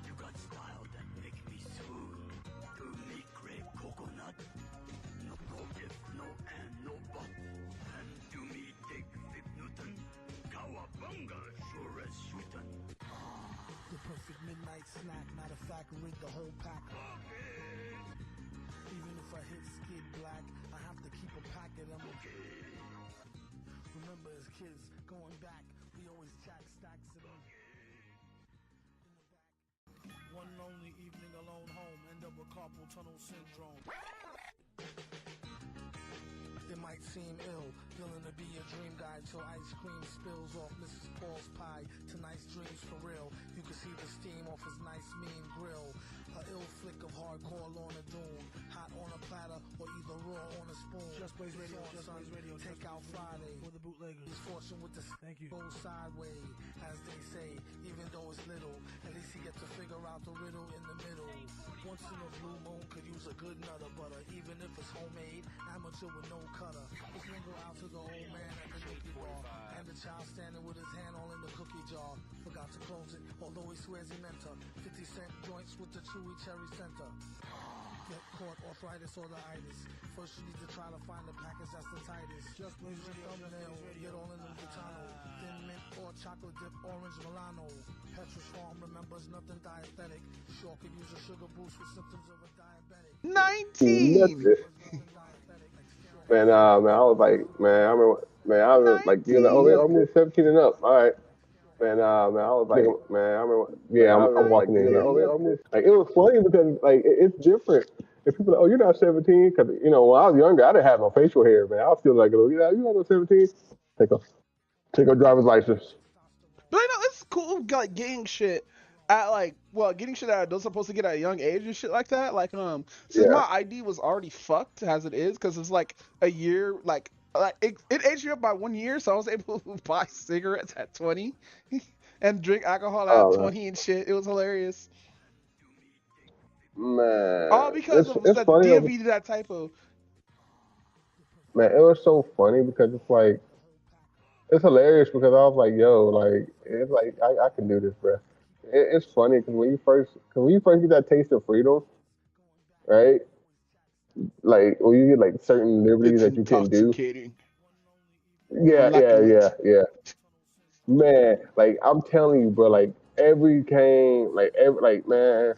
I: You got style that make me swoon. Do me crave coconut, no if, no and, no but. And do me dig 5 Newton, cowabunga, sure as shootin'.
A: The perfect midnight snack, matter of fact, rig the whole pack. Even if I hit skid black, I have to keep a pack of them. Remember as kids, going back, we always jack stacks of them. In the back. One lonely evening alone home, end up with carpal tunnel syndrome. It might seem ill, feeling to be a dream guy till ice cream spills off Mrs. Paul's pie. Tonight's dreams for real. You can see the steam off his nice mean grill. A ill flick of hardcore Lorna Doone. Hot on a platter or either raw on a spoon.
H: Just Blaze Radio, Just
A: son,
H: Blaze Radio.
A: Take out Friday.
H: For the bootleggers.
A: He's fortune with the
H: Thank you.
A: go sideways, as they say, even though it's little. At least he gets to figure out the riddle in the middle. Once in a blue moon could use a good nutter butter, even if it's homemade, amateur with no cutter. Let's go out to the old man at the Nicky bar, and the child standing with his hand all in the cookie jar. Forgot to close it, although he swears he meant her. 50-cent joints with the chewy cherry center. Get caught arthritis or the itis. First you need to try to find the package that's the tightest.
H: Just Blaze Radio,
A: thumbnail, get all in the Butano. Thin mint or chocolate dip, orange Milano. Petrus Farm remembers nothing dietetic. Sure could use a sugar boost with symptoms of a diabetic.
E: 19.
F: Man, I was like, man, I remember, man, I was like, you know, I'm 17 and up. All right. Man, I was like, man, I remember, yeah, I'm walking in. Like, it was funny because, like, it's different. If people are like, oh, you're not 17, because, you know, when I was younger, I didn't have no facial hair, man. I was still like, oh, you're not 17? Take a driver's license.
E: But I know it's cool, like getting shit at getting shit that those supposed to get at a young age and shit like that. Like, since my ID was already fucked as it is, because it's like a year, like it aged me up by 1 year, so I was able to buy cigarettes at 20 and drink alcohol at 20 and shit. It was hilarious.
F: Man,
E: all because of that DMV did that typo.
F: Man, it was so funny because it's like, it's hilarious because I was like, yo, like, it's like, I can do this, bro. It's funny because when you first get that taste of freedom, right? Like, when you get like certain liberties that you can do. Yeah. Man, like I'm telling you, bro. Like every game, like man.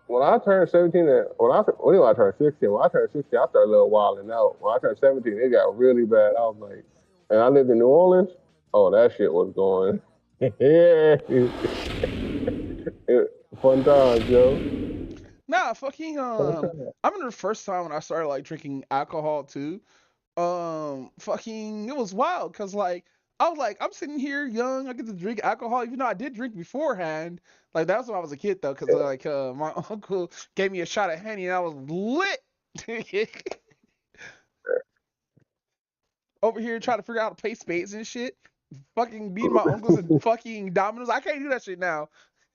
F: When I turned 17, when I turned 16, when I turned 16, I started a little wilding out. When I turned 17, it got really bad. I was like, and I lived in New Orleans. Oh, that shit was going. Yeah, fun times, yo.
E: Nah, fucking
F: Fun times.
E: I remember the first time when I started like drinking alcohol too. Fucking it was wild because like I was like I'm sitting here young, I get to drink alcohol even though I did drink beforehand. Like that was when I was a kid though, because like my uncle gave me a shot of Henny and I was lit. Over here trying to figure out how to play spades and shit. Fucking beating my uncles and fucking dominoes. I can't do that shit now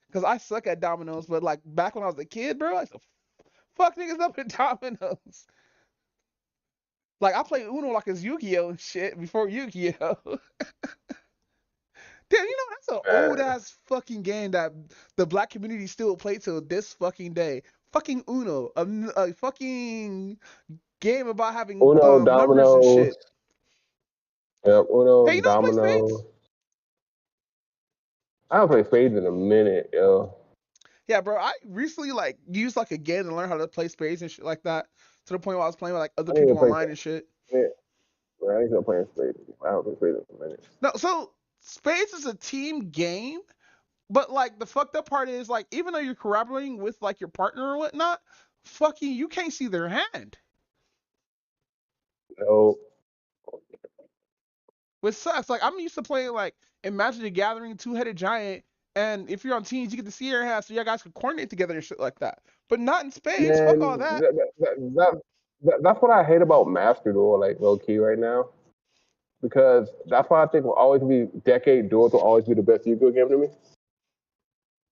E: because I suck at dominoes. But like back when I was a kid, bro, I used to fuck niggas up in dominoes. Like I played Uno like it's Yu-Gi-Oh and shit before Yu-Gi-Oh. Damn, you know that's an old ass fucking game that the black community still play till this fucking day. Fucking Uno, a fucking game about having
F: Uno,
E: numbers and
F: dominoes.
E: shit.
F: Yep, Uno,
E: Hey, you know how to play
F: dominoes.
E: spades?
F: I haven't played spades in a minute, yo.
E: Yeah, bro. I recently like used like a game to learn how to play spades and shit like that. To the point where I was playing with like other
F: I need to
E: people
F: play.
E: online and shit.
F: Yeah, I need to play spades. I haven't played spades in a minute.
E: No, so spades is a team game, but like the fucked up part is like even though you're collaborating with like your partner or whatnot, fucking you can't see their hand.
F: No.
E: Which sucks. Like I'm used to playing like Imagine the Gathering, Two-Headed Giant, and if you're on teams, you get to see their hand, so you guys can coordinate together and shit like that. But not in spades. Fuck all
F: Man,
E: that.
F: that's what I hate about Master Duel, like low key right now. Because that's why I think will always be Decade Duels will always be the best Yu-Gi-Oh game to me.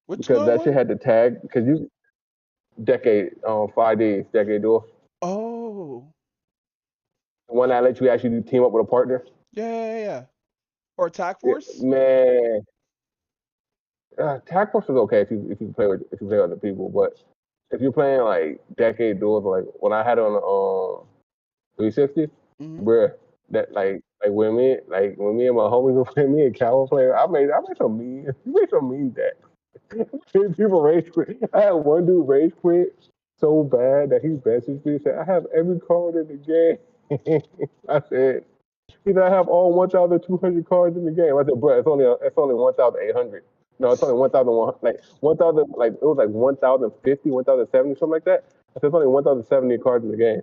E: Which
F: Because that shit
E: one?
F: had the tag. Because you Decade 5D Decade Duel,
E: Oh,
F: the one that lets you actually team up with a partner.
E: yeah. Or Attack
F: Yeah,
E: Force?
F: man, Tag Force is okay if you play with other people, but if you're playing like Decade Duels, like when I had it on the 360,
E: Mm-hmm.
F: bruh, that when me and my homies were playing, me and Cal were playing, I made some mean decks. People rage quit. I had one dude rage quit so bad that he messaged me and said, I have every card in the game. I said, he said, I have all 1,200 cards in the game. I said, bro, it's only 1,800. No, it's only 1,001, like 1,000, like it was like 1,050, 1,070, something like that. I said, it's only 1,070 cards in the game.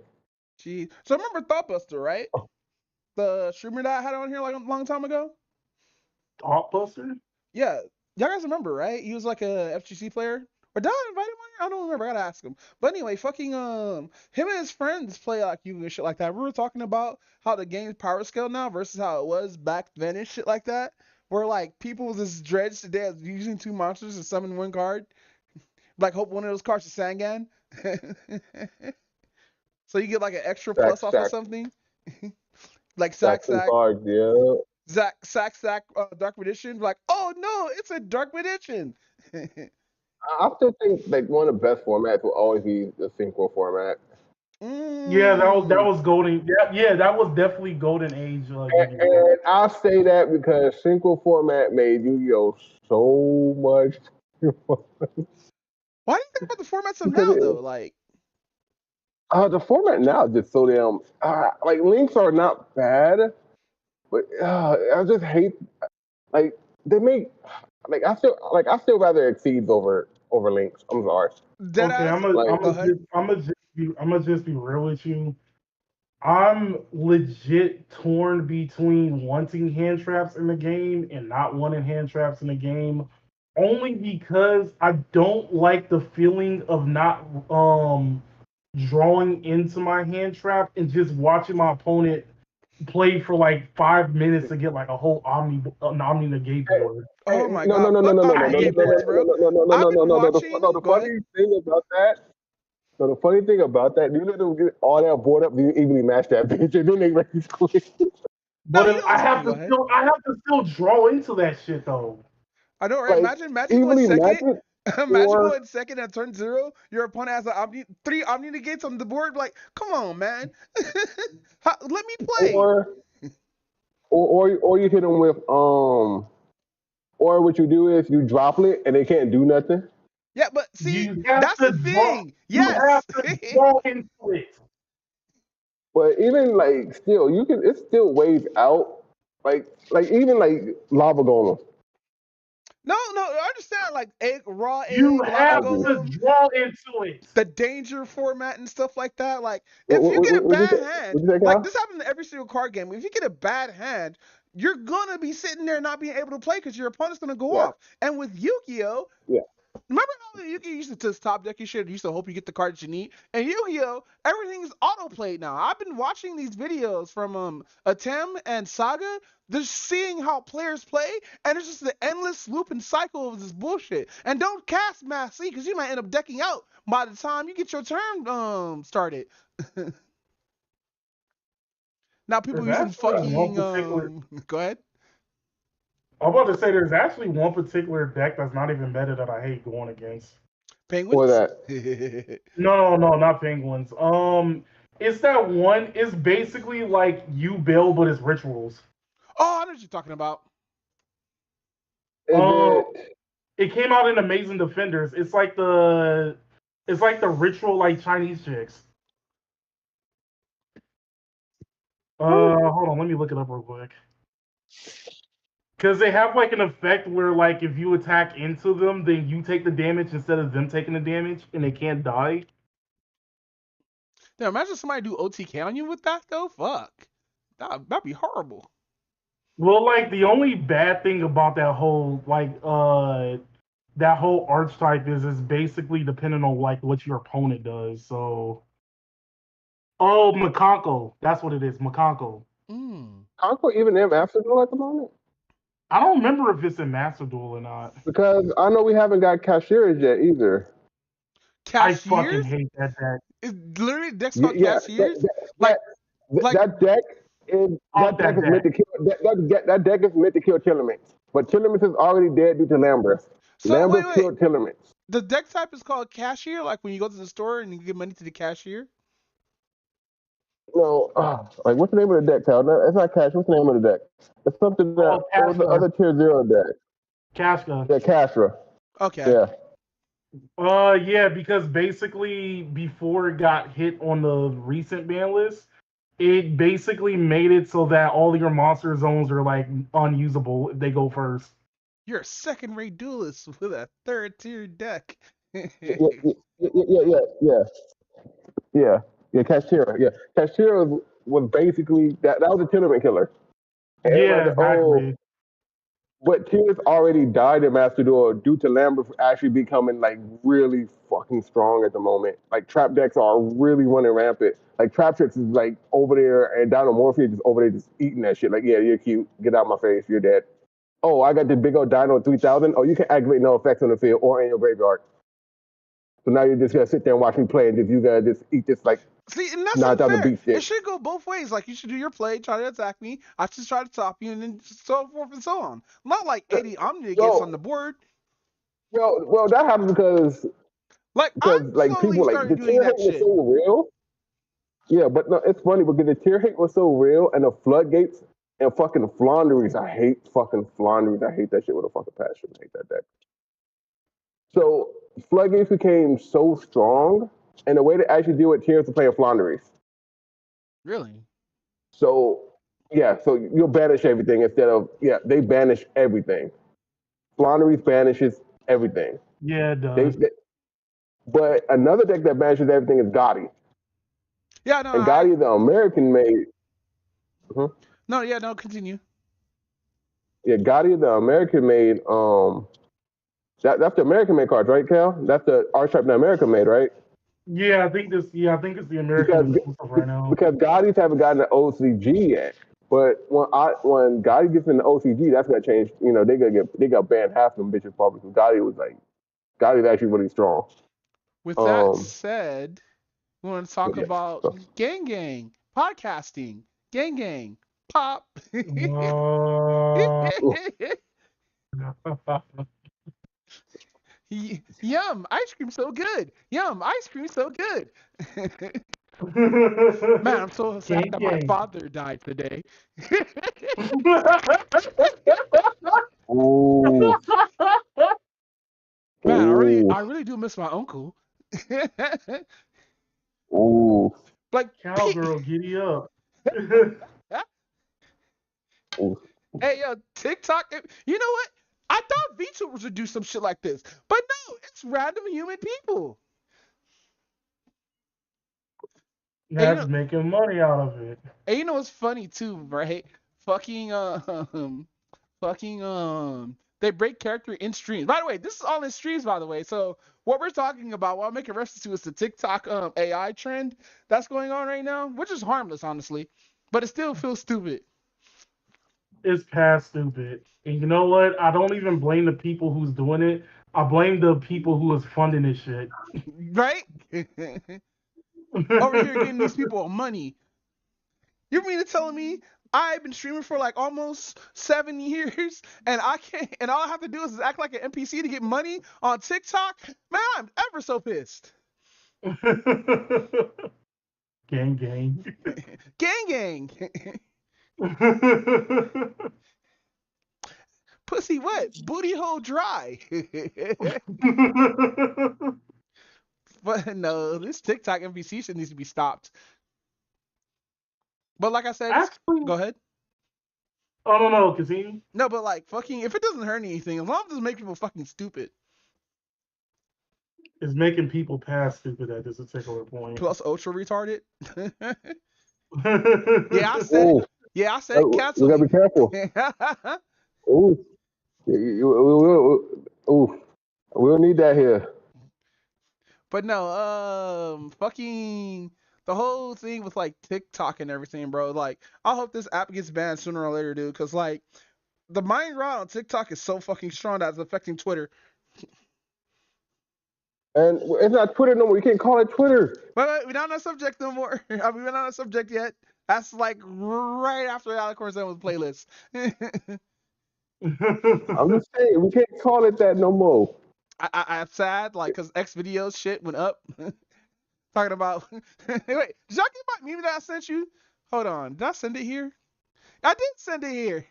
E: Gee. So remember Thoughtbuster, right? The streamer that I had on here like a long time ago?
D: Blockbuster?
E: Yeah. Y'all guys remember, right? He was like a FGC player. Or did I invite him on here? I don't remember. I gotta ask him. But anyway, fucking him and his friends play like you and shit like that. We were talking about how the game's power scale now versus how it was back then and shit like that. Where like people with this dredge today using two monsters to summon one card. Like hope one of those cards is Sangan. So you get like an extra
F: Stack,
E: plus off of
F: stack,
E: something. Like
F: stack
E: Sack
F: some
E: Sack,
F: cards, yeah.
E: Sack, Dark Magician. Like, oh no, it's a Dark Magician.
F: I still think like one of the best formats will always be the synchro format.
D: Yeah, that
E: Mm.
D: was golden. Yeah, that was definitely golden age.
F: And I say that because synchro format made Yu-Gi-Oh so much
E: Why do you think about the formats of
F: because
E: now though? Like,
F: the format now is just so damn like links are not bad, but I just hate like they make I still rather exceeds over links. I'm sorry.
E: dead
D: Okay,
E: ass.
F: Like
E: Go ahead.
D: I'm gonna just be real with you. I'm legit torn between wanting hand traps in the game and not wanting hand traps in the game, only because I don't like the feeling of not drawing into my hand trap and just watching my opponent play for like 5 minutes to get like a whole omni negate board.
E: Oh my
F: no no
E: god,
F: no no
E: fuck
F: no no
E: Omni
F: no no
E: Negate
F: no
E: boards, bro.
F: no no
E: I've
F: no
E: been
F: no no
E: watching.
F: the
E: Go ahead.
F: funny thing about that. So the funny thing about that, you let them get all that board up, you evenly match that bitch, and then they raise quick.
E: No,
D: But
E: you
D: if
E: know what's funny? Go ahead.
D: I have to still draw into that shit though.
E: I know, right?
F: Like
E: Imagine going
F: evenly match
E: second.
F: it,
E: Imagine
F: or
E: going second at turn zero. Your opponent has three Omni Negates on the board. Like, come on, man. Let me play.
F: or or you hit them with or what you do is you drop it and they can't do nothing.
E: Yeah, but see,
D: You have
E: that's
D: to
E: the
D: draw.
E: thing.
D: You have
E: Yes.
D: to draw into it.
F: But even like still, you can. It's still ways out. Like even like lava golem.
E: No, I understand like raw
D: You
E: egg,
F: I
E: lava
D: have
F: agree.
D: to
E: golem,
D: draw into it.
E: the danger format and stuff like that. Like
F: What,
E: if
F: what,
E: you
F: what,
E: get a
F: what you say?
E: bad hand,
F: What you say,
E: like
F: Cal?
E: this happens in every single card game. If you get a bad hand, you're gonna be sitting there not being able to play because your opponent's gonna go
F: Yeah,
E: off. And with Yu-Gi-Oh,
F: yeah.
E: remember how Yu-Gi-Oh used to just top deck your shit? You used to hope you get the cards you need. And Yu-Gi-Oh, everything's auto-played now. I've been watching these videos from Atem and Saga, just seeing how players play, and it's just the endless loop and cycle of this bullshit. And don't cast Mass C, because you might end up decking out by the time you get your turn started. Now people
D: There's
E: using
D: actually one
E: fucking
D: particular.
E: go ahead.
D: I'm about to say there's actually one particular deck that's not even better that I hate going against.
F: Or
E: Penguins?
F: that.
D: No, not penguins. It's that one. It's basically like you build, but it's rituals.
E: Oh, I know what you're talking about.
F: Is
D: Um,
F: it?
D: it came out in Amazing Defenders. It's like the ritual like Chinese chicks. Hold on, let me look it up real quick. Because they have like an effect where like if you attack into them, then you take the damage instead of them taking the damage, and they can't die.
E: Now imagine somebody do OTK on you with that though. Fuck, that'd be horrible.
D: Well, like the only bad thing about that whole archetype is basically dependent on like what your opponent does. So, oh, McConko, that's what it is, McConko.
E: Mm.
F: Concord even in Master Duel at the moment?
D: I don't remember if it's in Master Duel or not.
F: Because I know we haven't got cashiers yet either.
D: I fucking
E: Cashiers?
D: hate that deck.
E: It's literally decks
F: Yeah,
E: called
F: yeah
E: cashiers. Like, like
F: that deck is
D: Fuck that
F: meant
D: deck.
F: to kill that deck is meant to kill Tillerments. But Tillerments is already dead due to Lambert.
E: so. Wait,
F: Lambert killed Tillerments.
E: The deck type is called cashier. Like when you go to the store and you give money to the cashier.
F: No, like what's the name of the deck, Cal? No, it's not cash. What's the name of the deck? It's something that it was the
D: Kashka.
F: other tier 0 deck.
D: Kashka.
F: Yeah, Cashra.
E: Okay.
F: Yeah.
D: Yeah, because basically before it got hit on the recent ban list, it basically made it so that all your monster zones are like unusable if they go first.
E: You're a second-rate duelist with a third-tier deck.
F: Yeah. Cashier. Yeah, Cashier was basically that was a Tillerman killer. And
D: Yeah,
F: everybody,
D: exactly.
F: but Tears already died in Master Duel due to Lambert actually becoming like really fucking strong at the moment. Like trap decks are really running rampant. Like Trap Tricks is like over there and Dino Morpheus is over there just eating that shit. Like, yeah, you're cute. Get out my face. You're dead. Oh, I got the big old Dino 3000. Oh, you can activate no effects on the field or in your graveyard. So now you're just gonna sit there and watch me play, and just you gotta just eat this like
E: See, and that's
F: 9,000
E: unfair.
F: beat shit.
E: It should go both ways. Like you should do your play, try to attack me. I should try to top you, and then so forth and so on. Not like 80 Omni gets on the board.
F: Well, that happens because
E: I'm
F: like
E: slowly
F: people like
E: starting
F: the
E: doing
F: tier hate
E: that
F: was
E: shit.
F: so real. Yeah, but no, it's funny because the tier hate was so real, and the floodgates and fucking Flaunderies. I hate fucking Flaunderies. I hate that shit with a fucking passion. I hate that deck. So floodgates became so strong, and the way to actually deal with tiers is to play a Flaunderies.
E: Really?
F: So yeah, so you'll banish everything instead of they banish everything. Flaunderies banishes everything.
D: Yeah, it does.
F: But another deck that banishes everything is Gotti.
E: Yeah, no.
F: And Gotti, the American made.
E: No, continue.
F: Yeah, Gotti, the American made. That's the American made cards, right, Cal? That's the archetype the American made, right?
D: Yeah, I think it's the American exclusive right now.
F: Because Gotti's haven't gotten the OCG yet. But when Gotti gets in the OCG, that's gonna change. You know, they got banned half of them bitches probably because Gotti's actually really strong.
E: With that said, we want to talk about gang, podcasting, gang, pop. Yum, ice cream so good. Yum, ice cream so good. Man, I'm so sad
D: Gang,
E: that my
D: gang.
E: father died today.
F: Ooh,
E: Man,
F: ooh,
E: I really do miss my uncle.
F: ooh,
E: Like,
D: Cowgirl, giddy up.
F: ooh.
E: hey, yo, TikTok. You know what? I thought VTubers would do some shit like this, but no, it's random human people. And
D: That's making money out of it.
E: you know what's funny too, right? Fucking fucking they break character in streams. By the way, this is all in streams, by the way. So what we're talking about, what I'm making reference to, is the TikTok AI trend that's going on right now, which is harmless, honestly, but it still feels stupid.
D: It's past stupid. And you know what? I don't even blame the people who's doing it. I blame the people who is funding this shit.
E: Right? Over here getting these people money. You mean to tell me I've been streaming for like almost 7 years and I can't, and all I have to do is act like an NPC to get money on TikTok? Man, I'm ever so pissed.
D: Gang, gang.
E: Gang gang. Pussy wet, booty hole dry. But no, this TikTok NPC shit needs to be stopped. But like I said,
D: Actually,
E: go ahead.
D: I don't know, continue.
E: No, but like fucking, if it doesn't hurt anything, as long as it doesn't make people fucking stupid.
D: It's making people past stupid at this particular point.
E: Plus ultra retarded. Yeah, I said
F: Ooh.
E: it. Yeah, I said
F: We
E: cancel
F: gotta
E: me.
F: be careful. Ooh. Ooh. We don't need that here.
E: But no, fucking the whole thing with like TikTok and everything, bro. Like, I hope this app gets banned sooner or later, dude. Cause like the mind rot on TikTok is so fucking strong that it's affecting Twitter.
F: And it's not Twitter no more. You can't call it Twitter.
E: But we're not on that subject no more. I mean, we're not on that subject yet. That's like right after Alex Corzine was playlist.
F: I'm just saying, we can't call it that no more.
E: I'm sad, like, cause X videos shit went up. Talking about, wait, did y'all get my meme that I sent you? Hold on, did I send it here? I did send it here.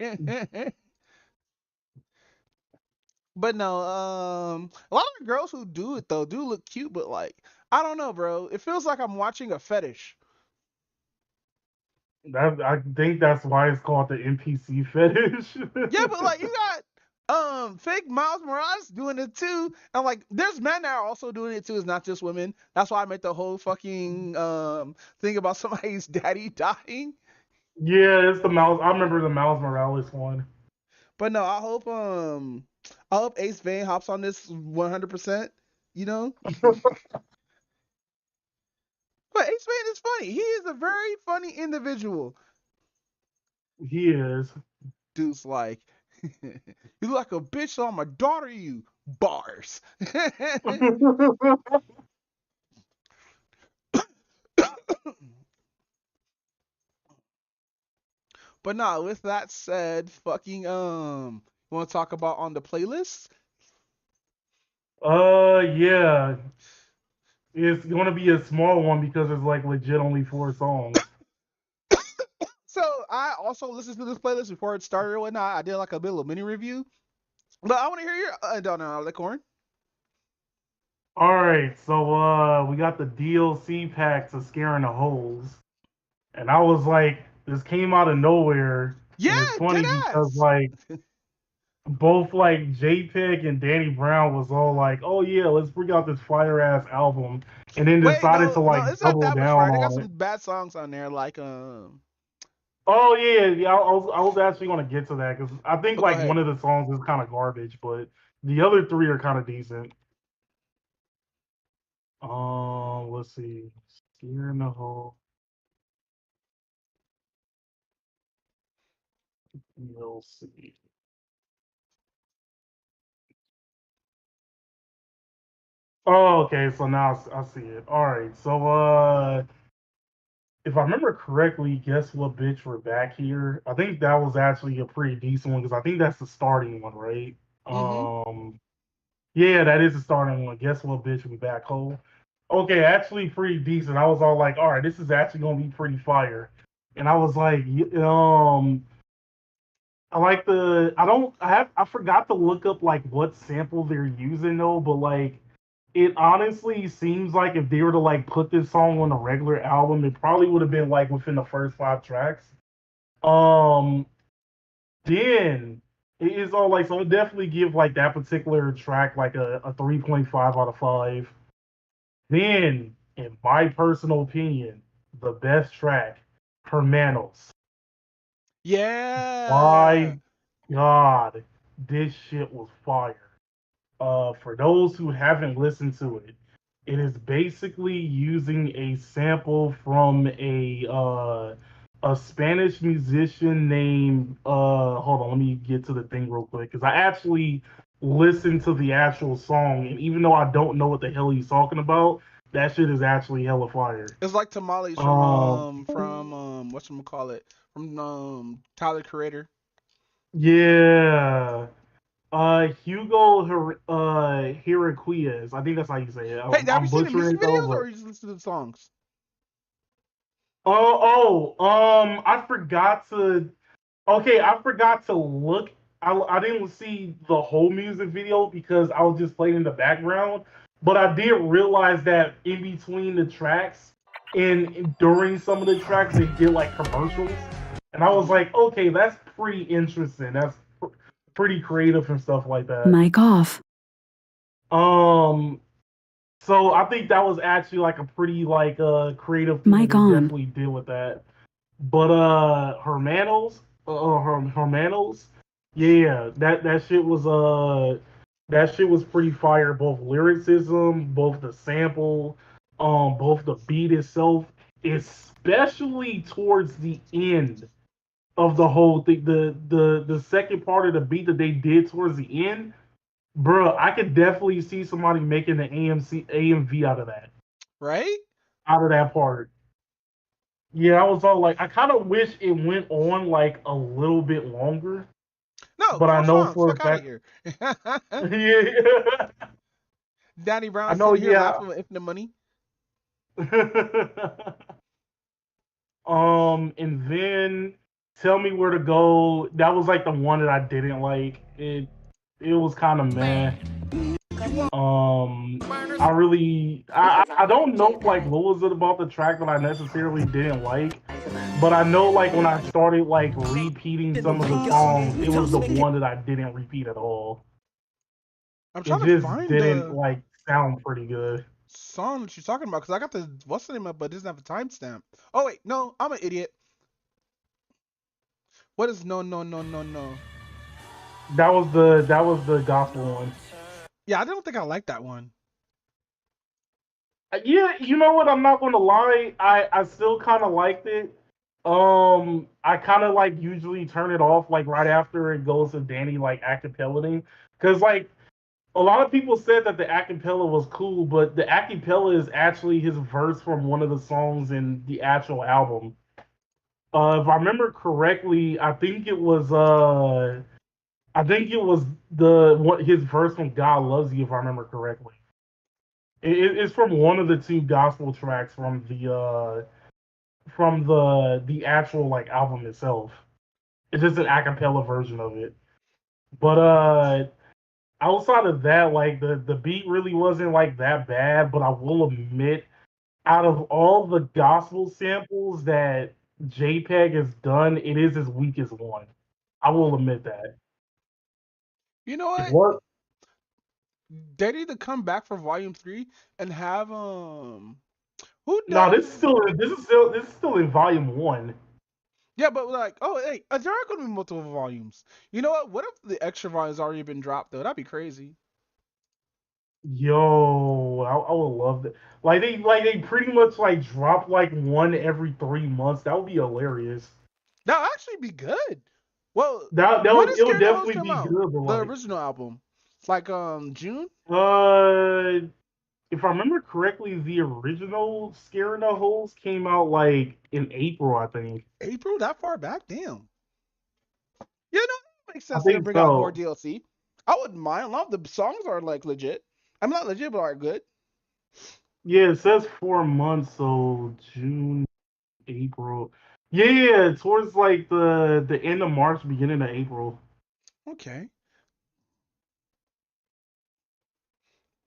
E: But no, a lot of the girls who do it though do look cute, but like, I don't know, bro. It feels like I'm watching a fetish.
D: I think that's why it's called the NPC fetish.
E: Yeah, but like you got fake Miles Morales doing it too, and like there's men that are also doing it too. It's not just women. That's why I made the whole fucking thing about somebody's daddy dying.
D: Yeah, it's the Miles. I remember the Miles Morales one.
E: But no, I hope Ace Vane hops on this 100%. You know. But Ace Vane is funny. He is a very funny individual.
D: He is.
E: Dude's like, you look like a bitch, so I'm a daughter you. Bars. But nah, with that said, fucking you wanna talk about on the playlist?
D: Yeah. It's gonna be a small one because it's like legit only 4 songs.
E: So I also listened to this playlist before it started or whatnot. I did like a little mini review. But I want to hear your don't know, the corn.
D: All right, so we got the DLC pack to Scaring the Holes, and I was like, this came out of nowhere.
E: Yeah,
D: and it's funny because
E: ass.
D: like both like JPEG and Danny Brown was all like, oh yeah, let's bring out this fire ass album, and then
E: Wait,
D: decided to like
E: it's not
D: double
E: that much
D: down
E: fire. They got
D: on
E: some
D: it.
E: bad songs on there, like
D: Oh yeah, I was actually gonna get to that because I think
E: Oh, go
D: like
E: ahead.
D: one of the songs is kind of garbage, but the other 3 are kind of decent. Let's see, Scaring the Hole. We'll see. Oh, okay. So now I see it. All right. So, if I remember correctly, guess what, bitch? We're back here. I think that was actually a pretty decent one because I think that's the starting one, right?
E: Mm-hmm.
D: Yeah, that is the starting one. Guess what, bitch? We back home. Okay, actually pretty decent. I was all like, all right, this is actually gonna be pretty fire. And I was like, I like I forgot to look up like what sample they're using though, but like it honestly seems like if they were to like put this song on a regular album, it probably would have been like within the first 5 tracks. Um then it is all like so I definitely give like that particular track like a 3.5 out of 5. Then, in my personal opinion, the best track, Hermanos.
E: Yeah.
D: My God, this shit was fire. For those who haven't listened to it, it is basically using a sample from a Spanish musician named hold on, let me get to the thing real quick because I actually listened to the actual song, and even though I don't know what the hell he's talking about, that shit is actually hella fire.
E: It's like tamales
D: Um,
E: from whatchamacallit, from Tyler Creator.
D: yeah. Hugo Hiraquias. I think that's how you say it.
E: Hey, have you
D: I'm
E: seen the
D: butchering
E: music
D: it though,
E: videos
D: but
E: or you just listen to the songs?
D: I forgot to. Okay, I forgot to look. I didn't see the whole music video because I was just playing in the background. But I did realize that in between the tracks and during some of the tracks, they did like commercials, and I was like, okay, that's pretty interesting. That's pretty creative and stuff like that.
G: Mic off.
D: Um, so I think that was actually like a pretty like creative thing that
G: Mic
D: they
G: on.
D: definitely did with that. But Hermanos, yeah, that shit was pretty fire. Both lyricism, both the sample, both the beat itself, especially towards the end of the whole thing. The second part of the beat that they did towards the end, bro, I could definitely see somebody making an AMV out of that,
E: Right?
D: out of that part. Yeah, I was all like, I kind of wish it went on like a little bit longer,
E: No,
D: but I
E: 4
D: know
E: songs.
D: for a
E: Fuck out of
D: fact,
E: here.
D: yeah,
E: Danny
D: I
E: Brown
D: know,
E: sitting here
D: yeah.
E: laughing with Infinite Money.
D: And then Tell Me Where to Go. That was like the one that I didn't like. It was kind of meh. I don't know like what was it about the track that I necessarily didn't like, but I know like when I started like repeating some of the songs, it was the one that I didn't repeat at all.
E: I'm
D: It
E: trying to
D: just
E: find
D: didn't
E: the
D: like sound pretty good.
E: song that you're talking about because I got the what's the name up, but it doesn't have a timestamp. Oh wait, no, I'm an idiot. What is no no no no no?
D: That was the gospel one.
E: Yeah, I don't think I like that one.
D: Yeah, you know what? I'm not gonna lie. I still kind of liked it. I kind of like usually turn it off like right after it goes to Danny like acapellaing, because like a lot of people said that the acapella was cool, but the acapella is actually his verse from one of the songs in the actual album. If I remember correctly, I think it was the what his verse from God Loves You, if I remember correctly. It's from one of the two gospel tracks from the actual like album itself. It's just an acapella version of it. But outside of that, like the beat really wasn't like that bad, but I will admit, out of all the gospel samples that JPEG has done, it is his weakest one. I will admit that.
E: You know what?
D: What?
E: They need to come back for Volume 3 and have who
D: No,
E: does
D: this is still in volume one.
E: yeah, but like oh hey, there are gonna be multiple volumes. You know what? What if the extra volume's already been dropped though? That'd be crazy.
D: Yo, I would love that. Like they pretty much like drop like one every 3 months. That would be hilarious.
E: That'd actually be good. Well,
D: That
E: when
D: would
E: did
D: it would
E: Scare No Host
D: definitely
E: come
D: be
E: out?
D: good, but
E: The
D: like
E: original album, like June,
D: uh if I remember correctly, the original Scaring the Holes came out like in April, I think.
E: April, that far back? Damn. Yeah, no, that makes
D: I
E: sense. They're
D: think
E: bring out more
D: so.
E: DLC. I wouldn't mind. A lot of the songs are like legit. I'm not legit, but are good.
D: Yeah, it says 4 months, so June, April. Yeah, towards like the end of March, beginning of April.
E: Okay.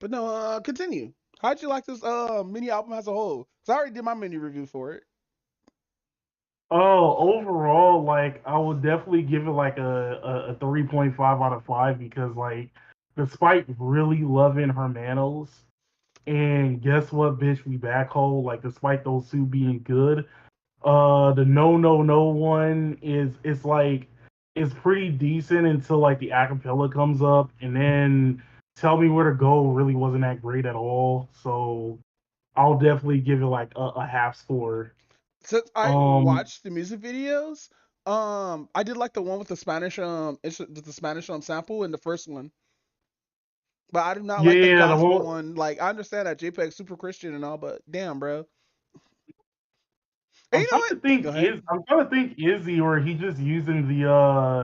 E: But no, continue. How'd you like this mini album as a whole? Cause I already did my mini review for it.
D: Oh, overall, like I would definitely give it like a 3.5 out of 5 because like despite really loving Hermanos, and guess what, bitch, we back home, like despite those two being good, the no one is it's like it's pretty decent until like the acapella comes up, and then Tell Me Where to Go really wasn't that great at all. So I'll definitely give it like a half score.
E: Since I
D: Um,
E: watched the music videos, I did like the one with the Spanish the Spanish sample in the first one. But I do not like the
D: yeah, the
E: gospel
D: one.
E: one. Like I understand that JPEG's super Christian and all, but damn, bro. And
D: I'm
E: you know
D: trying
E: what?
D: to think
E: Go ahead.
D: is I'm trying to think is he or he just using the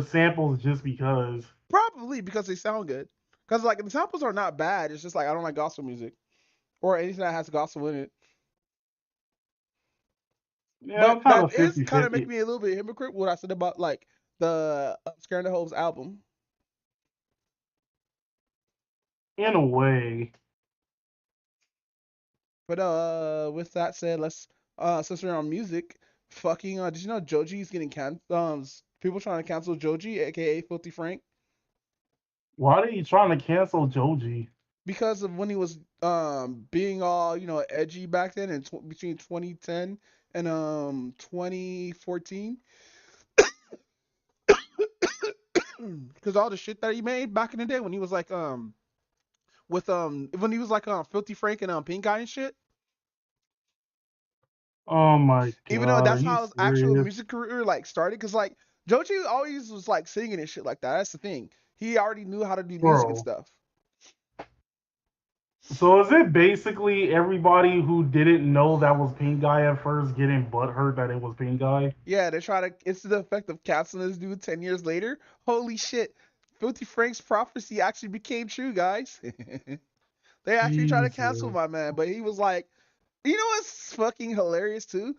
D: samples just because.
E: Probably because they sound good. Because like the samples are not bad. It's just like I don't like gospel music or anything that has gospel in it.
D: Yeah,
E: But
D: kind
E: that
D: of
E: is kind of
D: 50-50
E: making me a little bit hypocrite what I said about like the Scaring the Hope's album.
D: in a way.
E: But with that said, let's since we're on music, fucking did you know Joji's getting people trying to cancel Joji, aka Filthy Frank,
D: Why are you trying to cancel Joji?
E: because of when he was being all edgy back then in between 2010 and 2014. Because all the shit that he made back in the day when he was like with when he was like Filthy Frank and Pink Guy and shit.
D: Oh my
E: Even though
D: god, are
E: that's
D: you
E: how his actual
D: serious?
E: music career like started, because like Joji always was like singing and shit like that. That's the thing. He already knew how to do music and
D: Bro.
E: stuff.
D: So is it basically everybody who didn't know that was Pink Guy at first getting butthurt that it was Pink Guy?
E: Yeah, they try to. It's the effect of canceling this dude 10 years later. Holy shit! Filthy Frank's prophecy actually became true, guys. They actually tried to cancel
D: Jesus.
E: my man, but he was like, you know what's fucking hilarious too?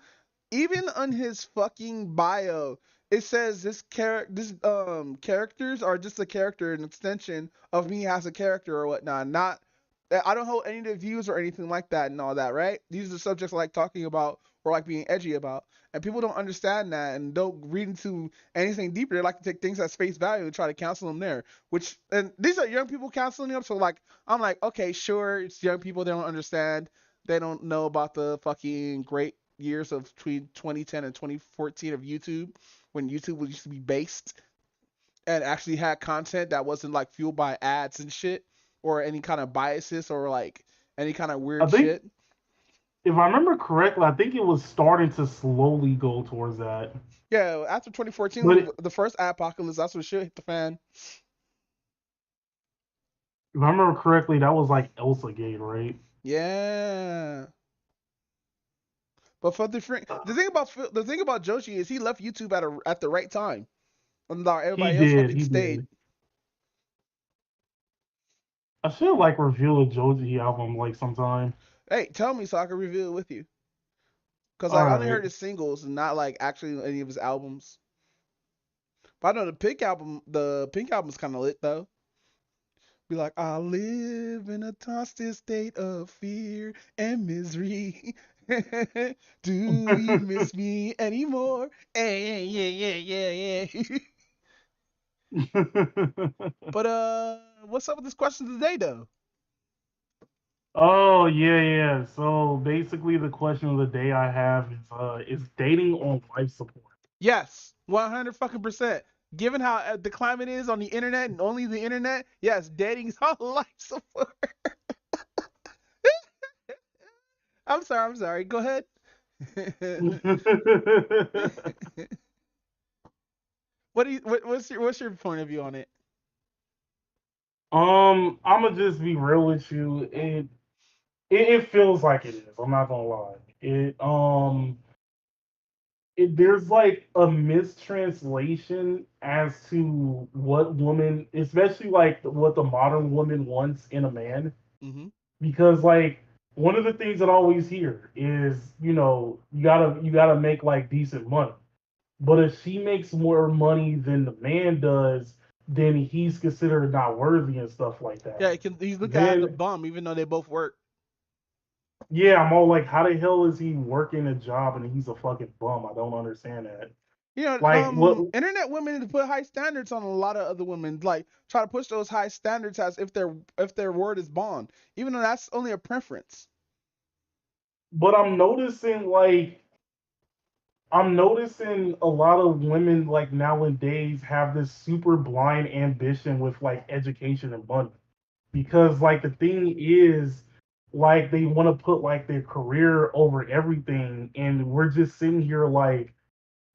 E: Even on his fucking bio, it says this characters are just a character, an extension of me as a character or whatnot. Not I don't hold any of the views or anything like that and all that, right? These are the subjects I like talking about or like being edgy about. And people don't understand that and don't read into anything deeper. They like to take things at face value and try to cancel them there. Which and these are young people canceling them. So like I'm like, okay, sure, it's young people, they don't understand. They don't know about the fucking great years of between 2010 and 2014 of YouTube, when YouTube used to be based and actually had content that wasn't like fueled by ads and shit or any kind of biases or like any kind of
D: I
E: weird
D: think
E: shit.
D: if I remember correctly, I think it was starting to slowly go towards that.
E: Yeah, after 2014,
D: But
E: the first apocalypse, that's when shit hit the fan.
D: if I remember correctly, that was like Elsa Gate, right?
E: Yeah. But for the thing about Joshi is he left YouTube at the right time. When
D: He
E: everybody else
D: did,
E: fucking
D: he
E: stayed.
D: did. I should like review a Joji album like sometime.
E: Hey, tell me so I can review it with you. Cause
D: All
E: like I only
D: right.
E: heard his singles and not like actually any of his albums. But I know the Pink album's kind of lit though. Be like, I live in a constant state of fear and misery. Do you miss me anymore? Hey, yeah, yeah, yeah, yeah. But what's up with this question today though?
D: Oh yeah, yeah. So basically, the question of the day I have is dating on life support.
E: Yes, 100 fucking percent. Given how the climate is on the internet and only the internet, yes, dating is on life support. I'm sorry. I'm sorry. Go ahead. What's your point of view on it?
D: I'm gonna just be real with you. It feels like it is. I'm not gonna lie. There's like a mistranslation as to what woman, especially like what the modern woman wants in a man.
E: Mm-hmm.
D: because like one of the things that I always hear is, you gotta make like decent money. But if she makes more money than the man does, then he's considered not worthy and stuff like
E: Yeah,
D: that.
E: he's looked at as a
D: Then
E: bum, even though they both work.
D: yeah, I'm all like, how the hell is he working a job and he's a fucking bum? I don't understand that. Like what?
E: Internet women put high standards on a lot of other women, like try to push those high standards as if their word is bond, even though that's only a preference.
D: But I'm noticing a lot of women like nowadays have this super blind ambition with like education and money. Because like the thing is, like they want to put like their career over everything, and we're just sitting here like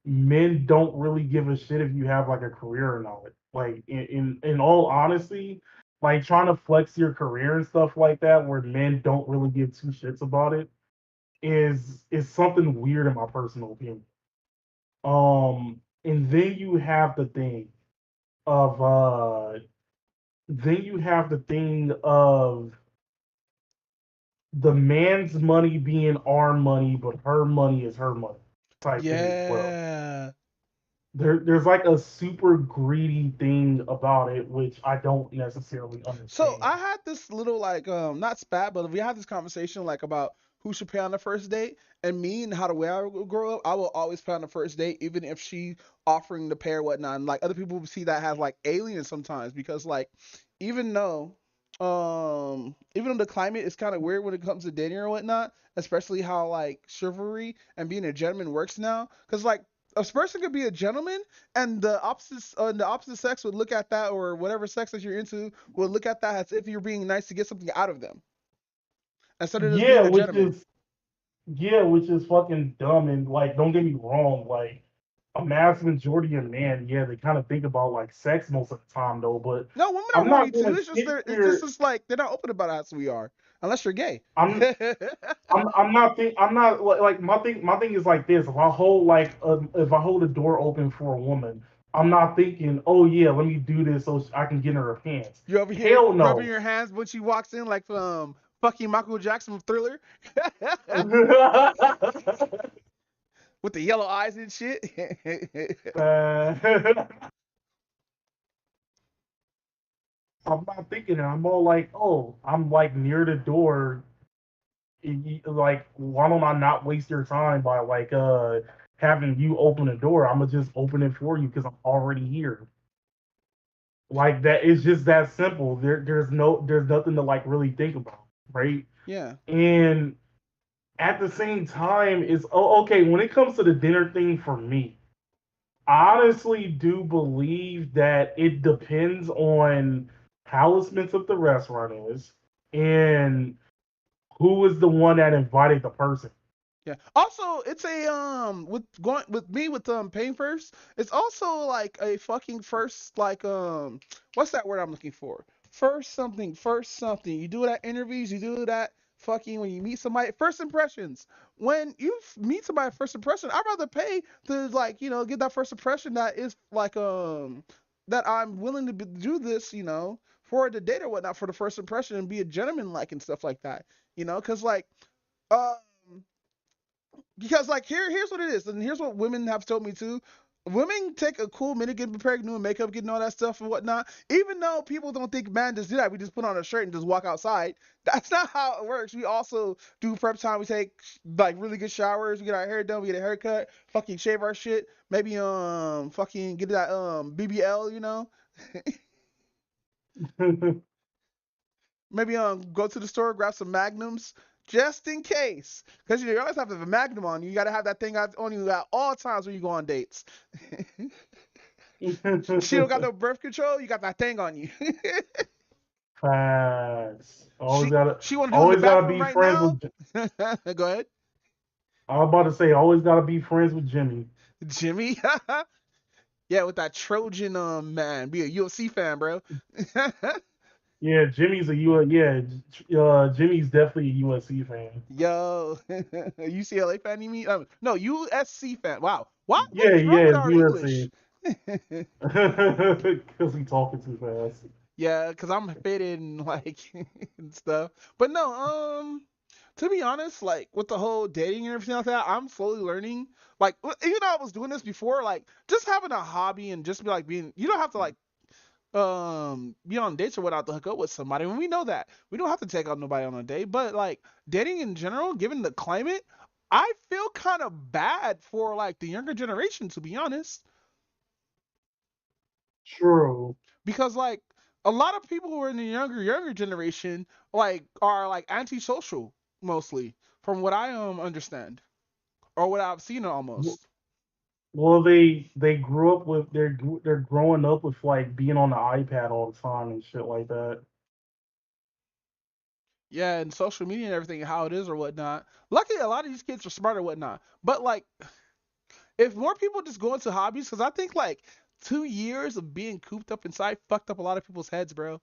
D: men don't really give a shit if you have like a career or not. Like in all honesty, like trying to flex your career and stuff like that, where men don't really give two shits about it, is something weird in my personal opinion. And of then you have the thing of the man's money being our money, but her money is her money type thing as well.
E: Yeah.
D: There's like a super greedy thing about it, which I don't necessarily
E: So
D: understand.
E: I had this little like not spat, but we had this conversation like about who should pay on the first date, and me and how the way I would grow up, I will always pay on the first date, even if she offering to pay or whatnot. And like other people see that as like alien sometimes because like even though even though the climate is kind of weird when it comes to dating or whatnot, especially how like chivalry and being a gentleman works now, because like a person could be a gentleman and the opposite sex would look at that, or whatever sex that you're into would look at that as if you're being nice to get something out of them instead of just
D: Yeah,
E: being a
D: which
E: gentleman.
D: is yeah, which is fucking dumb. And like, don't get me wrong, like a mass majority of men, yeah, they kind of think about like sex most of the time though. But
E: No, women are
D: I'm
E: horny
D: not
E: too.
D: gonna
E: It's just
D: sit
E: it's just
D: here.
E: it's like they're not open about it as we are, unless you're gay.
D: I'm I'm not like my thing is like this. If I hold a door open for a woman, I'm not thinking, oh yeah, let me do this so I can get in her pants.
E: You're over here
D: Hell
E: rubbing
D: no.
E: your hands when she walks in, like fucking Michael Jackson from Thriller, with the yellow eyes and shit.
D: Uh, I'm not thinking it. I'm all like, oh, I'm like near the door. Like, why don't I not waste your time by like having you open the door? I'm gonna just open it for you because I'm already here. Like that, it's just that simple. There's nothing to like really think about, right?
E: Yeah.
D: And at the same time, it's okay when it comes to the dinner thing for me. I honestly do believe that it depends on how expensive the restaurant is and who is the one that invited the person.
E: Yeah. Also, it's a with me with paying first. It's also like a fucking first like what's that word I'm looking for? First something. You do it at interviews. You do that fucking when you meet somebody. First impressions. When you meet somebody first impression, I'd rather pay to like get that first impression that is like that I'm willing to do this for the date or whatnot for the first impression and be a gentleman like and stuff like that. Because like. Um, because like here's what it is, and here's what women have told me too. Women take a cool minute getting prepared, doing makeup, getting all that stuff and whatnot. Even though people don't think man just do that, we just put on a shirt and just walk outside. That's not how it works. We also do prep time. We take like really good showers. We get our hair done. We get a haircut. Fucking shave our shit. Maybe fucking get that BBL. Maybe go to the store, grab some magnums, just in case. Because you always have to have a magnum on you. You got to have that thing on you at all times when you go on dates. She don't got no birth control, you got that thing on you.
D: Facts.
E: she she want to do it in the
D: Always gotta
E: bathroom
D: be
E: right
D: friends
E: now.
D: with.
E: Go ahead.
D: I was about to say, always gotta be friends with Jimmy.
E: Jimmy. Yeah, with that Trojan man. Be a UFC fan, bro.
D: Yeah, Jimmy's definitely a USC fan.
E: Yo, UCLA fan you mean? No, USC fan. Wow. What
D: Yeah,
E: is wrong
D: yeah,
E: with
D: it's
E: our English?
D: USC because he talking too fast.
E: Yeah, because I'm fitted and like and stuff. But no, to be honest, like with the whole dating and everything like that, I'm slowly learning. Like even though I was doing this before, like just having a hobby and just be like being, you don't have to like be on dates or whatnot to hook up with somebody. And we know that we don't have to take out nobody on a date, but like dating in general, given the climate, I feel kind of bad for like the younger generation, to be honest.
D: True.
E: Because like a lot of people who are in the younger generation like are like antisocial mostly from what I understand or what I've seen almost.
D: Well, they grew up with they're growing up with like being on the iPad all the time and shit like that.
E: Yeah, and social media and everything how it is or whatnot. Luckily a lot of these kids are smart or whatnot, but like if more people just go into hobbies, because I think like 2 years of being cooped up inside fucked up a lot of people's heads, bro.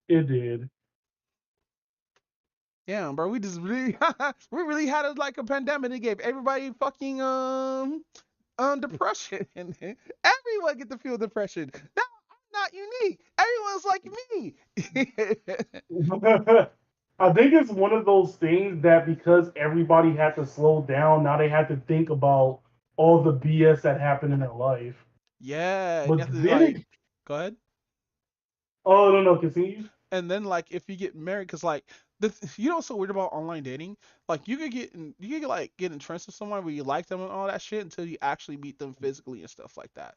D: It did.
E: Yeah, bro, we just really we really had a, like a pandemic that gave everybody fucking depression. Everyone get to feel depression. No, I'm not unique. Everyone's like me.
D: I think it's one of those things that because everybody had to slow down, now they had to think about all the BS that happened in their life.
E: Yeah, and you
D: But
E: have to
D: then,
E: like go ahead.
D: oh no, continue.
E: And then like if you get married, cause like you know what's so weird about online dating? Like you could like get entrenched with someone where you like them and all that shit until you actually meet them physically and stuff like that.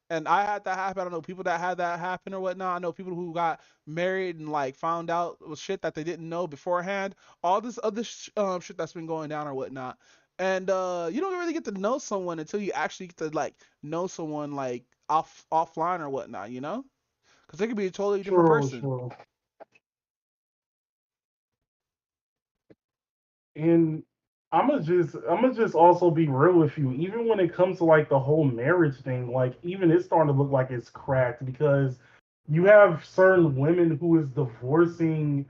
E: And I had that happen. I know people that had that happen or whatnot. I know people who got married and like found out was shit that they didn't know beforehand. All this other shit that's been going down or whatnot. And you don't really get to know someone until you actually get to like know someone like offline or whatnot. You know, because they could be a totally different
D: True,
E: person.
D: true. And I'm gonna just also be real with you. Even when it comes to like the whole marriage thing, like even it's starting to look like it's cracked because you have certain women who is divorcing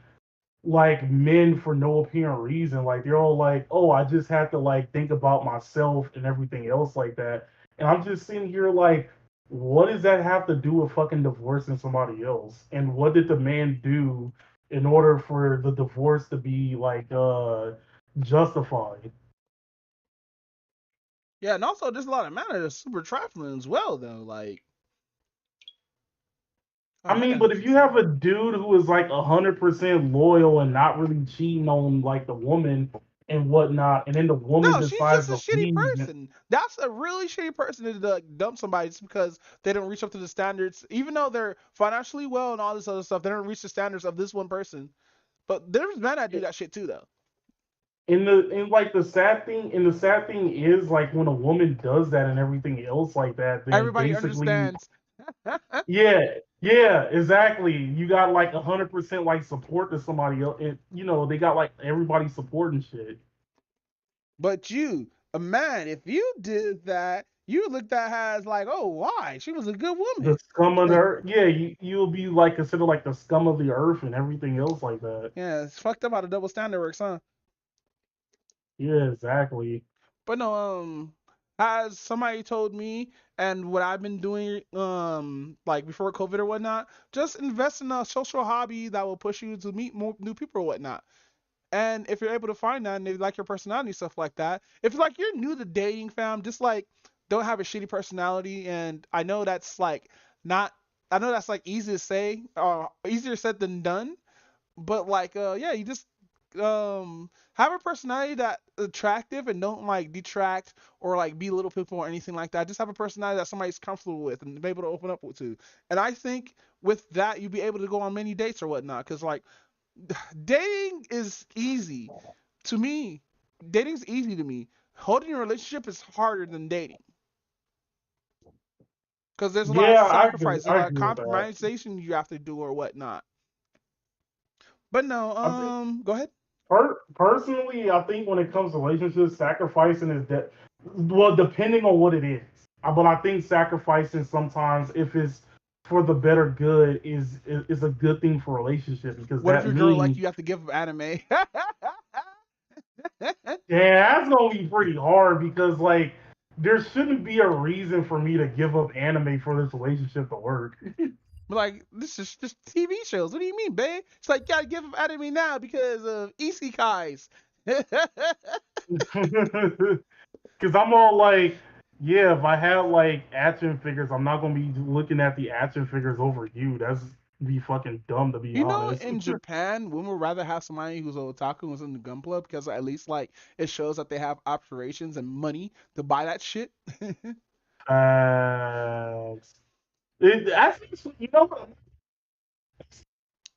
D: like men for no apparent reason. Like they're all like, "Oh, I just have to like think about myself and everything else like that." And I'm just sitting here like, what does that have to do with fucking divorcing somebody else? And what did the man do in order for the divorce to be like justified?
E: Yeah, and also there's a lot of men that are super trifling as well though. Like, oh
D: I
E: my
D: mean,
E: god.
D: but if you have a dude who is like 100% loyal and not really cheating on like the woman and whatnot, and then the woman
E: No, she's
D: decides
E: just a
D: to
E: shitty
D: leave.
E: person. That's a really shitty person to like, dump somebody just because they don't reach up to the standards, even though they're financially well and all this other stuff. They don't reach the standards of this one person. But there's men that do that shit too, though.
D: The sad thing is like when a woman does that and everything else like that, then
E: Everybody
D: basically,
E: understands.
D: yeah, yeah, exactly. You got like 100% like support to somebody else, and they got like everybody supporting shit.
E: But you, a man, if you did that, you looked at her as like, oh, why? She was a good
D: The
E: woman.
D: scum of the earth, yeah, you'll be like considered like the scum of the earth and everything else like that.
E: Yeah, it's fucked up how the double standard works, huh?
D: Yeah, exactly.
E: But no, as somebody told me, and what I've been doing, like before COVID or whatnot, just invest in a social hobby that will push you to meet more new people or whatnot. And if you're able to find that and they like your personality, stuff like that, if like you're new to dating, fam, just like don't have a shitty personality. And I know that's like not, I know that's like easy to say, easier said than done. But like, yeah, you just have a personality that attractive and don't like detract or like belittle people or anything like that. Just have a personality that somebody's comfortable with and be able to open up to. And I think with that you'll be able to go on many dates or whatnot. Cause like dating is easy to me. Dating's easy to me. Holding a relationship is harder than dating. Because there's a lot of
D: Yeah, I agree.
E: sacrifice, a
D: I
E: lot of
D: agree with that.
E: compromisation you have to do or whatnot. But no,
D: I think
E: go ahead.
D: personally, I think when it comes to relationships, sacrificing is that well, depending on what it is. But I think sacrificing sometimes, if it's for the better good, is a good thing for a relationship because
E: What if
D: that
E: your girl like
D: means
E: you have to give up anime?
D: yeah, that's gonna be pretty hard because like there shouldn't be a reason for me to give up anime for this relationship to work.
E: We're like, this is just TV shows. What do you mean, babe? It's like, gotta give them anime now because of isekais.
D: Because I'm all like, yeah, if I have like action figures, I'm not gonna be looking at the action figures over you. That's be fucking dumb, to be
E: You know,
D: honest.
E: in Japan, women would rather have somebody who's an otaku who's in the gun club because at least like it shows that they have operations and money to buy that shit.
D: Actually, you know,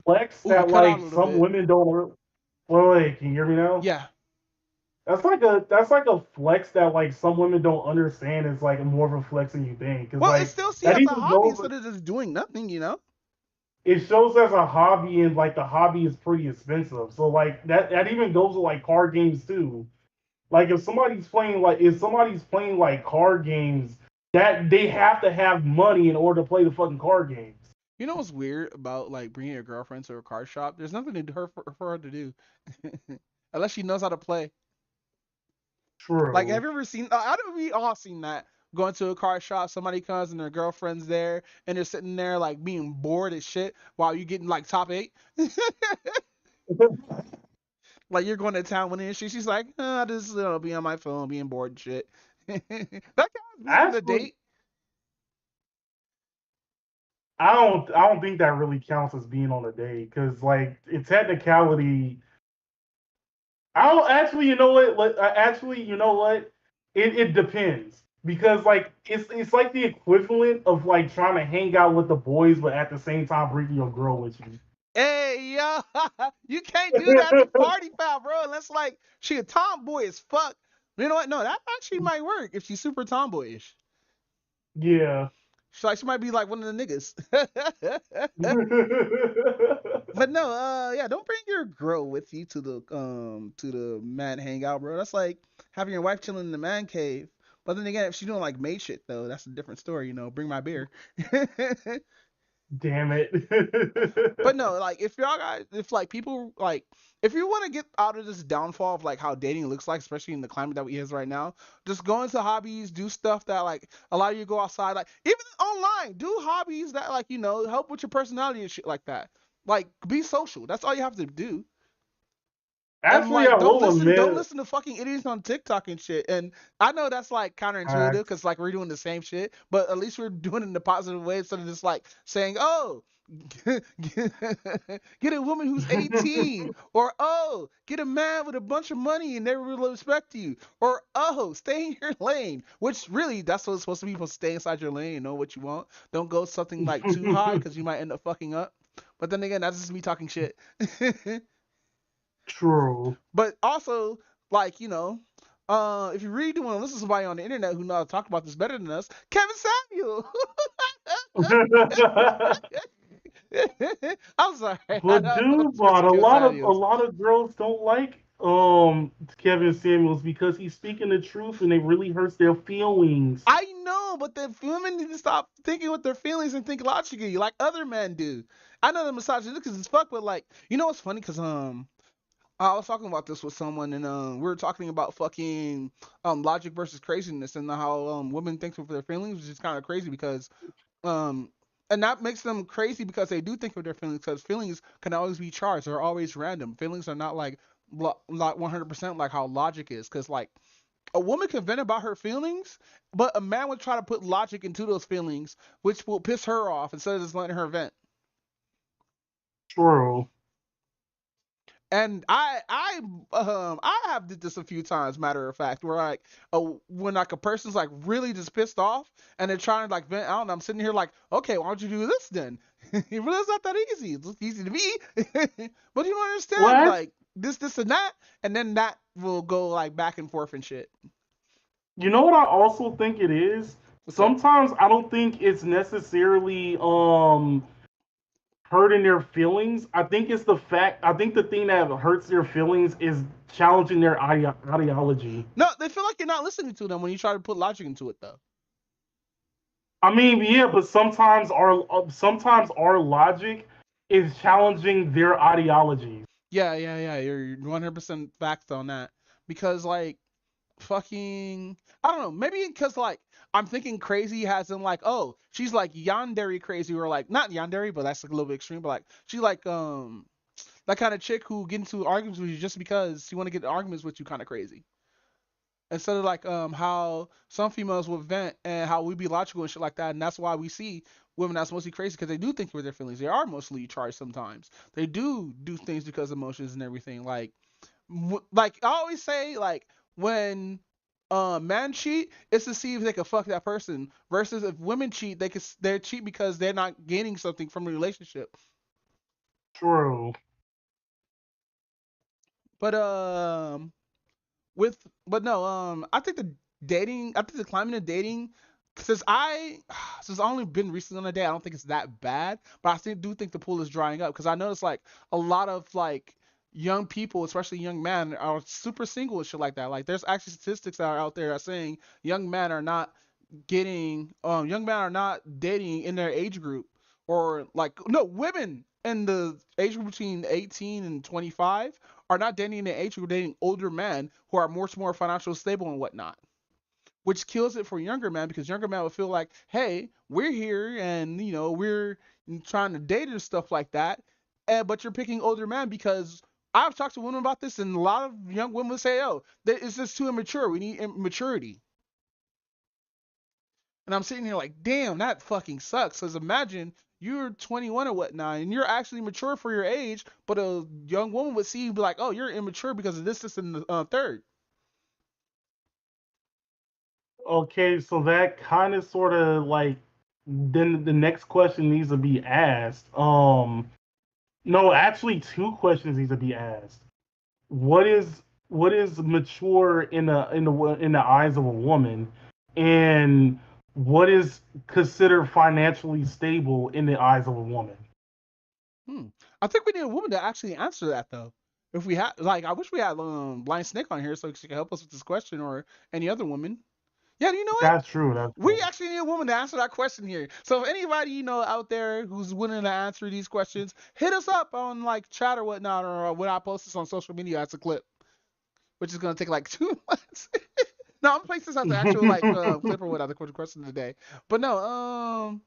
D: flex
E: Ooh, you
D: that
E: cut out
D: like
E: a little
D: some
E: bit.
D: women don't. Well, wait, can you hear me now?
E: Yeah.
D: That's like a flex that like some women don't understand. It's like more of a flex than you think. Because
E: Well, it's
D: like
E: still seen
D: that
E: as a
D: even
E: hobby
D: goes.
E: instead of just doing nothing, you know?
D: It shows as a hobby, and like the hobby is pretty expensive. So like that even goes to like card games too. Like if somebody's playing like card games, that they have to have money in order to play the fucking card games.
E: You know what's weird about like bringing your girlfriend to a card shop? There's nothing for her to do, unless she knows how to play. Like, have
D: True.
E: you ever seen? I don't. We all seen that. Going to a card shop, somebody comes and their girlfriend's there, and they're sitting there like being bored as shit while you getting like top 8. Like you're going to town with her and she's like, I just be on my phone, being bored and shit. That counts being on a
D: Actually,
E: date.
D: I don't think that really counts as being on a date because like in technicality, I don't actually. You know what? Actually, you know what? It depends because like it's like the equivalent of like trying to hang out with the boys, but at the same time bringing your girl with you.
E: Hey yo, you can't do that to party foul, bro. Unless like she a tomboy as fuck. You know what? No, that actually might work if she's super tomboyish.
D: Yeah.
E: She might be like one of the niggas. But no, yeah, don't bring your girl with you to the man hangout, bro. That's like having your wife chilling in the man cave. But then again, if she's doing like maid shit though, that's a different story, you know. Bring my beer.
D: Damn it.
E: But no, like if y'all guys, if like people like, if you want to get out of this downfall of like how dating looks like, especially in the climate that we is right now, just go into hobbies, do stuff that like allow you to go outside, like even online, do hobbies that like help with your personality and shit like that. Like be social. That's all you have to do. And
D: Actually, I
E: like
D: will
E: don't
D: admit.
E: listen to fucking idiots on TikTok and shit. And I know that's like counterintuitive
D: Uh,
E: because like we're doing the same shit, but at least we're doing it in a positive way instead of just like saying, oh, get a woman who's 18, or oh, get a man with a bunch of money and they will respect you, or oh, stay in your lane. Which really, that's what it's supposed to be. You're supposed to stay inside your lane and know what you want. Don't go something like too high because you might end up fucking up. But then again, that's just me talking shit.
D: True.
E: But also, like, if you really do want to listen to somebody on the internet who knows how to talk about this better than us, Kevin Samuel. I'm sorry. I
D: But
E: don't know
D: dude,
E: what's supposed
D: but
E: to
D: a
E: Kevin
D: lot of a
E: Samuels.
D: lot of girls don't like Kevin Samuels because he's speaking the truth and it really hurts their feelings.
E: I know, but the women need to stop thinking with their feelings and think logically like other men do. I know the misogynistic as fuck, but like, you know what's funny? Cause I was talking about this with someone, and we were talking about fucking logic versus craziness, and how women think with their feelings, which is kind of crazy because um and that makes them crazy because they do think of their feelings because feelings can always be charged. They're always random. Feelings are not like 100% like how logic is, because like a woman can vent about her feelings, but a man would try to put logic into those feelings, which will piss her off instead of just letting her vent.
D: True.
E: And I have did this a few times. Matter of fact, where like when like a person's like really just pissed off and they're trying to like vent out, and I'm sitting here like, okay, why don't you do this then? It really is not that easy. It's easy to me, but you don't understand
D: What?
E: like this and that, and then that will go like back and forth and shit.
D: You know what I also think it is?
E: What's up?
D: Sometimes I don't think it's necessarily hurting their feelings. I think the thing that hurts their feelings is challenging their ideology.
E: No, they feel like you're not listening to them when you try to put logic into it though.
D: I mean, yeah, but sometimes our logic is challenging their ideologies.
E: Yeah. You're 100% facts on that because like fucking I don't know, maybe because like I'm thinking crazy as in like, oh, she's like yandere crazy, or like not yandere, but that's like a little bit extreme, but like she like that kind of chick who get into arguments with you just because she want to get in arguments with you, kind of crazy. Instead of like how some females would vent and how we be logical and shit like that, and that's why we see women that's mostly crazy because they do think with their feelings. They are mostly charged sometimes. They do things because of emotions and everything. Like I always say, like when men cheat, it's to see if they can fuck that person. Versus if women cheat, they cheat because they're not gaining something from the relationship.
D: True.
E: But with but no I think the climate of dating, since I only been recently on a date, I don't think it's that bad, but I still do think the pool is drying up because I noticed like a lot of like young people, especially young men, are super single and shit like that. Like there's actually statistics that are out there that are saying young men are not dating in their age group, or like no, women in the age group between 18 and 25 are not dating in the age group, dating older men who are much more financially stable and whatnot, which kills it for younger men because younger men would feel like, hey, we're here and we're trying to date and stuff like that, but you're picking older men because I've talked to women about this, and a lot of young women say, oh, it's just too immature, we need maturity. And I'm sitting here like, damn, that fucking sucks. Because imagine you're 21 or whatnot, and you're actually mature for your age, but a young woman would see you be like, oh, you're immature because of this, and the third.
D: Okay, so that kind of sort of like then the next question needs to be asked. No, actually, two questions need to be asked. What is mature in the eyes of a woman, and what is considered financially stable in the eyes of a woman?
E: I think we need a woman to actually answer that though. If we had, like, I wish we had Blind Snake on here so she could help us with this question, or any other woman. Yeah, you know what?
D: That's true. That's
E: We
D: true.
E: actually need a woman to answer that question here. So if anybody out there who's willing to answer these questions, hit us up on like chat or whatnot, or when I post this on social media as a clip, which is gonna take like 2 months. No, I'm placing this as an actual like clip or whatever question of the day. But no,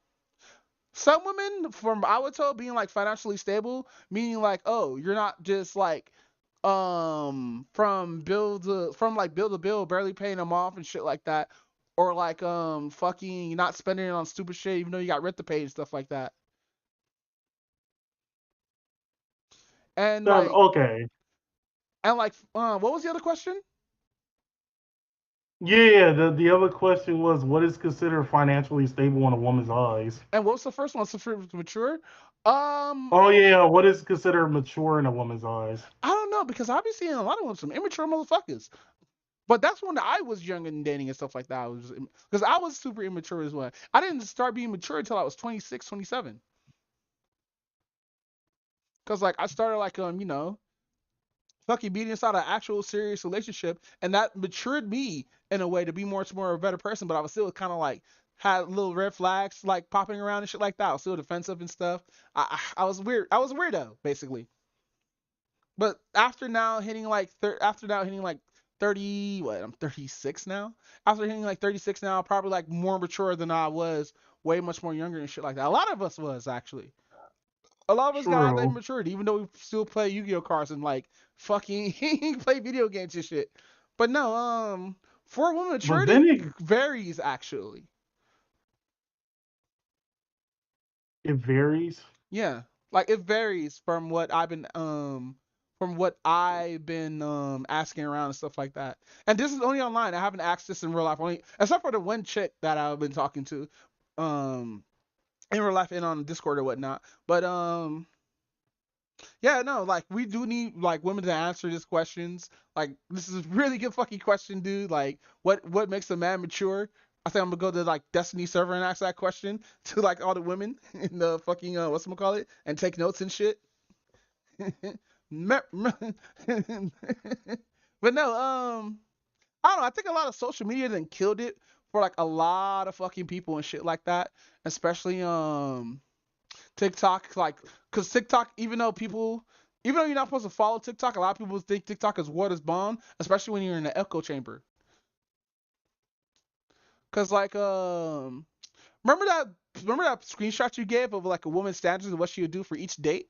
E: some women, from I would tell, being like financially stable, meaning like, oh, you're not just like from like bill to bill, barely paying them off and shit like that, or like fucking not spending it on stupid shit even though you got rent to pay and stuff like that. And
D: That's
E: like
D: okay.
E: what was the other question?
D: Yeah, the other question was what is considered financially stable in a woman's eyes?
E: And what was the first one? Mature?
D: Oh yeah, what is considered mature in a woman's eyes?
E: I don't know, because I've been seeing a lot of them, some immature motherfuckers. But that's when I was young and dating and stuff like that. Because I was super immature as well. I didn't start being mature until I was 26, 27. Because like I started like fucking being inside an actual serious relationship, and that matured me in a way to be much more a better person. But I was still kind of like had little red flags like popping around and shit like that. I was still defensive and stuff. I was weird. I was a weirdo basically. But after now hitting like 30, what, I'm 36 now. After hitting like 36 now, probably like more mature than I was, way much more younger and shit like that. A lot of us was actually. A lot of us got out that
D: True.
E: maturity, even though we still play Yu-Gi-Oh cards and like fucking play video games and shit. But no, for women,
D: But then
E: maturity varies actually.
D: it varies.
E: Yeah, like it varies from what I've been asking around and stuff like that. And this is only online. I haven't asked this in real life, only except for the one chick that I've been talking to, um, in real life and on Discord or whatnot. But yeah, no, like we do need like women to answer these questions. Like this is a really good fucking question, dude. Like what makes a man mature? I think I'm gonna go to like Destiny server and ask that question to like all the women in the fucking whatchamacallit, and take notes and shit. But no, I don't know. I think a lot of social media then killed it for like a lot of fucking people and shit like that, especially TikTok, like, cause TikTok, even though you're not supposed to follow TikTok, a lot of people think TikTok is what is bomb, especially when you're in the echo chamber. Cause like remember that screenshot you gave of like a woman's standards and what she would do for each date?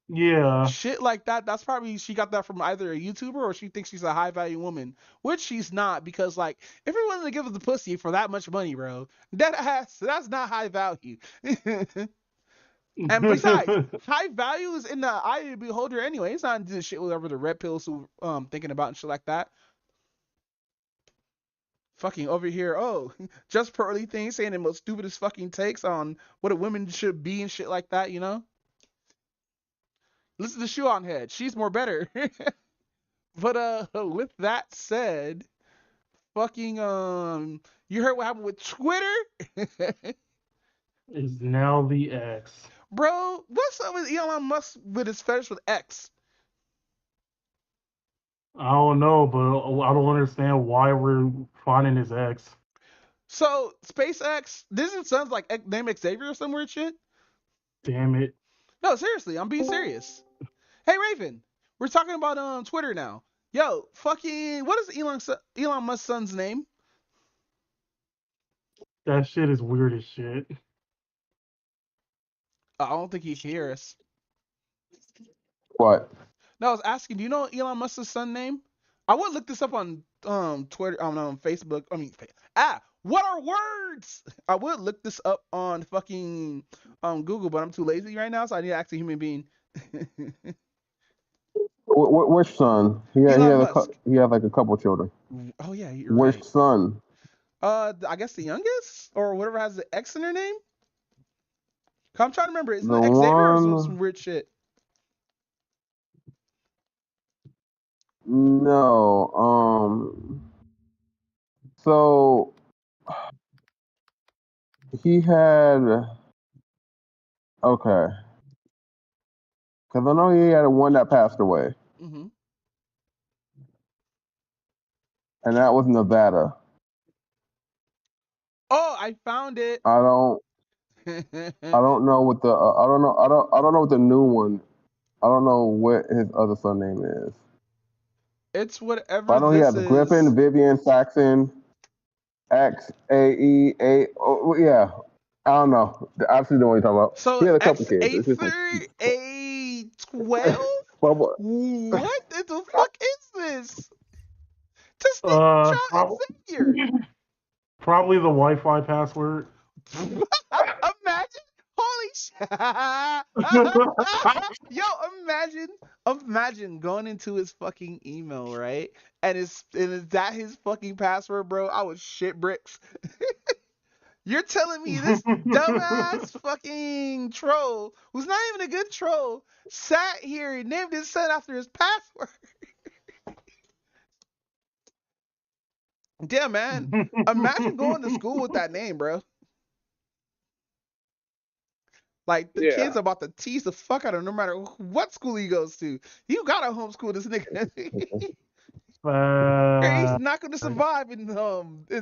D: Yeah.
E: Shit like that. That's probably she got that from either a YouTuber or she thinks she's a high value woman, which she's not because like if you're willing to give us the pussy for that much money, bro, that's not high value. And besides, high value is in the eye of the beholder anyway. It's not into the shit whatever the red pills who thinking about and shit like that. Fucking over here, oh, just pearly things saying the most stupidest fucking takes on what a woman should be and shit like that, you know? Listen to Shoe on Head. She's more better. But with that said, fucking you heard what happened with Twitter?
D: Is now the X.
E: Bro, what's up with Elon Musk with his fetish with X?
D: I don't know, but I don't understand why we're finding his X.
E: So SpaceX, doesn't sound like name Xavier or some weird shit.
D: Damn it.
E: No, seriously, I'm being serious. Hey Raven, we're talking about Twitter now. Yo, fucking, what is Elon Musk's son's name?
D: That shit is weird as shit.
E: I don't think he can hear us.
F: What?
E: No, I was asking, do you know Elon Musk's son's name? I would look this up on Twitter, on Facebook. I mean, what are words? I would look this up on fucking Google, but I'm too lazy right now, so I need to ask a human being.
F: Which son?
E: Elon Musk.
F: He had like a couple children.
E: Oh yeah, you're
F: Which
E: right.
F: son?
E: I guess the youngest or whatever has the X in their name. I'm trying to remember. Is it
F: The
E: Xavier or some
F: one.
E: weird shit?
F: No. So he had. Okay. Because I know he had one that passed away,
E: Mm-hmm.
F: and that was Nevada.
E: Oh, I found it.
F: I don't know what the. I don't know. I don't know what the new one. I don't know what his other son name is.
E: It's
F: But
E: whatever
F: I know he
E: this
F: has
E: is.
F: Griffin, Vivian, Saxon, XAE. Oh, yeah. I don't know. I actually know what you're talking about.
E: So
F: He had a couple kids. It's just like,
E: XA12?
F: Bubba.
E: What the fuck is this? Just name child Xavier.
D: Probably the Wi-Fi password.
E: Imagine, holy shit. Yo, imagine going into his fucking email, right? And is that his fucking password, bro? I would shit bricks. You're telling me this dumbass fucking troll, who's not even a good troll, sat here and named his son after his password. Damn, man. Imagine going to school with that name, bro. Like, the kid's about to tease the fuck out of him no matter what school he goes to. You gotta homeschool this nigga. He's not gonna survive in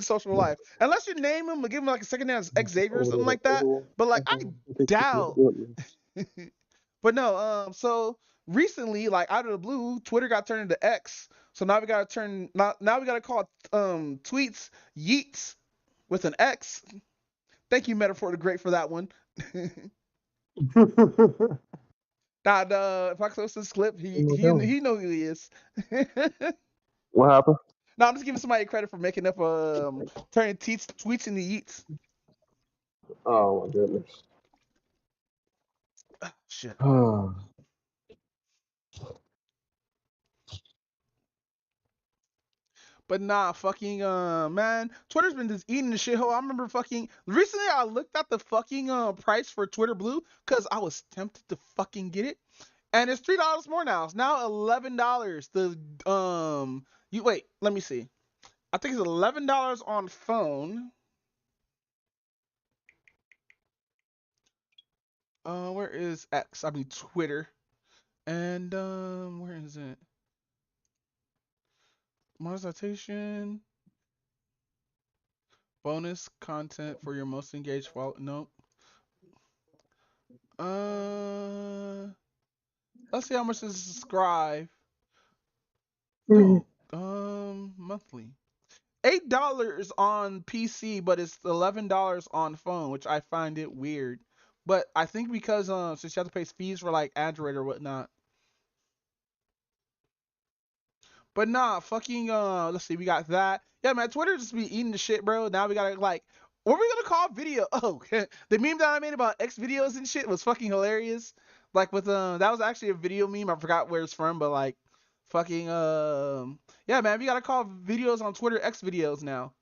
E: social life. Unless you name him or give him like a second name as Xavier or something like that. But like, I doubt. But no, so recently, like out of the blue, Twitter got turned into X. So now we gotta call tweets yeets with an X. Thank you, Metaphor the Great, for that one. Now, if I close this clip, he know who he is.
F: What happened?
E: No, I'm just giving somebody credit for making up turning tweets into yeets.
F: Oh my goodness.
E: Shit. But nah, fucking man, Twitter's been just eating the shithole. I remember fucking recently I looked at the fucking price for Twitter Blue because I was tempted to fucking get it, and it's $3 more now. It's now $11. You wait, let me see. I think it's $11 on phone. Where is X? I mean Twitter, and where is it? Monetization. Bonus content for your most engaged follow. Nope. Let's see how much is subscribe. No. Monthly. $8 on PC, but it's $11 on phone, which I find it weird. But I think because since you have to pay fees for like Android or whatnot. But nah, fucking let's see, we got that. Yeah, man, Twitter just be eating the shit, bro. Now we gotta like, what are we gonna call video? Oh, the meme that I made about X videos and shit was fucking hilarious. Like with that was actually a video meme. I forgot where it's from, but like, fucking yeah, man, we gotta call videos on Twitter X videos now.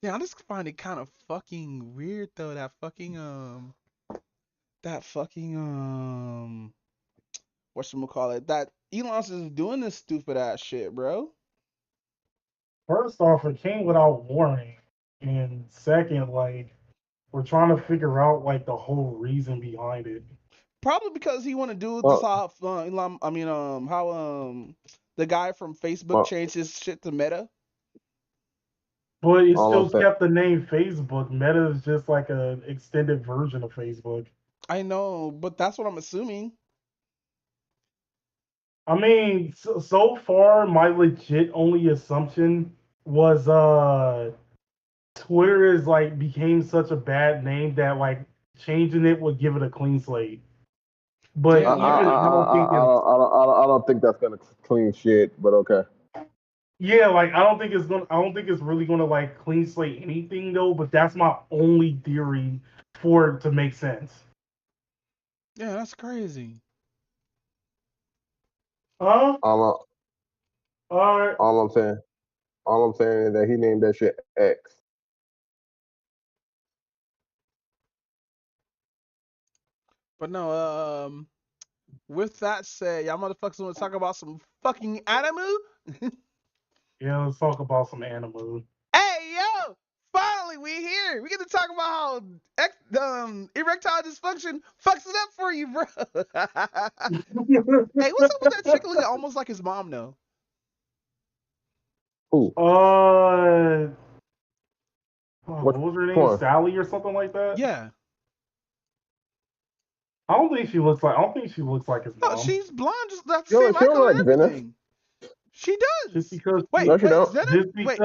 E: Yeah, I just find it kind of fucking weird though that fucking whatchamacallit, that Elon's is doing this stupid ass shit, bro.
D: First off, it came without warning, and second, like we're trying to figure out like the whole reason behind it.
E: Probably because he want to do this
F: Well,
E: how Elon, I mean how the guy from Facebook
F: well,
E: changed his shit to Meta.
D: But it
F: all I'm
D: still
F: saying.
D: kept the name Facebook. Meta is just like an extended version of Facebook.
E: I know, but that's what I'm assuming.
D: I mean, so far, my legit only assumption was Twitter is like became such a bad name that like changing it would give it a clean slate. But
F: I,
E: Yeah,
F: I,
E: like
D: even I don't think it's
F: I don't think that's gonna clean shit, but okay.
D: yeah, like I don't think it's really gonna like clean slate anything though, but that's my only theory for it to make sense.
E: yeah, that's crazy.
D: Huh?
F: All,
D: Alright.
F: all I'm saying is that he named that shit X.
E: But no, with that said, y'all motherfuckers want to talk about some fucking anime?
D: Yeah, let's talk about some anime.
E: Hey yo, finally we here. We get to talk about how erectile dysfunction fucks it up for you, bro. Hey, what's up with that chick looking almost like his mom though?
F: Ooh,
D: What
F: which
D: was her name?
F: one?
D: Sally or something like that?
E: Yeah.
D: I don't think she looks like his
E: No,
D: mom.
E: she's blonde, just that
F: She
E: same
F: don't,
E: eye
F: she don't
E: color
F: look
E: and
F: like Venice.
E: everything. She
D: Just
E: does.
D: because
E: Wait,
F: No, she don't.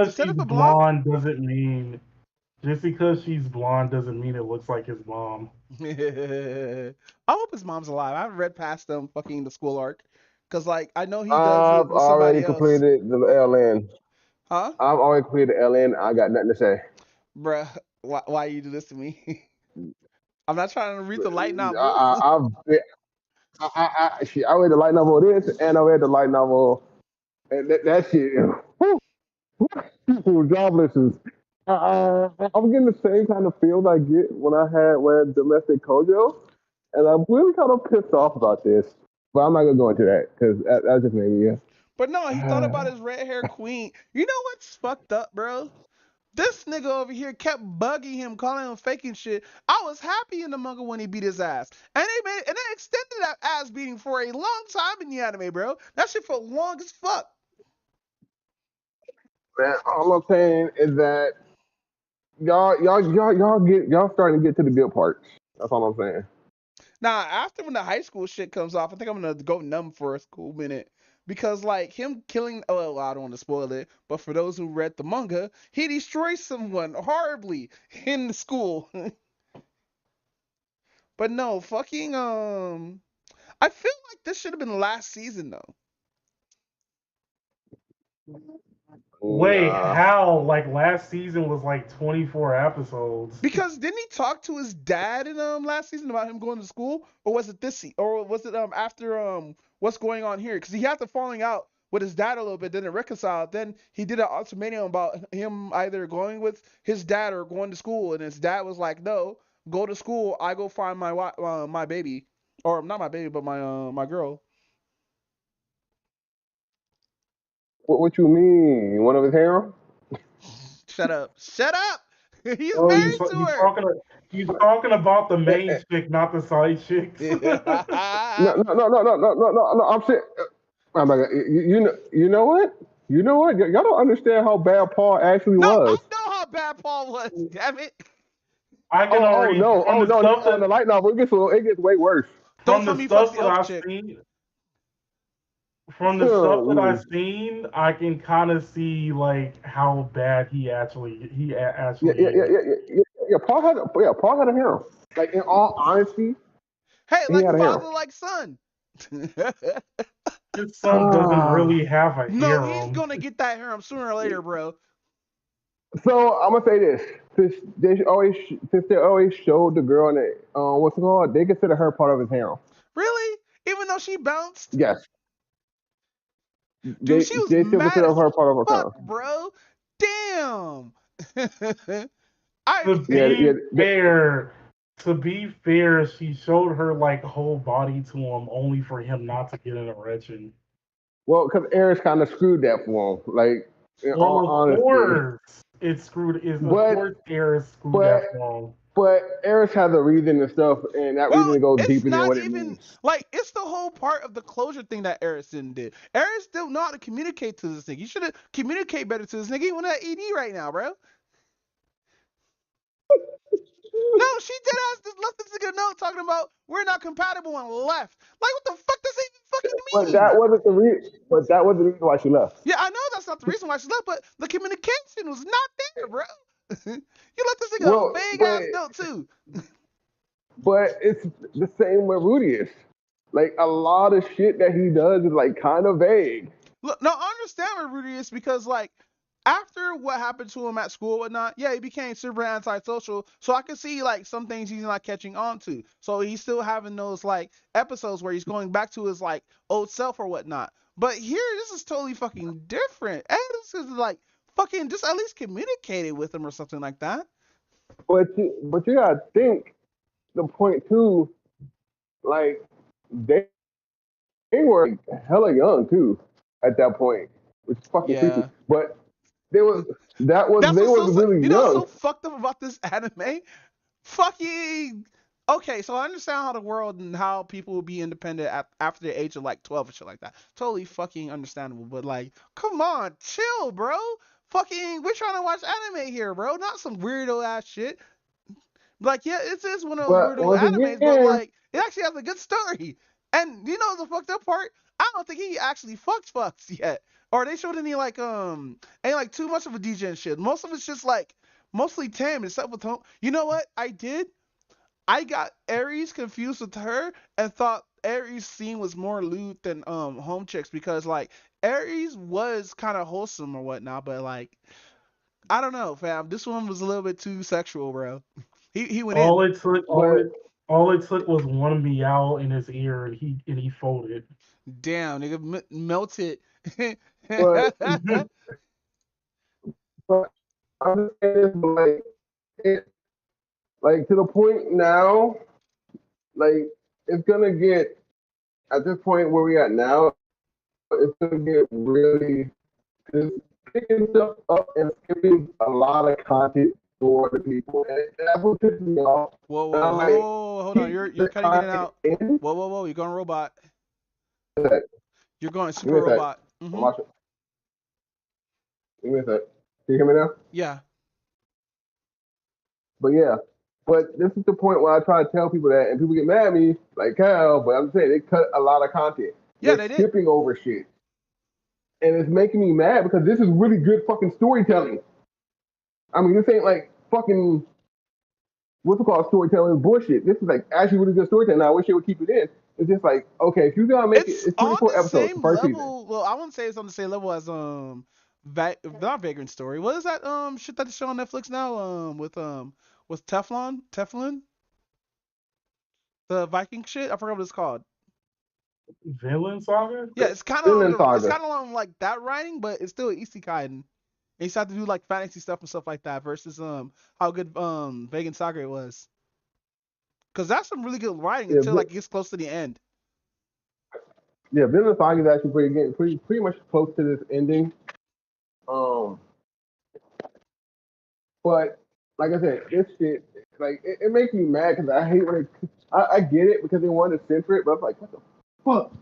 E: Is Zenith a blonde?
D: Just because she's blonde doesn't mean it looks like his mom.
E: I hope his mom's alive. I haven't read past them fucking the school arc. Cause like I know he does it
F: I've
E: with
F: already
E: somebody else.
F: completed the LN.
E: Huh?
F: I've already completed the LN. I got nothing to say.
E: Bruh, why you do this to me? I'm not trying to read the light
F: I,
E: novel.
F: I, I've shit, I read the light novel of this, and I read the light novel, and that shit. Jobless is. I'm getting the same kind of feels I get when I had read Domestic Kojo, and I'm really kind of pissed off about this. But I'm not gonna go into that because that just made me. Yeah.
E: But no, he thought about his red hair queen. You know what's fucked up, bro? This nigga over here kept bugging him, calling him faking shit. I was happy in the manga when he beat his ass. And they extended that ass beating for a long time in the anime, bro. That shit felt long as fuck.
F: Man, all I'm saying is that y'all starting to get to the good parts. That's all I'm saying.
E: Now, after when the high school shit comes off, I think I'm gonna go numb for a cool minute. Because like him killing well, I don't want to spoil it, but for those who read the manga, he destroys someone horribly in the school. But no, fucking I feel like this should have been last season though.
D: Wait,
F: Nah.
D: how? Like last season was like 24 episodes.
E: Because didn't he talk to his dad in last season about him going to school, or was it or was it after what's going on here? Because he had the falling out with his dad a little bit, then it reconciled. Then he did an ultimatum about him either going with his dad or going to school, and his dad was like, "No, go to school. I go find my baby, or not my baby, but my girl."
F: What you mean? One of his harem?
E: Shut up! Shut up! He's
D: Oh,
E: married to her.
D: you talking about the main chick, not the side chicks.
F: No. I'm saying, oh my God, you know what? You know what? Y'all don't understand how bad Paul actually
E: No,
F: was.
E: I know how bad Paul was. Damn it!
D: I can already
F: No,
D: from the
F: no,
D: stuff
F: no. On the light novel, it gets way worse.
E: Don't
D: from
E: for
D: the
E: me fuck
D: stuff
E: the
D: that
E: elf
D: I've
E: chick.
D: seen From the stuff that I've seen, I can kind of see like how bad he actually
F: Yeah, yeah, yeah,
D: is.
F: yeah, yeah, yeah. Paul had a harem. Like in all honesty,
E: Hey,
F: he
E: like
F: had a harem.
E: father, like son.
D: His son doesn't
F: Ah.
D: really have a
E: No, he's
D: harem.
E: gonna get that harem sooner or later, bro.
F: So I'm gonna say this: since they always showed the girl in the what's it called, they consider her part of his harem.
E: Really? Even though she bounced?
F: Yes,
E: Dude, she was
F: they still
E: mad
F: consider
E: as
F: her part of her
E: fuck,
F: harem.
E: bro. Damn. I
D: To
F: Yeah,
D: be
F: yeah.
D: to be fair, she showed her like whole body to him only for him not to get an erection.
F: Well, because Eris kind of screwed that for him. Like in all
D: Well, of
F: honesty,
D: course, it screwed. Is of
F: but
D: course Eris screwed
F: but
D: that for him.
F: but Eris has a reason and stuff, and that
E: well,
F: reason goes
E: it's
F: deeper than
E: not
F: what it
E: even
F: means.
E: like it's the whole part of the closure thing that Ariston did. Eris still know how to communicate to this nigga. You should have communicate better to this nigga. He want that ED right now, bro. No, she did ass just left this nigga a note talking about we're not compatible and left. Like what the fuck does that even
F: But
E: fucking
F: that
E: mean?
F: wasn't the reason. But that wasn't the reason why she left.
E: Yeah, I know that's not the reason why she left, but the communication was not there, bro. You left this nigga a
F: Well,
E: vague ass note too.
F: but it's the same with Rudius. Like a lot of shit that he does is like kind of vague.
E: Look, no, I understand where Rudy is because like after what happened to him at school and whatnot, yeah, he became super antisocial. So I can see like some things he's not catching on to. So he's still having those like episodes where he's going back to his like old self or whatnot. But here, this is totally fucking different. And this is like fucking just at least communicated with him or something like that.
F: But you gotta think the point too. Like they were hella young too at that point, which is fucking creepy.
E: Yeah.
F: But they were that was
E: That's
F: they
E: what's
F: was
E: so
F: really
E: you know what's so
F: young.
E: fucked up about this anime? Fucking okay, so I understand how the world and how people will be independent after the age of like 12 or shit like that. Totally fucking understandable, but like, come on, chill, bro. Fucking, we're trying to watch anime here, bro. Not some weirdo ass shit. Like, yeah, it is one of those
F: But
E: weirdo
F: once
E: animes, but
F: again,
E: like, it actually has a good story. And you know the fucked up part? I don't think he actually fucks yet. Or they showed any like ain't like too much of a DJ and shit. Most of it's just like mostly tame except with home. You know what I did? I got Aries confused with her and thought Aries' scene was more lewd than home chicks because like Aries was kind of wholesome or whatnot, but like I don't know, fam. This one was a little bit too sexual, bro. He went in.
D: All it took,
F: but
D: all it took was one meow in his ear, and he folded.
E: Damn, nigga, melted.
F: but but I'm just saying this, but like it, like to the point now, like it's gonna get at this point where we at now, it's gonna get really it's picking stuff up and skipping a lot of content for the people, and that's what pisses me off.
E: Whoa,
F: And
E: whoa,
F: I'm like,
E: whoa, hold on.
F: keep
E: You're
F: the
E: cutting in and
F: content
E: out.
F: in.
E: Whoa. You're going robot. You're going
F: Give me
E: super
F: a sec.
E: robot.
F: I'm watching. Give me a sec. Can you hear me now?
E: Yeah.
F: But yeah, but this is the point where I try to tell people that, and people get mad at me, like hell. But I'm saying they cut a lot of content.
E: Yeah,
F: They're
E: they did.
F: skipping over shit, and it's making me mad because this is really good fucking storytelling. I mean, this ain't like fucking what's it called storytelling bullshit. This is like actually really good storytelling. Now, I wish they would keep it in. It's just like okay, if you're gonna make it,
E: It's
F: it's
E: on
F: 24
E: the
F: episodes, the
E: same
F: first season.
E: level. Well, I wouldn't say it's on the same level as not Vagrant Story. What is that shit that they show on Netflix now? With Teflon, the Viking shit. I forgot what it's called.
D: Villain Saga?
E: Yeah, it's kind of
F: Vinland
E: it's
F: Saga.
E: kind of along like that writing, but it's still isekai and you just have to do like fantasy stuff and stuff like that versus how good Vegan Saga it was. Cause that's some really good writing
F: Yeah,
E: until like it gets close to the end.
F: yeah, Vinland Saga is actually pretty much close to this ending. Um, but like I said, this shit like it makes me mad because I hate when I get it because they want to censor it, but I'm like, what the fuck?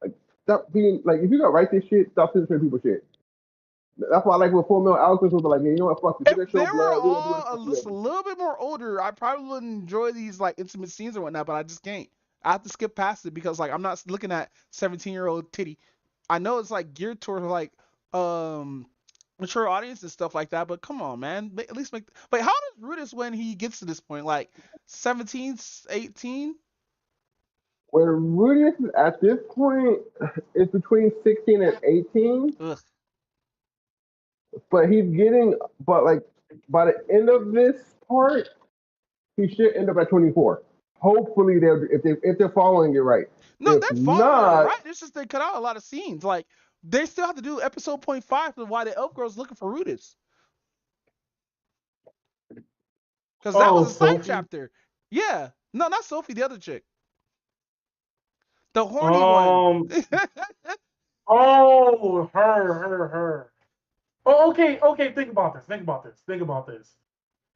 F: Like, stop being like, if you gotta write this shit, stop censoring people's shit. That's why I like when Full Metal Alchemist was like, you know what, fuck this,
E: If
F: we're gonna
E: they
F: show
E: were
F: blood, we're gonna do
E: all just a
F: whatever.
E: little bit more older, I probably would enjoy these like intimate scenes or whatnot, but I just can't. I have to skip past it because like I'm not looking at 17-year-old titty. I know it's like geared towards like mature audience and stuff like that, but come on, man. At least make. Wait, how does Rudis when he gets to this point? Like 17, 18?
F: Where Rudius is at this point is between 16 and 18,
E: Ugh.
F: but like by the end of this part, he should end up at 24. Hopefully, if they're following it right.
E: No,
F: If
E: they're following
F: not,
E: it right. It's just they cut out a lot of scenes. Like they still have to do episode 0.5 of why the elf girl's looking for Rudis. Because that was a side chapter. Yeah. No, not Sophie, the other chick. The horny one.
D: Oh, her. Oh, okay. Think about this.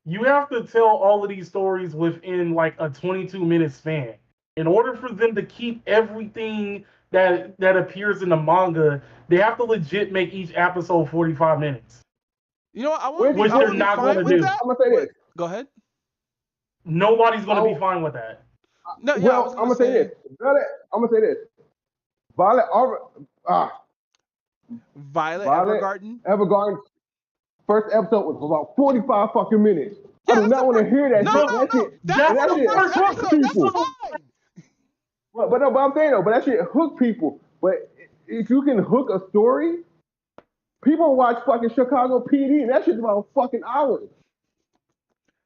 D: You have to tell all of these stories within like a 22-minute span. In order for them to keep everything that appears in the manga, they have to legit make each episode 45 minutes.
E: You know what?
D: Which they're not going to do.
F: I'm gonna say this.
E: Go ahead.
D: Nobody's going to be fine with that.
E: No, yeah,
F: well, I'm gonna say this. I'm gonna say this. Violet Evergarden first episode was about 45 fucking minutes.
E: Yeah,
F: I do not want to hear that.
E: No. That's the first episode. That's fine.
F: But I'm saying though, but that shit hook people. But if you can hook a story, people watch fucking Chicago PD, and that shit's about fucking hours.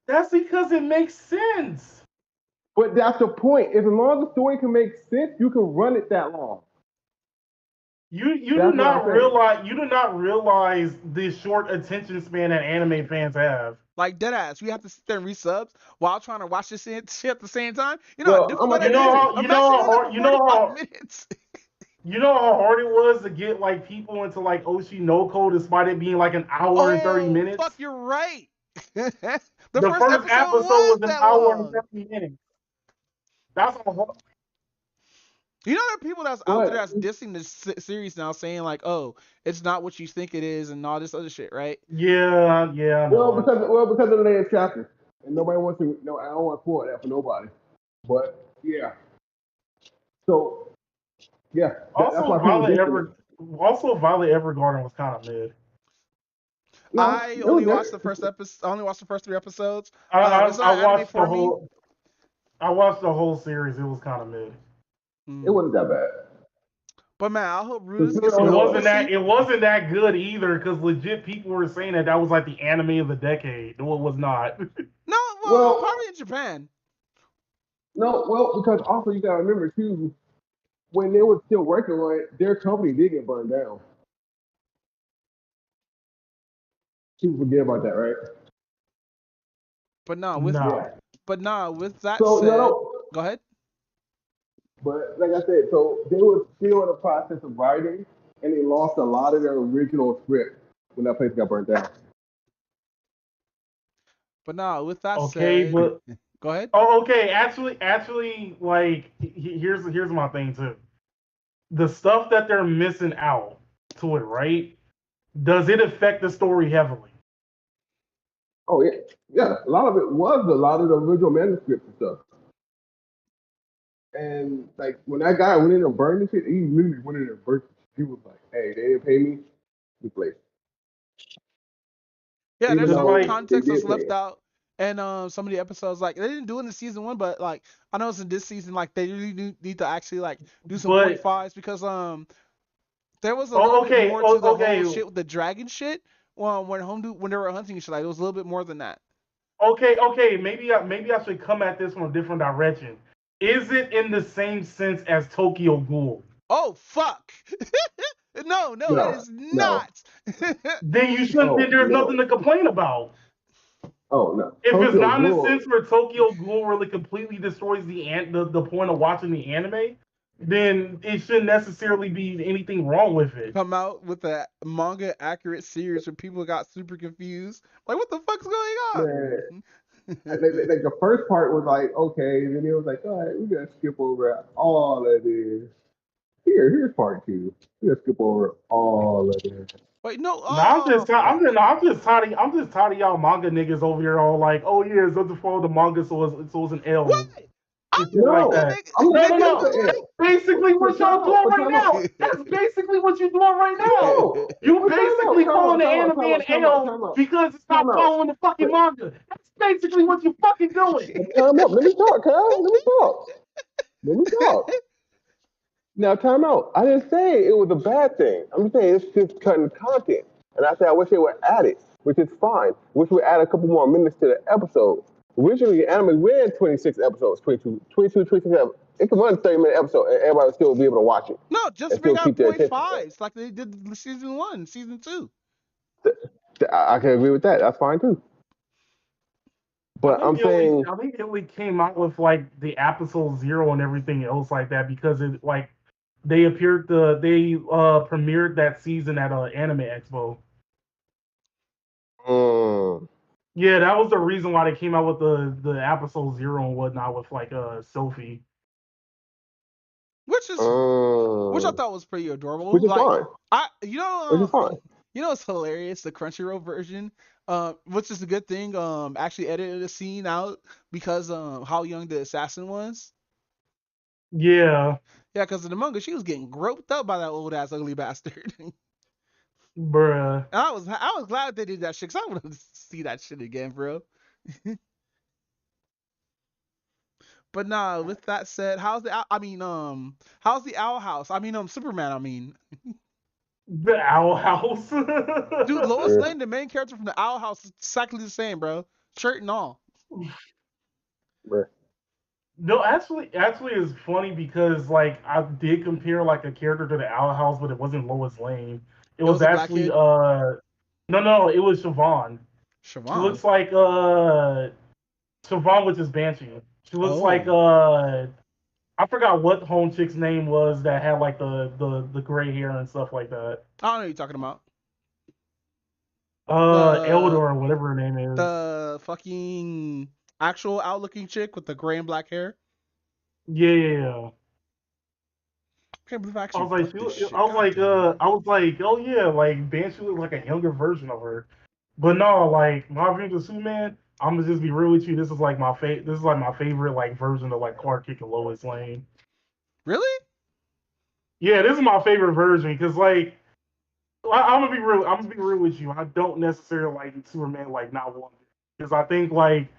D: That's because it makes sense.
F: But that's the point. If as long as the story can make sense, you can run it that long.
D: You do not realize the short attention span that anime fans have.
E: Like deadass, we have to sit there and resubs while trying to watch this shit at the same time. You
D: You
E: know,
D: You know how hard it was to get like people into like Oshinoko despite it being like an hour and 30 minutes.
E: Fuck, you're right.
D: the first episode was an hour and 30 minutes. That's a whole.
E: You know, there are people that's out there that's dissing this series now, saying like, "Oh, it's not what you think it is," and all this other shit, right?
D: Yeah.
F: Well, because of the latest chapter, and nobody wants to. No, I don't want to spoil that for nobody. But yeah. So yeah.
D: Also, Violet Evergarden was kind of mid.
E: No, I only watched the first episode. I only watched the first 3 episodes.
D: I watched the whole. I watched the whole series. It was kind of mid.
F: It wasn't that bad.
E: But man, I hope Rudis gets
D: It wasn't that good either, because legit people were saying that was like the anime of the decade. No, it was not.
E: No, well, probably in Japan.
F: No, well, because also you gotta remember too, when they were still working on it, their company did get burned down. People forget about that, right?
E: But with that
F: so,
E: said, go ahead.
F: But like I said, so they were still in the process of writing, and they lost a lot of their original script when that place got burnt down.
E: But with that said, go ahead.
D: Oh, okay. Actually, like here's my thing too. The stuff that they're missing out to it, right? Does it affect the story heavily?
F: Oh yeah. A lot of it was a lot of the original manuscript and stuff. And like when that guy went in and burned the shit, he literally went in and burned it. He was like, "Hey, they didn't pay me. Replace."
E: Yeah, there's a lot of context that's left out, and some of the episodes like they didn't do it in the season 1, but like I know it's in this season like they really need to actually like do some 0.5s because there was a little bit more to the whole shit with the dragon shit. When they were hunting shit, like it was a little bit more than that.
D: Okay. Maybe I should come at this from a different direction. Is it in the same sense as Tokyo Ghoul?
E: Oh fuck! No, it is not.
D: Then you shouldn't. Then there's nothing to complain about.
F: Oh no!
D: If Tokyo it's not in the sense where Tokyo Ghoul really completely destroys the point of watching the anime, then it shouldn't necessarily be anything wrong with it.
E: Come out with a manga accurate series where people got super confused. Like, what the fuck's going on?
F: Yeah. like the first part was like okay, and then it was like, all right, we gotta skip over all of this. Here's part 2. We gotta skip over all of this.
E: Wait, no.
D: I'm just tired of y'all manga niggas over here all like, oh yeah, it's up to follow the manga, so it's an L.
E: What?
D: and shit like that. No. That's basically what y'all doing right now. That's basically what you're doing right now. You basically calling the anime an L because it's not following the fucking manga. That's basically what you fucking doing.
F: Time out. Let me talk, Kyle. Let me talk. Now, time out. I didn't say it was a bad thing. I'm just saying it's just cutting content. And I said I wish they would add it, which is fine. Wish we add a couple more minutes to the episode. Originally, the anime ran 26 episodes, 26 episodes. It could run a 30-minute episode and everybody would still be able to watch it.
E: No, just bring out 0.5s like they did season 1, season 2.
F: I can agree with that. That's fine too. But I'm saying,
D: I think it only came out with like the episode 0 and everything else like that because it like they premiered that season at Anime Expo. Yeah, that was the reason why they came out with the episode 0 and whatnot with like Sophie.
E: Which I thought was pretty adorable.
F: Which is fine.
E: Which is fine. You know what's hilarious? The Crunchyroll version, which is a good thing. Actually edited a scene out because how young the assassin was.
D: Yeah.
E: Yeah, because in the manga she was getting groped up by that old ass ugly bastard.
D: Bruh.
E: And I was glad they did that shit because I want to see that shit again, bro. But nah, with that said, how's the Owl House? Superman,
D: The Owl House.
E: Dude, Lois Lane, the main character from the Owl House, is exactly the same, bro. Shirt and all.
D: No, actually, it's funny because like I did compare like a character to the Owl House, but it wasn't Lois Lane. It was actually no, it was Siobhan. She looks like Siobhan, which is Banshee. She looks like I forgot what home chick's name was that had like the gray hair and stuff like that.
E: I don't know what you're talking about.
D: Eldor or whatever her name is.
E: The fucking actual out-looking chick with the gray and black hair.
D: Yeah.
E: I can't believe I
D: was like, oh yeah, like Banshee looks like a younger version of her. But no, like My Dreams of Superman, I'm gonna just be real with you. This is like my favorite like version of like Clark Kent and Lois Lane.
E: Really?
D: Yeah, this is my favorite version because like I'm gonna be real with you. I don't necessarily like Superman like not one because I think like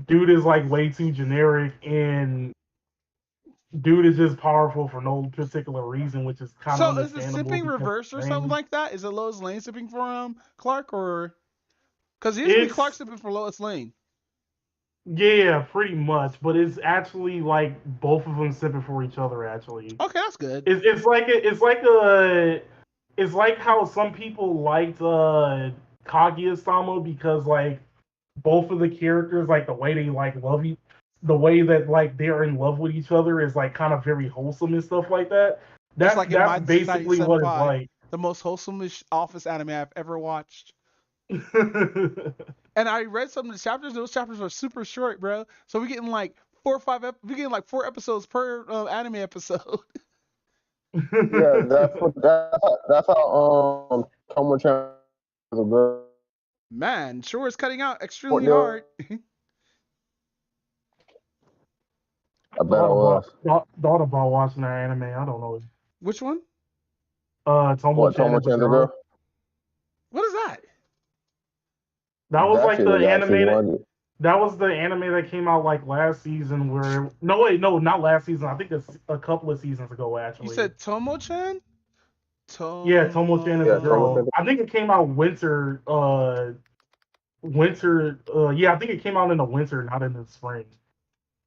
D: dude is like way too generic and dude is just powerful for no particular reason, which is kind of understandable.
E: So is it sipping reverse or something like that? Is it Lois Lane sipping for Clark or? Because usually Clark's sipping for Lois Lane.
D: Yeah, pretty much. But it's actually like both of them sipping for each other. Actually.
E: Okay, that's good.
D: It's like how some people liked Kaguya-sama because like both of the characters, like the way they like love you, the way that like they're in love with each other is like kind of very wholesome and stuff like that. That's basically what it's like.
E: The most wholesome-ish Office anime I've ever watched. And I read some of the chapters. Those chapters are super short, bro. So we're getting like 4 episodes per anime episode.
F: Yeah, that's how Tomo-chan is a girl.
E: Man, sure is cutting out extremely hard.
F: I bet I was.
D: Thought about watching that anime. I don't know.
E: Which one?
D: Tomo-chan is a girl.
E: What is that?
D: That was like the anime. That was the anime that came out like last season. No, not last season. I think it's a couple of seasons ago actually.
E: You said Tomo-chan?
D: Yeah, Tomo-chan is a girl. I think it came out winter. Yeah, I think it came out in the winter, not in the spring,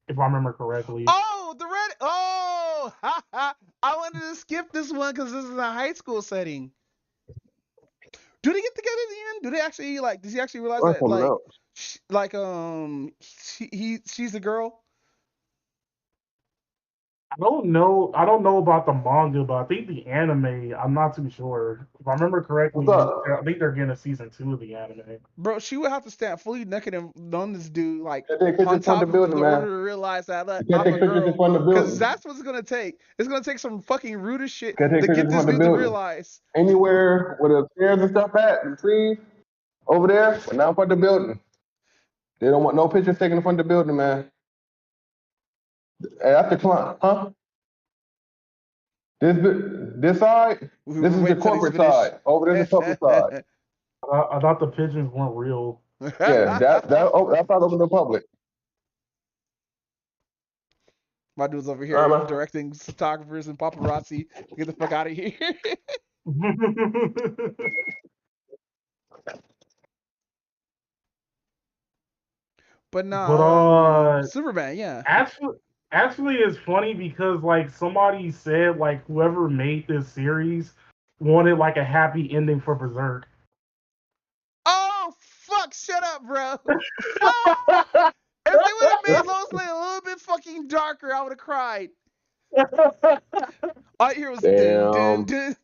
D: if I remember correctly.
E: Oh, the red. Oh, I wanted to skip this one because this is a high school setting. Do they get together in the end? Do they actually like? Does he actually realize that she's a girl?
D: I don't know about the manga, but I think the anime, I'm not too sure. If I remember correctly, I think they're getting a season 2 of the anime.
E: Bro, she would have to stand fully naked and on this dude, like
F: on top of him in order
E: to realize that I'm a girl. Because that's what it's gonna take. It's gonna take some fucking rudest shit to get this dude to realize.
F: Anywhere where the stairs and stuff at, the trees over there, but not in front of the building. They don't want no pictures taken in front of the building, man. That's the client, huh? This side, this is the
E: Wait till he's
F: corporate
E: finished.
F: side. Over there's the public side.
D: I thought the pigeons weren't real.
F: Yeah, that's not open to the public.
E: My dude's over
F: All
E: here
F: right, man.
E: directing photographers and paparazzi to get the fuck out of here. But
D: But
E: nah, Superman, yeah.
D: actually, it's funny because like somebody said like whoever made this series wanted like a happy ending for Berserk.
E: Oh fuck! Shut up, bro. Fuck! If they would have made Lois Lane a little bit fucking darker, I would have cried. All I hear was dun dun
F: Damn.
E: dun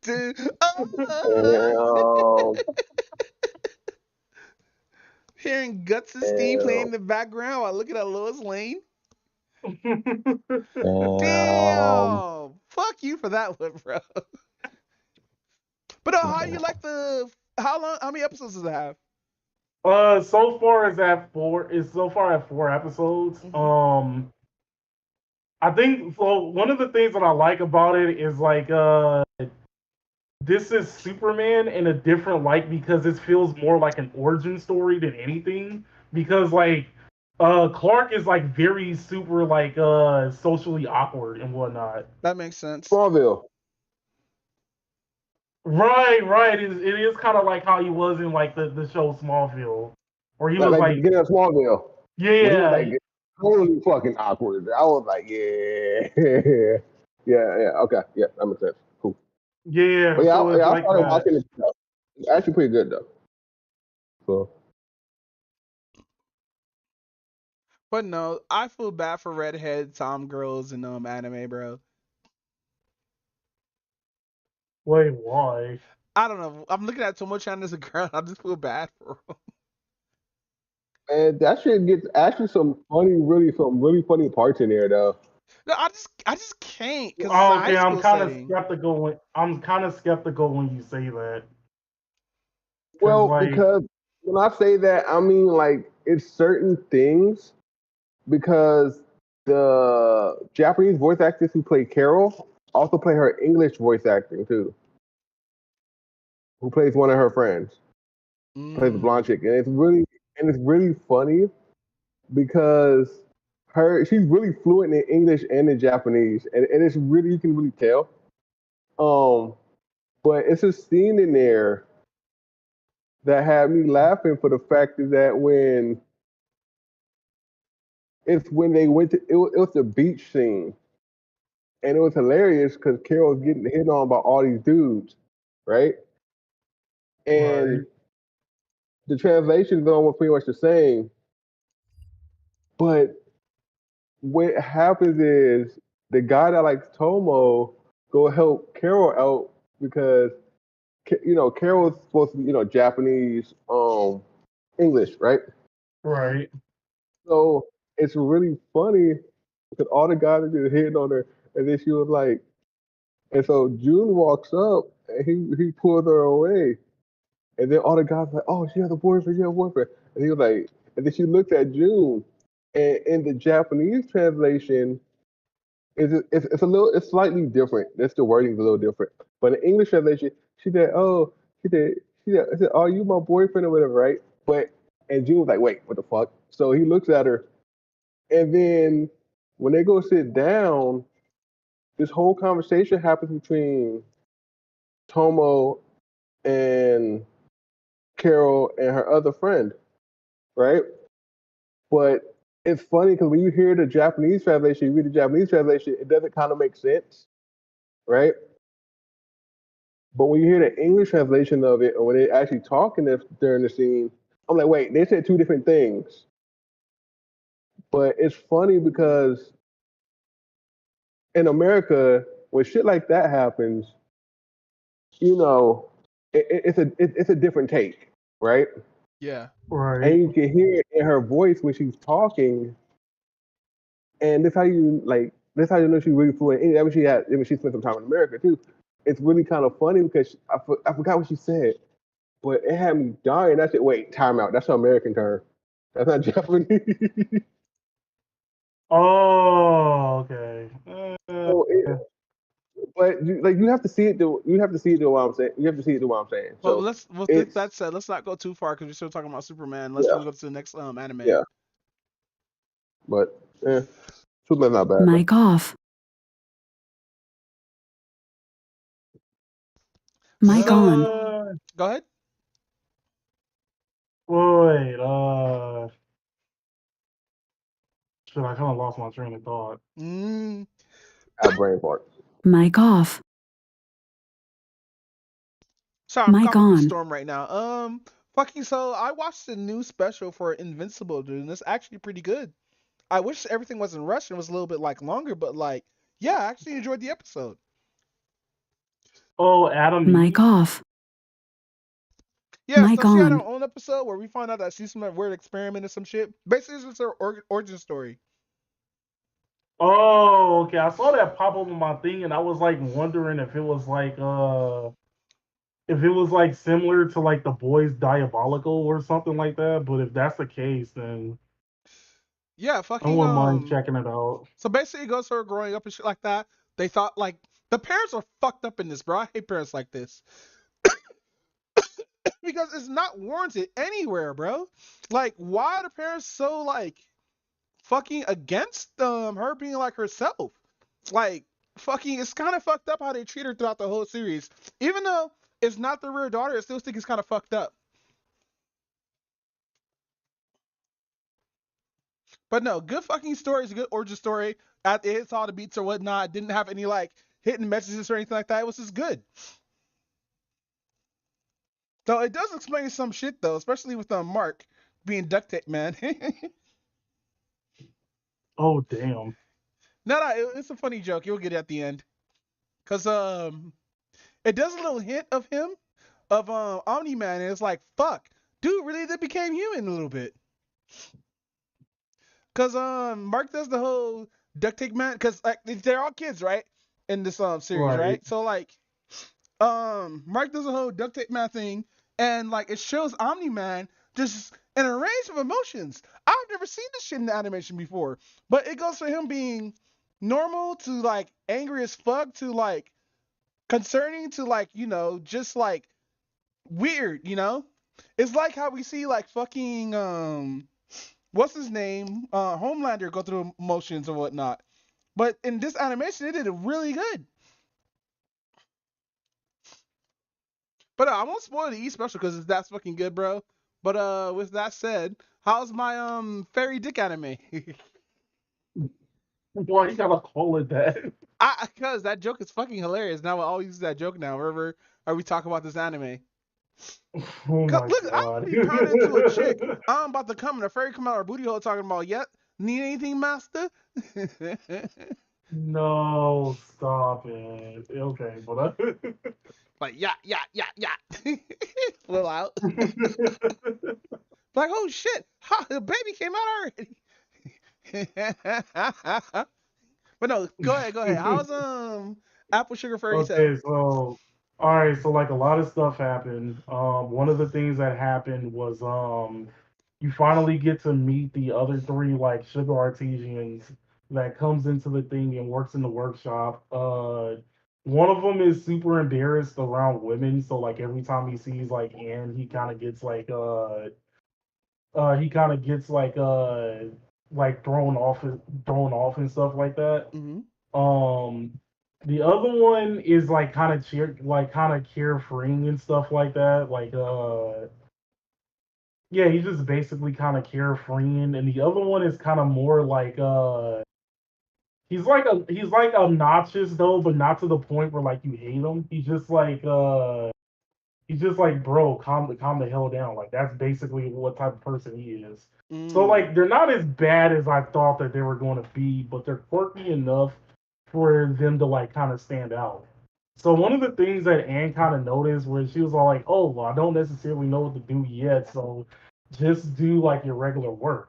E: dun dun. Oh.
F: Damn.
E: Hearing Guts' theme playing in the background while looking at Lois Lane.
F: Damn.
E: Damn! Fuck you for that one, bro. But how do you like how many episodes does it have?
D: So far it's at four. It's so far at 4 episodes.
E: Mm-hmm.
D: I think so. One of the things that I like about it is like this is Superman in a different light because it feels more like an origin story than anything. Because like Clark is like very super like socially awkward and whatnot.
E: That makes sense.
F: Smallville.
D: Right. It is kind of like how he was in like the show Smallville, where he was like
F: Getting a Smallville.
D: yeah.
F: When he was, like, totally fucking awkward. I was like, yeah. yeah. Okay, yeah, that makes sense. Cool.
D: Yeah.
F: But yeah,
D: So it's
F: I
D: like
F: started
D: that.
F: watching it. It's actually pretty good though. So.
E: But no, I feel bad for redhead Tom girls in anime, bro.
D: Wait, why?
E: I don't know. I'm looking at Tomo-chan as a girl. I just feel bad for her.
F: And that shit gets actually some really funny parts in there though.
E: No, I just can't because
D: Oh,
E: it's a
D: okay,
E: high
D: I'm
E: school
D: kind of
E: setting.
D: skeptical. I'm kind of skeptical when you say that.
F: Well,
D: like,
F: because when I say that, I mean like it's certain things because the Japanese voice actress who played Carol also play her English voice acting too. Who plays one of her friends? Plays the blonde chick, and it's really funny because she's really fluent in English and in Japanese, and it's really you can really tell. But it's a scene in there that had me laughing for the fact that when they went to it was the beach scene, and it was hilarious because Carol was getting hit on by all these dudes, right? And
D: right.
F: the translation is almost pretty much the same, but what happens is the guy that likes Tomo go help Carol out because Carol's supposed to be Japanese English, right?
D: Right.
F: So it's really funny because all the guys are just hitting on her, and then she was like, and so June walks up and he pulls her away, and then all the guys are like, oh, she has a boyfriend, she has a boyfriend, and he was like, and then she looked at June, and in the Japanese translation, it's slightly different. That's the wording's a little different, but in English translation, she said, oh, I said, are you my boyfriend or whatever, right? And June was like, wait, what the fuck? So he looks at her, and then when they go sit down, this whole conversation happens between Tomo and Carol and her other friend, right? But it's funny because when you hear the Japanese translation, you read the Japanese translation, it doesn't kind of make sense, right? But when you hear the English translation of it, or when they actually talking during the scene, I'm like, wait, they said two different things. But it's funny because in America, when shit like that happens, it's a different take, right?
E: Yeah.
D: Right.
F: And you can hear it in her voice when she's talking, and that's how you know she's really fluent. And she spent some time in America too. It's really kind of funny because I forgot what she said, but it had me dying. I said, wait, time out. That's an American term. That's not Japanese.
D: Oh, okay.
F: So but you have to see it. You have to see it. Do what I'm saying. You have to see it. Do what I'm saying.
E: Well,
F: So
E: with
F: it's
E: that said, let's not go too far because we're still talking about Superman. Let's
F: yeah,
E: move on to the next anime.
F: yeah. But Superman's not bad though.
G: Mic off. Mic
E: So,
G: on.
E: go ahead.
D: Wait, shit, I kind of lost my train of thought.
E: Mm,
F: I have brain fart.
G: Mic off.
E: sorry, I'm
G: Mic
E: coughing through
G: on.
E: storm right now. Fucking so I watched the new special for Invincible, dude, and it's actually pretty good. I wish everything wasn't rushed and was a little bit like longer, but like, yeah, I actually enjoyed the episode.
D: Oh, Adam
G: Mic off.
E: Yeah,
G: Mic
E: so she had her
G: on.
E: own episode where we find out that she's some weird experiment or some shit. Basically, it's just her origin story.
D: Oh, okay. I saw that pop up on my thing, and I was like wondering if it was like similar to like the boys Diabolical or something like that. But if that's the case, then
E: Yeah,
D: I
E: fucking
D: wouldn't mind checking it out.
E: So basically, it goes to her growing up and shit like that. They thought like the parents are fucked up in this, bro. I hate parents like this because it's not warranted anywhere, bro. Like, why are the parents so like fucking against her being like herself? Like, fucking, it's kind of fucked up how they treat her throughout the whole series. Even though it's not the real daughter, I still think it's kind of fucked up. But no, good fucking story. It's a good origin story. It hits all the beats or whatnot. Didn't have any like hidden messages or anything like that. It was just good. So it does explain some shit though, especially with Mark being duct tape, man.
D: Oh, damn.
E: It's a funny joke. You'll get it at the end, cause it does a little hint of him of Omni Man, and it's like fuck, dude really did became human a little bit. Cause Mark does the whole duct tape man, cause like they're all kids, right? In this series,
D: Right.
E: right? So like Mark does a whole duct tape man thing, and like it shows Omni Man just in a range of emotions. I've never seen this shit in the animation before, but it goes from him being normal to like angry as fuck to like concerning to like just like weird. It's like how we see like fucking what's his name Homelander go through emotions and whatnot, but in this animation they did it really good. But I won't spoil the E special because that's fucking good, bro. But with that said, how's my fairy dick anime?
D: Why you gotta call it that?
E: Cause that joke is fucking hilarious. Now I always use that joke now wherever we talk about this anime.
D: Oh my
E: Look, I'm
D: god.
E: gonna be turning into a chick. I'm about to come and a fairy come out of her booty hole talking about, yep, need anything, master?
D: No, stop it. Okay, but
E: Like, yeah. Flew out. Like, oh shit, the baby came out already. But no, go ahead. How's Apple Sugar Fairy Tale?
D: okay, so all right, so like a lot of stuff happened. One of the things that happened was you finally get to meet the other three like sugar artisans that comes into the thing and works in the workshop. One of them is super embarrassed around women, so like every time he sees like Anne, he kind of gets he kind of gets like thrown off and stuff like that.
E: Mm-hmm.
D: Um, the other one is like kind of carefree and stuff like that. Yeah, he's just basically kind of carefree, and the other one is kind of more like he's like obnoxious though, but not to the point where like you hate him. He's just like, bro, calm the hell down. Like that's basically what type of person he is. So
E: Mm.
D: like they're not as bad as I thought that they were going to be, but they're quirky enough for them to like kind of stand out. So one of the things that Anne kind of noticed was she was all like, "Oh, well, I don't necessarily know what to do yet, so just do like your regular work."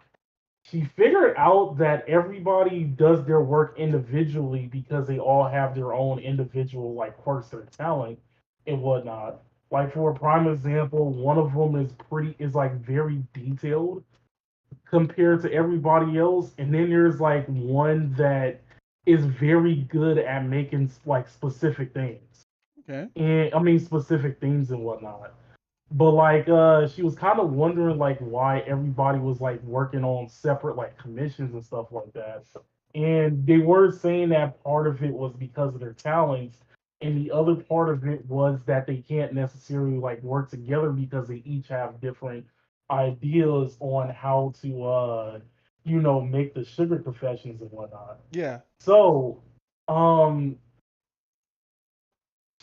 D: She figured out that everybody does their work individually because they all have their own individual like quirks or talent and whatnot. Like for a prime example, one of them is like very detailed. compared to everybody else, and then there's like one that is very good at making like specific things,
E: Okay.
D: and I mean specific things and whatnot. But like she was kind of wondering like why everybody was like working on separate like commissions and stuff like that. And they were saying that part of it was because of their talents, and the other part of it was that they can't necessarily like work together because they each have different ideas on how to make the sugar confessions and whatnot.
E: Yeah.
D: So um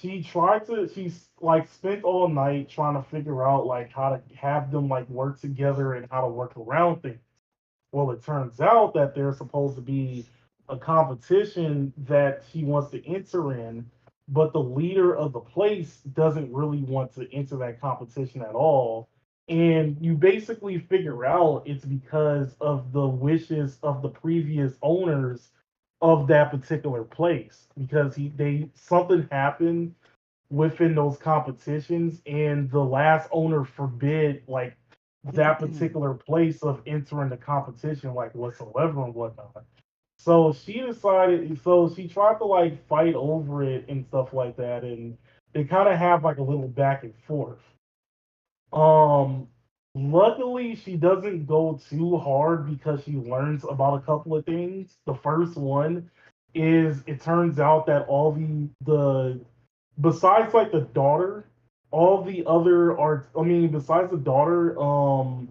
D: she's like spent all night trying to figure out like how to have them like work together and how to work around things. Well, it turns out that there's supposed to be a competition that she wants to enter in, but the leader of the place doesn't really want to enter that competition at all. And you basically figure out it's because of the wishes of the previous owners of that particular place, because they something happened within those competitions, and the last owner forbid like that particular place of entering the competition like whatsoever and whatnot. So she tried to like fight over it and stuff like that, and they kind of have like a little back and forth. Um, Luckily, she doesn't go too hard because she learns about a couple of things. The first one is it turns out that all the besides like the daughter, all the other art. I mean, besides the daughter, all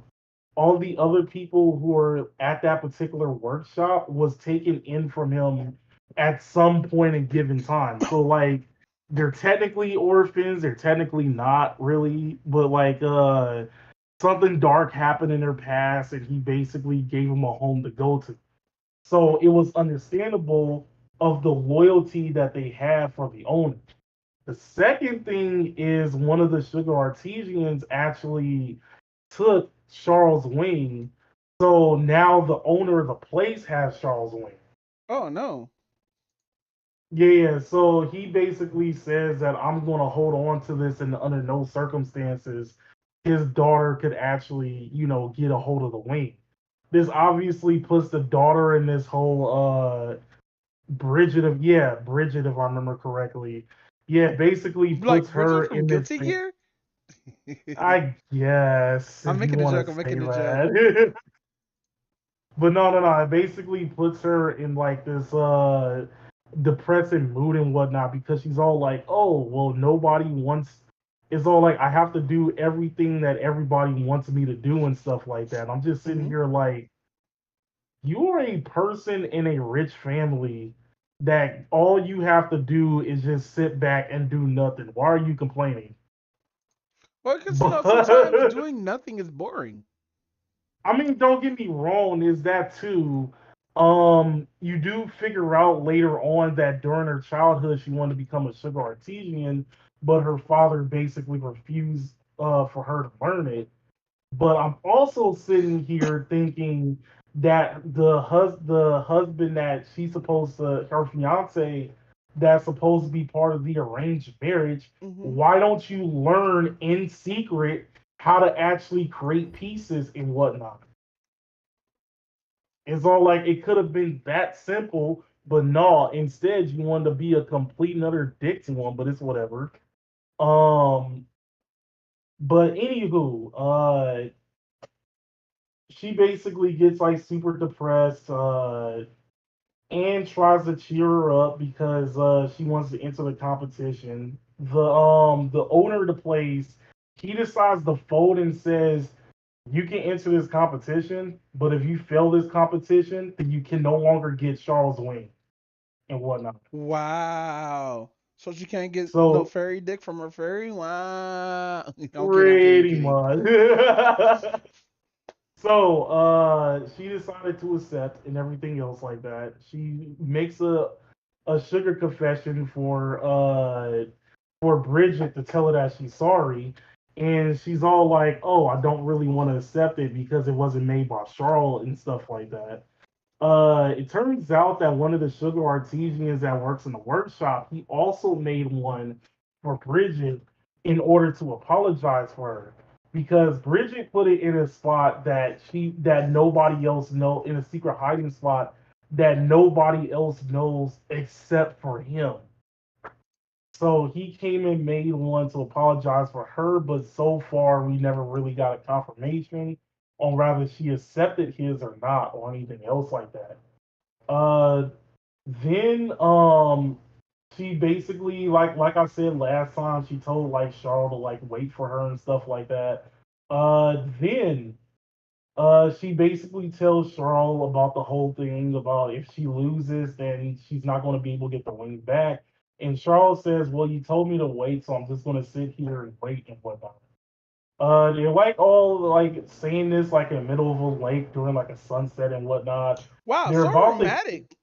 D: the other people who were at that particular workshop was taken in from him at some point in given time. So like they're technically orphans, they're technically not really, but like something dark happened in their past and he basically gave them a home to go to. So it was understandable of the loyalty that they had for the owner. The second thing is one of the sugar artisans actually took Charles Wing. So now the owner of the place has Charles Wing.
E: Oh no.
D: Yeah, so he basically says that I'm going to hold on to this, and under no circumstances his daughter could actually, get a hold of the wing. This obviously puts the daughter in this whole Bridget, if I remember correctly. Yeah, basically
E: Like
D: puts
E: Bridget
D: her
E: from
D: in this
E: Guilty
D: thing.
E: Gear?
D: I guess
E: I'm
D: if you
E: making a
D: want
E: joke.
D: to
E: I'm
D: say
E: making a joke.
D: that. But no, no, no. It basically puts her in like this depressing mood and whatnot because she's all like, "Oh, well, nobody wants." It's all like I have to do everything that everybody wants me to do and stuff like that. I'm just sitting
E: Hmm.
D: here like, you are a person in a rich family that all you have to do is just sit back and do nothing. Why are you complaining?
E: Well, because sometimes
D: But
E: doing nothing is boring.
D: I mean, don't get me wrong, is that too. You do figure out later on that during her childhood she wanted to become a sugar artisan, but her father basically refused for her to learn it. But I'm also sitting here thinking that the husband that she's supposed to, her fiance that's supposed to be part of the arranged marriage,
E: Hmm.
D: why don't you learn in secret how to actually create pieces and whatnot? It's all like it could have been that simple, but no, instead you wanted to be a complete and utter dick to him, but it's whatever. Um, but anywho, she basically gets like super depressed, and tries to cheer her up because she wants to enter the competition. The owner of the place, he decides to fold and says, you can enter this competition, but if you fail this competition, then you can no longer get Charles Wing and whatnot.
E: Wow. So she can't get no
D: So
E: fairy dick from her fairy? Wow. I'm kidding, I'm kidding, I'm
D: pretty
E: kidding.
D: much. So she decided to accept and everything else like that. She makes a sugar confession for Bridget to tell her that she's sorry. And she's all like, "Oh, I don't really want to accept it because it wasn't made by Charlotte and stuff like that." It turns out that one of the sugar artisans that works in the workshop, he also made one for Bridget in order to apologize for her. because Bridget put it in a spot that nobody else know in a secret hiding spot that nobody else knows except for him. So he came and made one to apologize for her, but so far we never really got a confirmation on whether she accepted his or not or anything else like that. Uh then she basically like I said last time, she told like Charles to like wait for her and stuff like that. Then she basically tells Charles about the whole thing about if she loses, then she's not going to be able to get the ring back. And Charles says, "Well, you told me to wait, so I'm just going to sit here and wait and whatnot." They're like all like saying this like in the middle of a lake during like a sunset and whatnot.
E: Wow,
D: They're
E: so
D: about to,
E: romantic.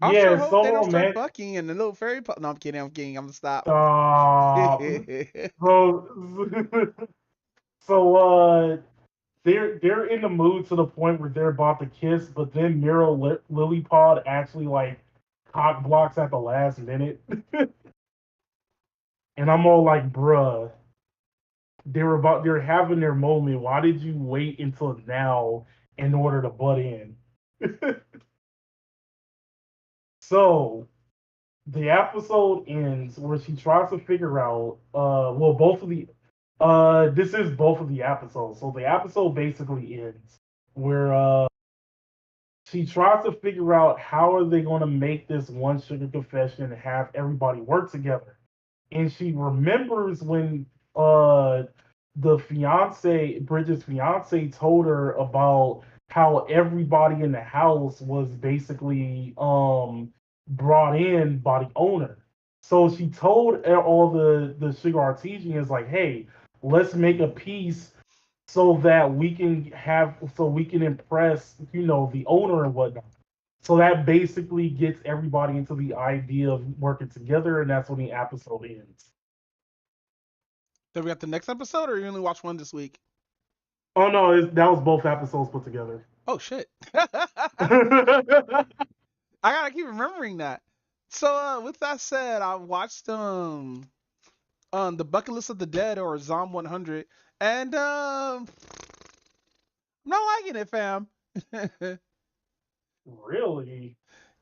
E: I
D: yeah,
E: sure
D: it's
E: hope
D: so
E: they don't start
D: romantic.
E: fucking and the little fairy. No, I'm kidding. I'm kidding. I'm gonna stop.
D: Uh, so so they're in the mood to the point where they're about to kiss, but then Lilypod actually like cock blocks at the last minute, and I'm all like, bruh, they're having their moment. Why did you wait until now in order to butt in? So the episode ends where she tries to figure out well both of the this is both of the episodes. So the episode basically ends where she tries to figure out how are they going to make this one sugar confession and have everybody work together. And she remembers when uh the fiance, Bridget's fiance, told her about how everybody in the house was basically brought in by the owner. So she told all the sugar artisans like, hey, let's make a piece so that we can impress, the owner and whatnot. So that basically gets everybody into the idea of working together, and that's when the episode ends.
E: Then we got the next episode, or you only watch one this week?
D: Oh no, that was both episodes put together.
E: Oh shit. I gotta keep remembering that. So with that said, I watched the Bucket List of the Dead or Zom 100, and I'm not liking it, fam.
D: Really?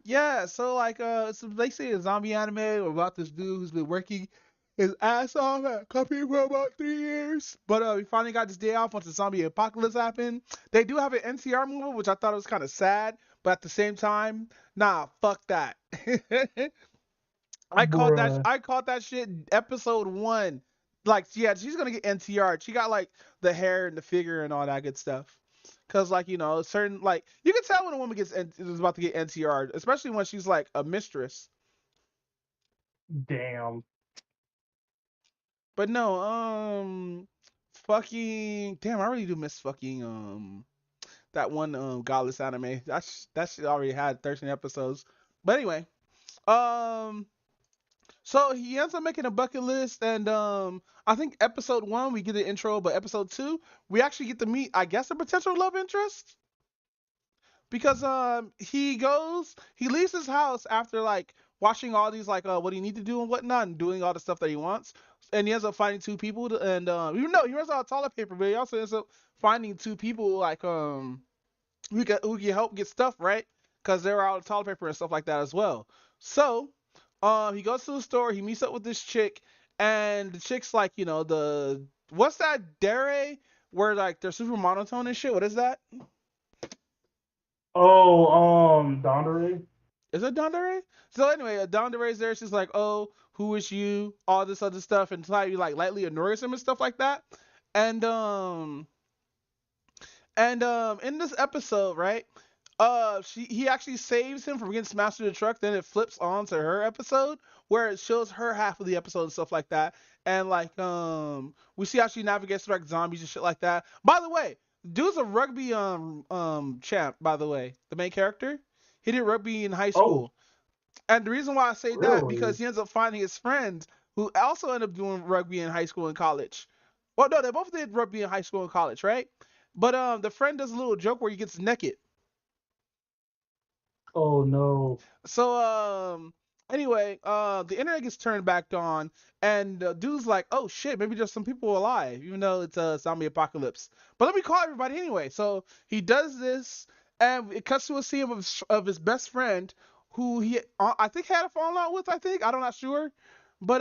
E: Yeah, so like it's basically a zombie anime about this dude who's been working his ass off at a company for about 3 years. But he finally got his day off once the zombie apocalypse happened. They do have an NCR movie, which I thought was kind of sad, but at the same time, nah, fuck that.
D: Bruh.
E: I caught that shit episode one. Like, yeah, she's gonna get NTR. She got like the hair and the figure and all that good stuff. Cause like certain like you can tell when a woman is about to get NTR, especially when she's like a mistress.
D: Damn.
E: But no, fucking damn, I really do miss fucking that one godless anime. That shit already had 13 episodes. But anyway, um so he ends up making a bucket list, and I think episode one we get the intro, but episode two we actually get to meet, I guess, a potential love interest because he leaves his house after like watching all these like what he need to do and whatnot, and doing all the stuff that he wants, and he ends up finding two people, and even though he runs out of toilet paper, but he also ends up finding two people like who can help get stuff right because they're out of toilet paper and stuff like that as well. So he goes to the store, he meets up with this chick, and the chick's like, the what's that dere where like they're super monotone and shit? What is that?
D: Oh, Dondere?
E: Is it Dondere? So anyway, Dondere's there. She's like, "Oh, who is you?" All this other stuff, and try to like lightly annoys him and stuff like that. And in this episode, right? He actually saves him from getting smashed through the truck. Then it flips on to her episode where it shows her half of the episode and stuff like that. And like we see how she navigates through like zombies and shit like that. By the way, dude's a rugby champ. By the way, the main character, he did rugby in high
D: Oh,
E: school. And the reason why I say that
D: really?
E: because he ends up finding his friends who also end up doing rugby in high school and college. Well, no, they both did rugby in high school and college, right? But the friend does a little joke where he gets naked.
D: Oh no.
E: So Anyway, the internet gets turned back on, and dude's like, "Oh shit, maybe there's some people alive, even though it's a zombie apocalypse." But let me call everybody anyway. So he does this, and it cuts to a scene of his best friend, who he I think had a falling out with. I'm not sure, but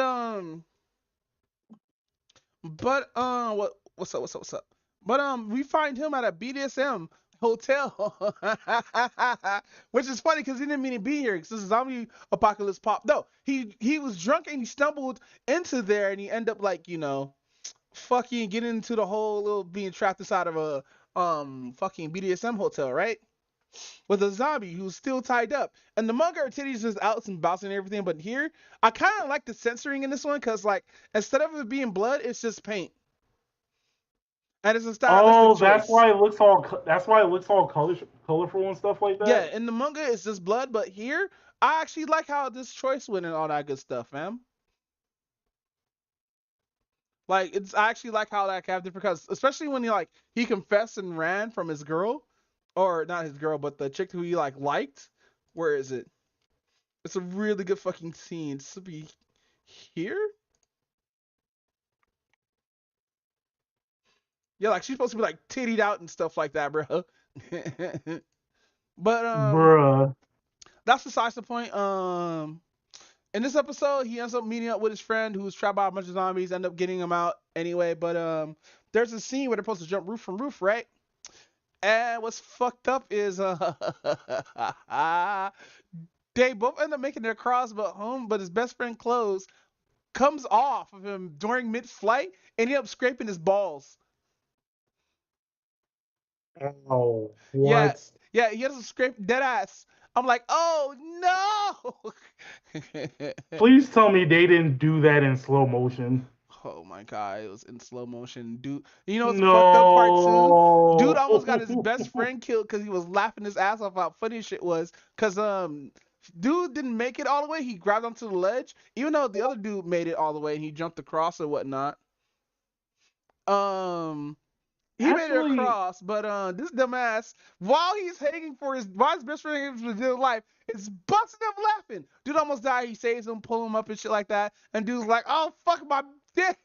E: what's up? But we find him at a BDSM hotel, which is funny because he didn't mean to be here because this zombie apocalypse popped. No, he was drunk and he stumbled into there and he ended up like fucking getting into the whole little being trapped inside of a fucking BDSM hotel, right? With a zombie who's still tied up. And the manga her titties just out and bouncing and everything. But here, I kind of like the censoring in this one because, like, instead of it being blood, it's just paint. And it's a stylistic choice.
D: That's why it looks all colorful and stuff like that.
E: Yeah, in the manga, it's just blood. But here, I actually like how this choice went and all that good stuff, man. Like, I actually like how that character, because especially when he confessed and ran from his girl. Or not his girl, but the chick who he liked. Where is it? It's a really good fucking scene. It's to be here. Yeah, like she's supposed to be like tittied out and stuff like that, bro. But
D: bruh,
E: that's besides the point. In this episode, he ends up meeting up with his friend who's trapped by a bunch of zombies. End up getting him out anyway. But there's a scene where they're supposed to jump roof from roof, right? And what's fucked up is they both end up making their cross but home, but his best friend clothes comes off of him during mid-flight and he ends up scraping his balls.
D: Oh, what?
E: Yeah, he has to scrape dead ass. I'm like, oh no!
D: Please tell me they didn't do that in slow motion.
E: Oh my god, it was in slow motion. Dude, you know what's the fucked up part too? Dude almost got his best friend killed because he was laughing his ass off. How funny shit was. Because dude didn't make it all the way. He grabbed onto the ledge, even though the other dude made it all the way and he jumped across or whatnot. He made it across, but this dumbass, while his best friend was in life, is busting up laughing. Dude almost died. He saves him, pull him up and shit like that. And dude's like, oh, fuck my dick.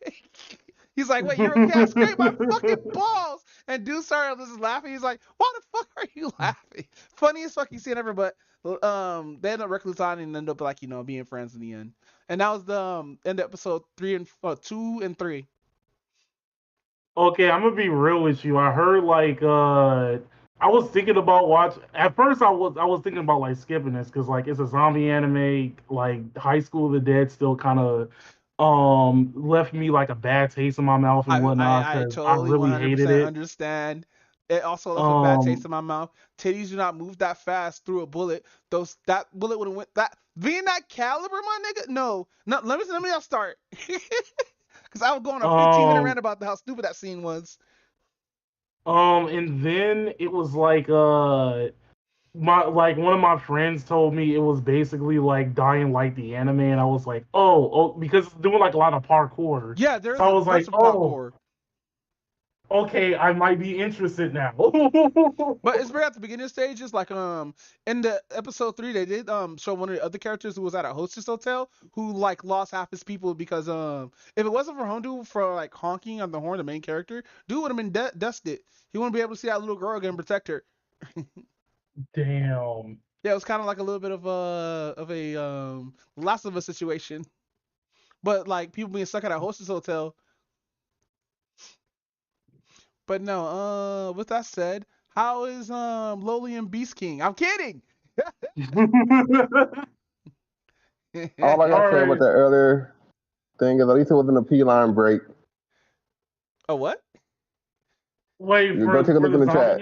E: He's like, wait, you're okay? I scraped my fucking balls. And dude started just laughing. He's like, why the fuck are you laughing? Funniest fucking scene ever, but they end up reconciling and end up being friends in the end. And that was the end of episode 2 and 3.
D: Okay, I'm gonna be real with you. I heard I was thinking about at first I was thinking about skipping this because it's a zombie anime. High School of the Dead still kind of left me a bad taste in my mouth and whatnot.
E: I totally
D: I really hated it.
E: Understand. It also left a bad taste in my mouth. Titties do not move that fast through a bullet. That bullet would have went being that caliber, my nigga. No. Let me not start. Because I was going on a 15-minute rant about how stupid that scene was.
D: And then it was one of my friends told me it was basically dying like the anime, and I was like, oh, because it's doing a lot of parkour.
E: Yeah, there's
D: so I was like,
E: parkour.
D: Okay, I might be interested now.
E: But it's right at the beginning stages, in the episode 3, they did show one of the other characters who was at a hostess hotel who lost half his people because if it wasn't for Hondu for honking on the horn, the main character, dude would have been dusted. He wouldn't be able to see that little girl again and protect her.
D: Damn.
E: Yeah, it was kind of a little bit of a Last of Us situation, but people being stuck at a hostess hotel. But no, with that said, how is Loli and Beast King? I'm kidding.
F: All I gotta say about that earlier thing is at least it wasn't a P-line break.
E: A what?
D: Wait,
F: go take a look in the chat.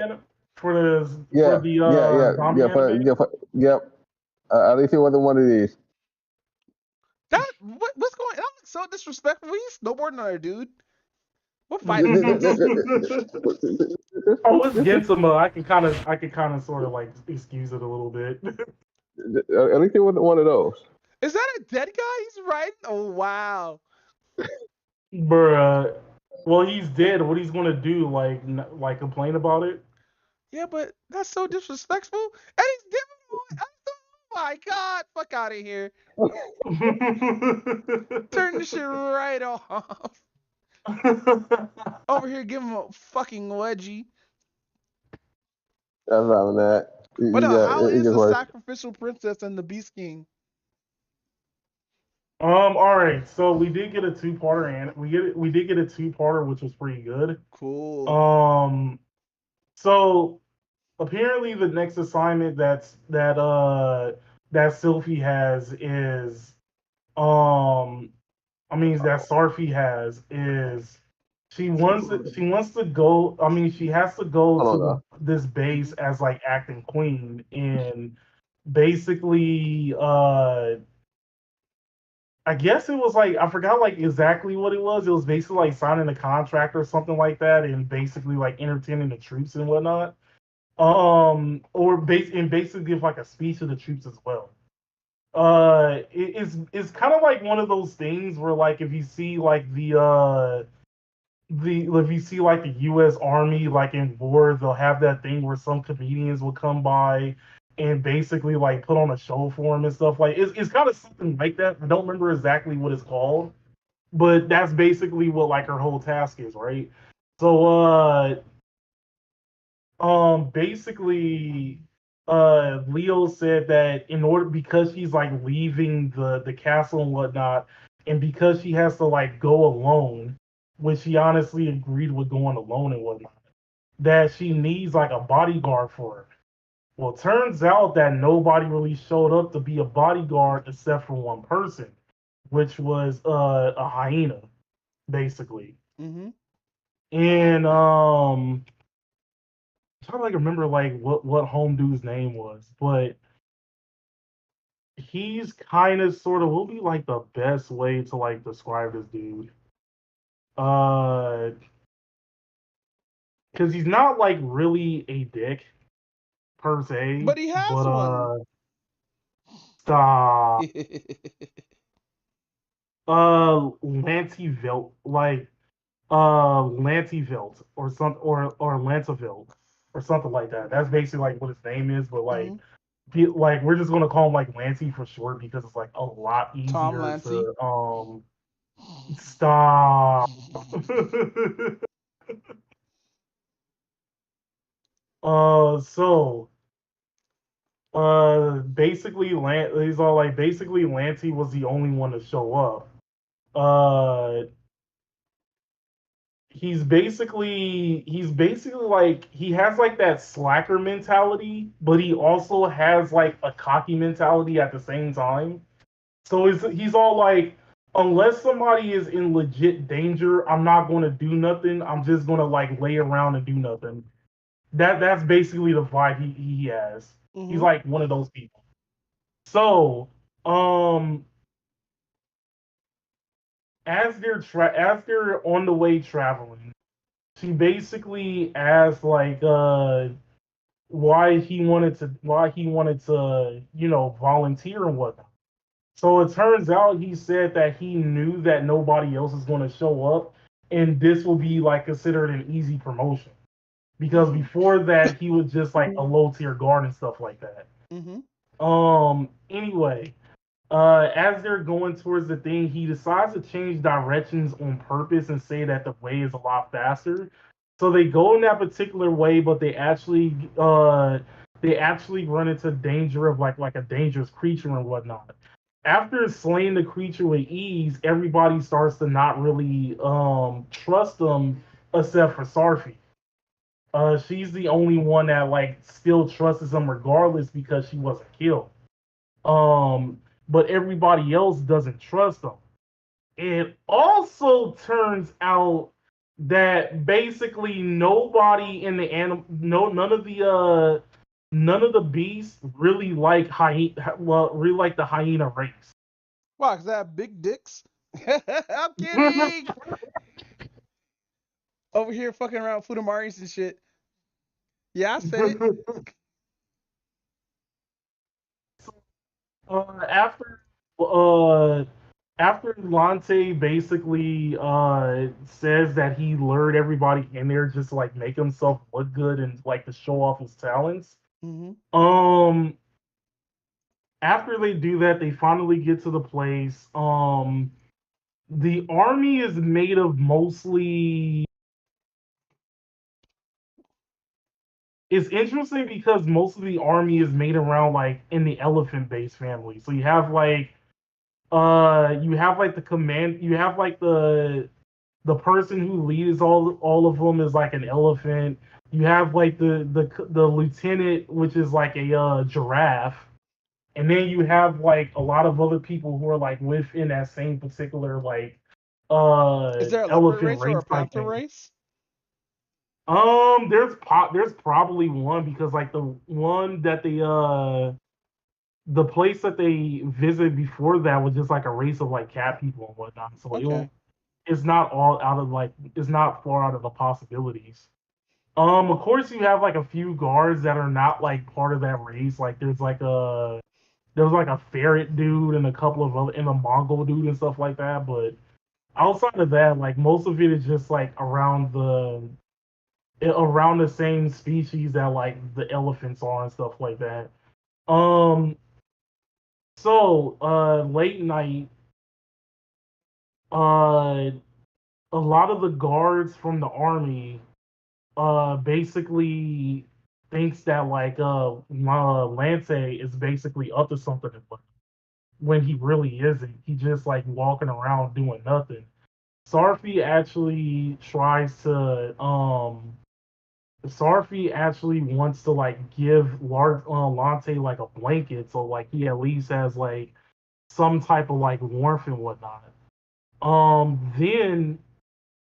F: Yep. At least it wasn't one of these.
E: What's going on? So disrespectful. He's snowboarding on our dude. What fight?
D: Oh, it's Gensama. I can kind of sort of excuse it a little bit.
F: At least it wasn't one of those.
E: Is that a dead guy he's riding? Oh wow.
D: Bruh. Well, he's dead. What he's gonna do? Complain about it?
E: Yeah, but that's so disrespectful. And he's different. Oh my god! Fuck out of here! Turn this shit right off. Over here, give him a fucking wedgie.
F: That's not that.
E: But how
F: It
E: is
F: gets
E: the
F: worse.
E: sacrificial princess and the Beast King?
D: All right, so we did get a two-parter, and we did get a two-parter, which was pretty good.
E: Cool.
D: So apparently the next assignment that Sylphie has is that Sarfi has is she wants to go. I mean, she has to go
F: Hold
D: to
F: on.
D: this base as like acting queen, and basically, I guess it was like I forgot like exactly what it was. It was basically like signing a contract or something like that, and basically like entertaining the troops and whatnot. And basically give like a speech to the troops as well. It's kind of like one of those things where like if you see like if you see like the U.S. Army like in war, they'll have that thing where some comedians will come by and basically like put on a show for them and stuff. Like it's kind of something like that. I don't remember exactly what it's called, but that's basically what like her whole task is, right? So basically Leo said that in order because she's like leaving the castle and whatnot, and because she has to like go alone, which she honestly agreed with going alone and whatnot, that she needs like a bodyguard for her. Well, it turns out that nobody really showed up to be a bodyguard except for one person, which was a hyena, basically.
E: Mm-hmm.
D: And trying to like remember like what home dude's name was, but he's kind of sort of will be like the best way to like describe this dude. Uh, because he's not like really a dick per se,
E: But he has
D: but
E: one.
D: stop. Lantivelt, like Lantivelt or something or Lantavelt or something like that. That's basically like what his name is, but like like we're just gonna call him like Lancy for short because it's like a lot
E: Tom
D: easier
E: Lancy.
D: to stop. So basically he's all like basically Lancy was the only one to show up. He's basically like he has like that slacker mentality, but he also has like a cocky mentality at the same time. So he's all like, unless somebody is in legit danger, I'm not going to do nothing. I'm just going to like lay around and do nothing. That's basically the vibe he has.
E: Mm-hmm.
D: He's like one of those people. So, as they're on the way traveling, she basically asked like why he wanted to volunteer and whatnot. So it turns out he said that he knew that nobody else is going to show up, and this will be like considered an easy promotion because before that he was just like a low tier guard and stuff like that.
E: Mm-hmm.
D: Anyway, as they're going towards the thing, he decides to change directions on purpose and say that the way is a lot faster. So they go in that particular way, but they actually run into danger of like a dangerous creature and whatnot. After slaying the creature with ease, everybody starts to not really trust them except for Sarfi. She's the only one that like still trusts him regardless because she wasn't killed. But everybody else doesn't trust him. It also turns out that basically nobody in the animal, no, none of the beasts really like really like the hyena race.
E: Why? Cause they have big dicks. I'm kidding. Over here fucking around with Fudamaris and shit. Yeah, I said it.
D: After uh after Lante basically says that he lured everybody in there just to like make himself look good and like to show off his talents.
E: Mm-hmm.
D: Um after they do that, they finally get to the place. The army is made of mostly. It's interesting because most of the army is made around like in the elephant-based family. So you have like the command, you have like the person who leads all of them is like an elephant. You have like the lieutenant, which is like a giraffe, and then you have like a lot of other people who are like within that same particular like
E: Is there a leopard
D: elephant
E: race or
D: race
E: a
D: type
E: panther
D: thing.
E: race?
D: There's probably one because like the one that the place that they visited before that was just like a race of like cat people and whatnot. So
E: Okay.
D: it's not all out of like it's not far out of the possibilities. Of course you have like a few guards that are not like part of that race. Like there's like a ferret dude and a couple of other and a Mongol dude and stuff like that. But outside of that, like most of it is just like around the same species that like the elephants are and stuff like that. Um, late night, uh, a lot of the guards from the army, basically thinks that like Lance is basically up to something, when he really isn't. He just like walking around doing nothing. Sarfi actually tries to Sarfi actually wants to like give Lante like a blanket, so like he at least has like some type of like warmth and whatnot. Then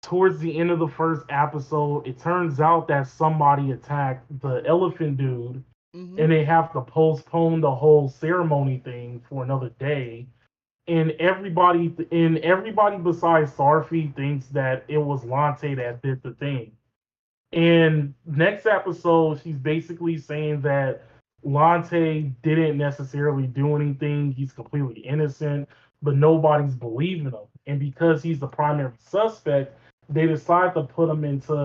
D: towards the end of the first episode, it turns out that somebody attacked the elephant dude,
E: Mm-hmm.
D: and they have to postpone the whole ceremony thing for another day. And everybody besides Sarfi thinks that it was Lante that did the thing. And next episode, she's basically saying that Lante didn't necessarily do anything. He's completely innocent, but nobody's believing him. And because he's the primary suspect, they decide to put him into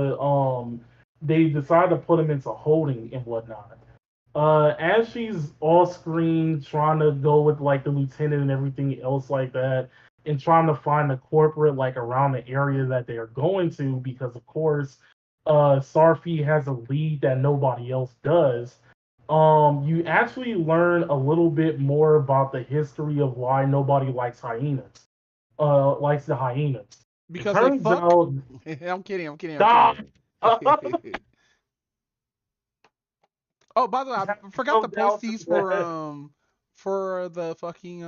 D: holding and whatnot. As she's off screen trying to go with like the lieutenant and everything else like that, and trying to find the corporate like around the area that they are going to, because of course, Sarfi has a lead that nobody else does. You actually learn a little bit more about the history of why nobody likes hyenas. Likes the hyenas. It
E: Because they
D: turns
E: fuck?
D: out,
E: I'm kidding. I'm kidding.
D: stop.
E: Oh, by the way, I forgot
D: No
E: to post
D: doubt to
E: these
D: that.
E: for the fucking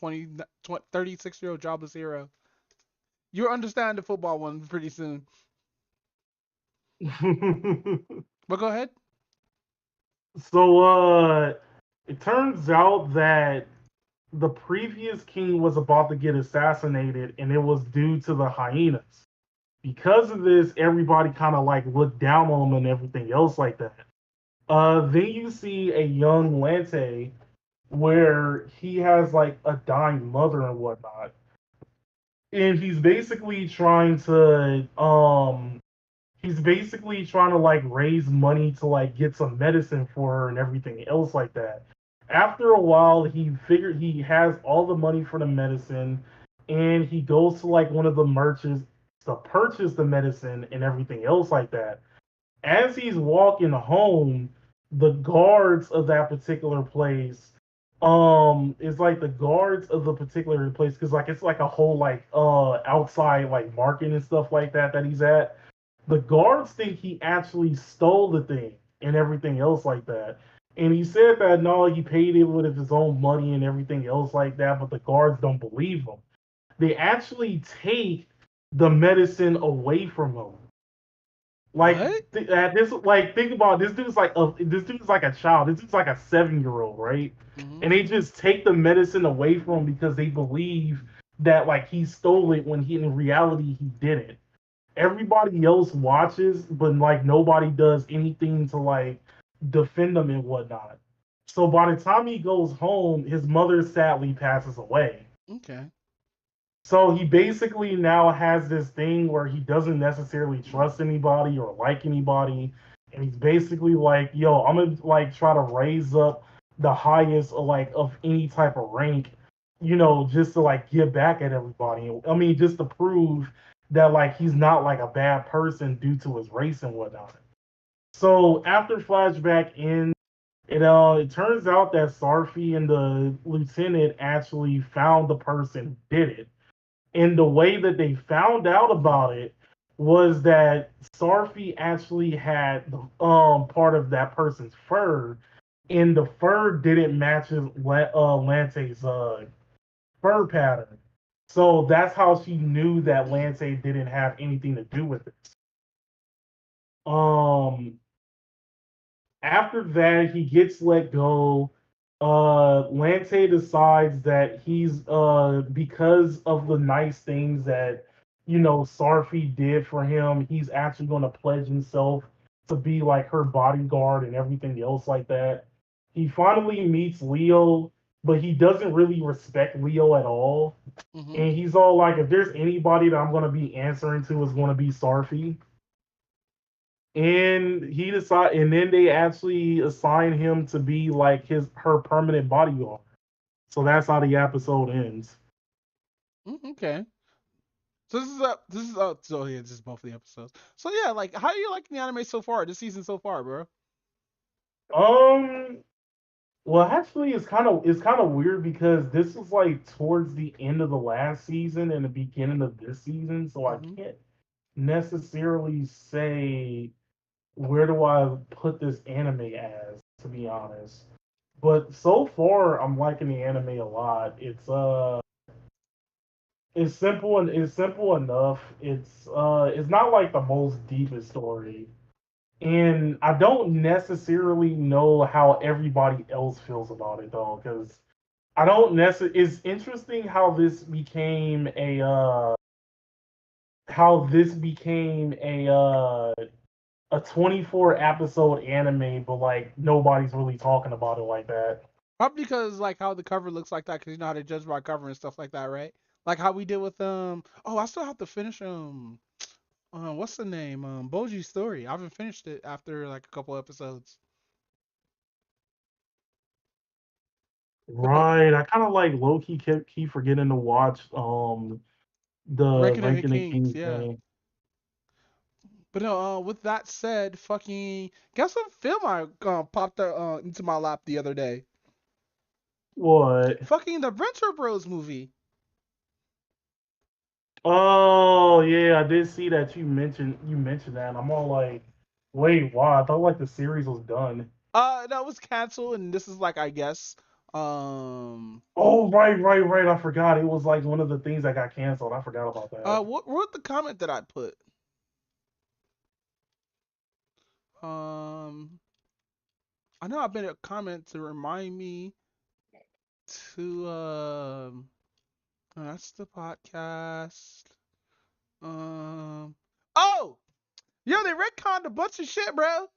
E: 36-year-old jobless hero. You'll understand the football one pretty soon. But go ahead.
D: So it turns out that the previous king was about to get assassinated, and it was due to the hyenas. Because of this, everybody kind of like looked down on him and everything else like that. Then you see a young Lante where he has like a dying mother and whatnot, and he's basically trying to like raise money to like get some medicine for her and everything else like that. After a while, he figured he has all the money for the medicine, and he goes to like one of the merchants to purchase the medicine and everything else like that. As he's walking home, the guards of that particular place, is like the guards of the particular place, because like it's like a whole like outside like market and stuff like that he's at. The guards think he actually stole the thing and everything else like that. And he said that no, he paid it with his own money and everything else like that, but the guards don't believe him. They actually take the medicine away from him. Like
E: What?
D: think about it, this dude's like a child. This dude's like a 7-year-old, right?
E: Mm-hmm.
D: And they just take the medicine away from him because they believe that like he stole it when in reality he didn't. Everybody else watches, but like nobody does anything to like defend him and whatnot. So by the time he goes home, his mother sadly passes away.
E: Okay.
D: So he basically now has this thing where he doesn't necessarily trust anybody or like anybody. And he's basically like, yo, I'm gonna like try to raise up the highest of any type of rank, just to like get back at everybody. I mean, just to prove that like he's not like a bad person due to his race and whatnot. So after flashback ends, it turns out that Sarfi and the lieutenant actually found the person who did it. And the way that they found out about it was that Sarfi actually had part of that person's fur, and the fur didn't match Lante's fur pattern. So that's how she knew that Lante didn't have anything to do with it. Um, After that, he gets let go. Lante decides that he's because of the nice things that Sarfi did for him, he's actually going to pledge himself to be like her bodyguard and everything else like that. He finally meets Leo, but he doesn't really respect Leo at all.
E: Mm-hmm.
D: And he's all like, if there's anybody that I'm going to be answering to, is going to be Sarfi. And and then they actually assign him to be like her permanent bodyguard. So that's how the episode ends.
E: Okay. So so yeah, this is both of the episodes. So yeah, like, how are you liking the anime so far? This season so far, bro?
D: Well, actually, it's kind of weird because this is like towards the end of the last season and the beginning of this season, so I can't necessarily say where do I put this anime as, to be honest. But so far, I'm liking the anime a lot. It's simple enough. It's not like the most deepest story, and I don't necessarily know how everybody else feels about it though, because I don't necessarily. It's interesting how this became a 24 episode anime, but like nobody's really talking about it like that.
E: Probably because like how the cover looks like that, because you know how they judge by cover and stuff like that, right? Like how we did with Oh, I still have to finish what's the name? Boji's story. I haven't finished it after like a couple episodes. But
D: Right. I kind of like low key keep forgetting to watch the
E: Ranking of
D: Ranking the
E: Kings,
D: Kings
E: yeah.
D: thing.
E: But no, with that said, fucking guess what film I popped into my lap the other day?
D: What?
E: Fucking the Venture Bros movie.
D: Oh yeah, I did see that you mentioned that, and I'm all like, wait, why? I thought like the series was done.
E: That was canceled, and this is like I guess
D: Oh right. I forgot. It was like one of the things that got canceled. I forgot about that.
E: what the comment that I put? Um, I know I made a comment to remind me to that's the podcast. Um, oh, yo, they retconned a bunch of shit, bro.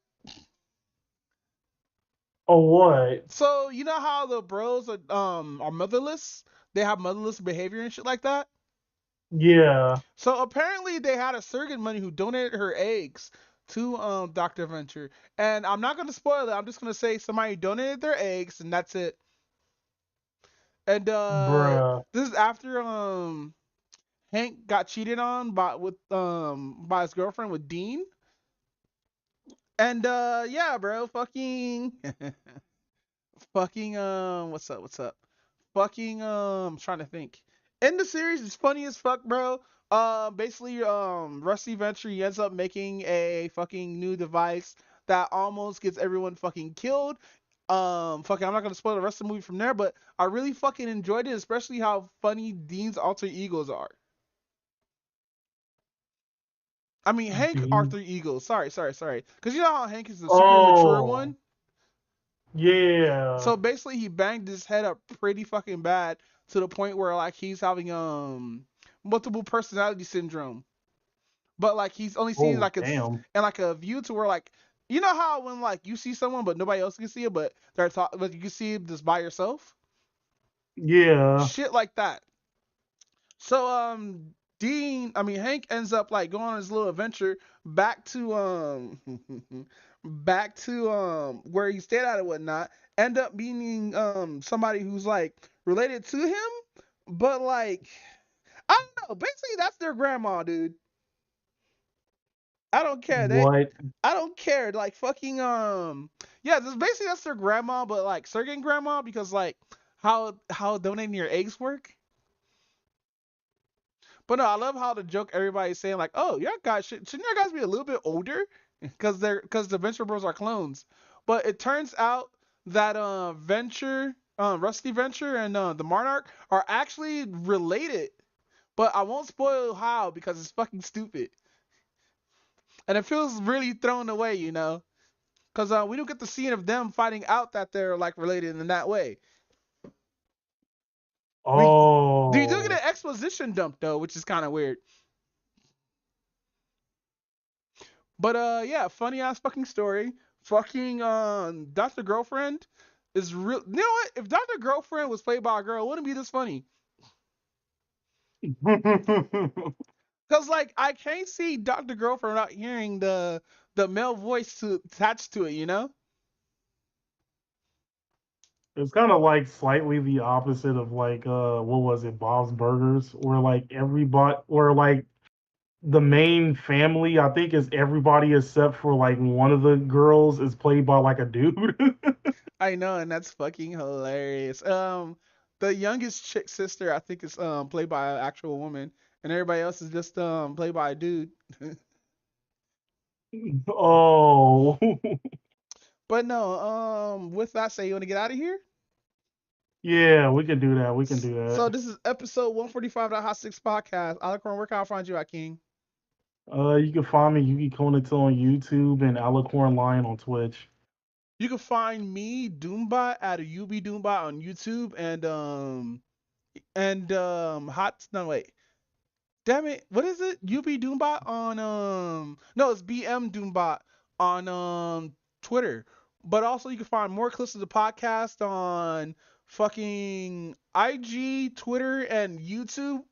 D: Oh what?
E: So you know how the bros are motherless? They have motherless behavior and shit like that.
D: Yeah,
E: So apparently they had a surrogate money who donated her eggs to Dr. Venture. And I'm not gonna spoil it, I'm just gonna say somebody donated their eggs and that's it. And
D: bruh.
E: this is after Hank got cheated on by his girlfriend with Dean. And yeah, bro, fucking fucking what's up? Fucking I'm trying to think. In the series, it's funny as fuck, bro. Basically, Rusty Venture he ends up making a fucking new device that almost gets everyone fucking killed. Fucking, I'm not gonna spoil the rest of the movie from there, but I really fucking enjoyed it, especially how funny Dean's alter egos are. I mean, Hank
D: Dean.
E: alter egos. Sorry. Because you know how Hank is the super mature
D: Oh
E: one.
D: yeah.
E: So basically, he banged his head up pretty fucking bad to the point where like he's having multiple personality syndrome. But like he's only seeing
D: Oh
E: like it's
D: damn.
E: and like a view to where like you know how when like you see someone but nobody else can see it, but but you can see it just by yourself.
D: Yeah.
E: Shit like that. So Hank ends up like going on his little adventure back to back to where he stayed at and whatnot, end up meeting somebody who's like related to him, but like I don't know. Basically, that's their grandma, dude. I don't care.
D: What?
E: I don't care. Like fucking yeah, this basically that's their grandma, but like surrogate grandma because like how donating your eggs work. But no, I love how the joke everybody's saying like, oh, your guys shouldn't your guys be a little bit older because the Venture Bros are clones. But it turns out that Venture, Rusty Venture and the Monarch are actually related. But I won't spoil how because it's fucking stupid. And it feels really thrown away, you know, because we don't get the scene of them finding out that they're like related in that way. We do get
D: Oh.
E: an exposition dump though, which is kind of weird. But yeah, funny ass fucking story. Fucking Dr. Girlfriend is real. You know what? If Dr. Girlfriend was played by a girl, it wouldn't be this funny. Cause like I can't see Dr. Girlfriend without hearing the male voice attached to it, you know?
D: It's kind of like slightly the opposite of like what was it, Bob's Burgers, where like everybody, or like the main family, I think is everybody except for like one of the girls is played by like a dude.
E: I know, and that's fucking hilarious. The youngest chick sister I think is played by an actual woman, and everybody else is just played by a dude.
D: Oh.
E: But no, with that say, you want to get out of here?
D: Yeah, we can do that. We can do
E: So
D: that.
E: this is episode 145 of the HotSticks Podcast. Alicorn, where can I find you at, King?
D: You can find me Yuki Konato on YouTube and Alicorn Lion on Twitch.
E: You can find me Doombot at a UB Doombot on YouTube and hot no wait. Damn it, what is it? UB Doombot on no, it's BM Doombot on Twitter. But also you can find more clips of the podcast on fucking IG, Twitter, and YouTube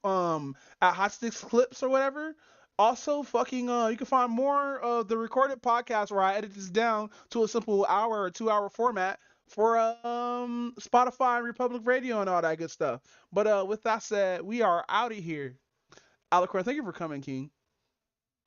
E: at Hotsticks Clips or whatever. Also fucking you can find more of the recorded podcast where I edit this down to a simple hour or 2 hour format for Spotify and Republic Radio and all that good stuff. But with that said, we are out of here. Alicorn, thank you for coming, King.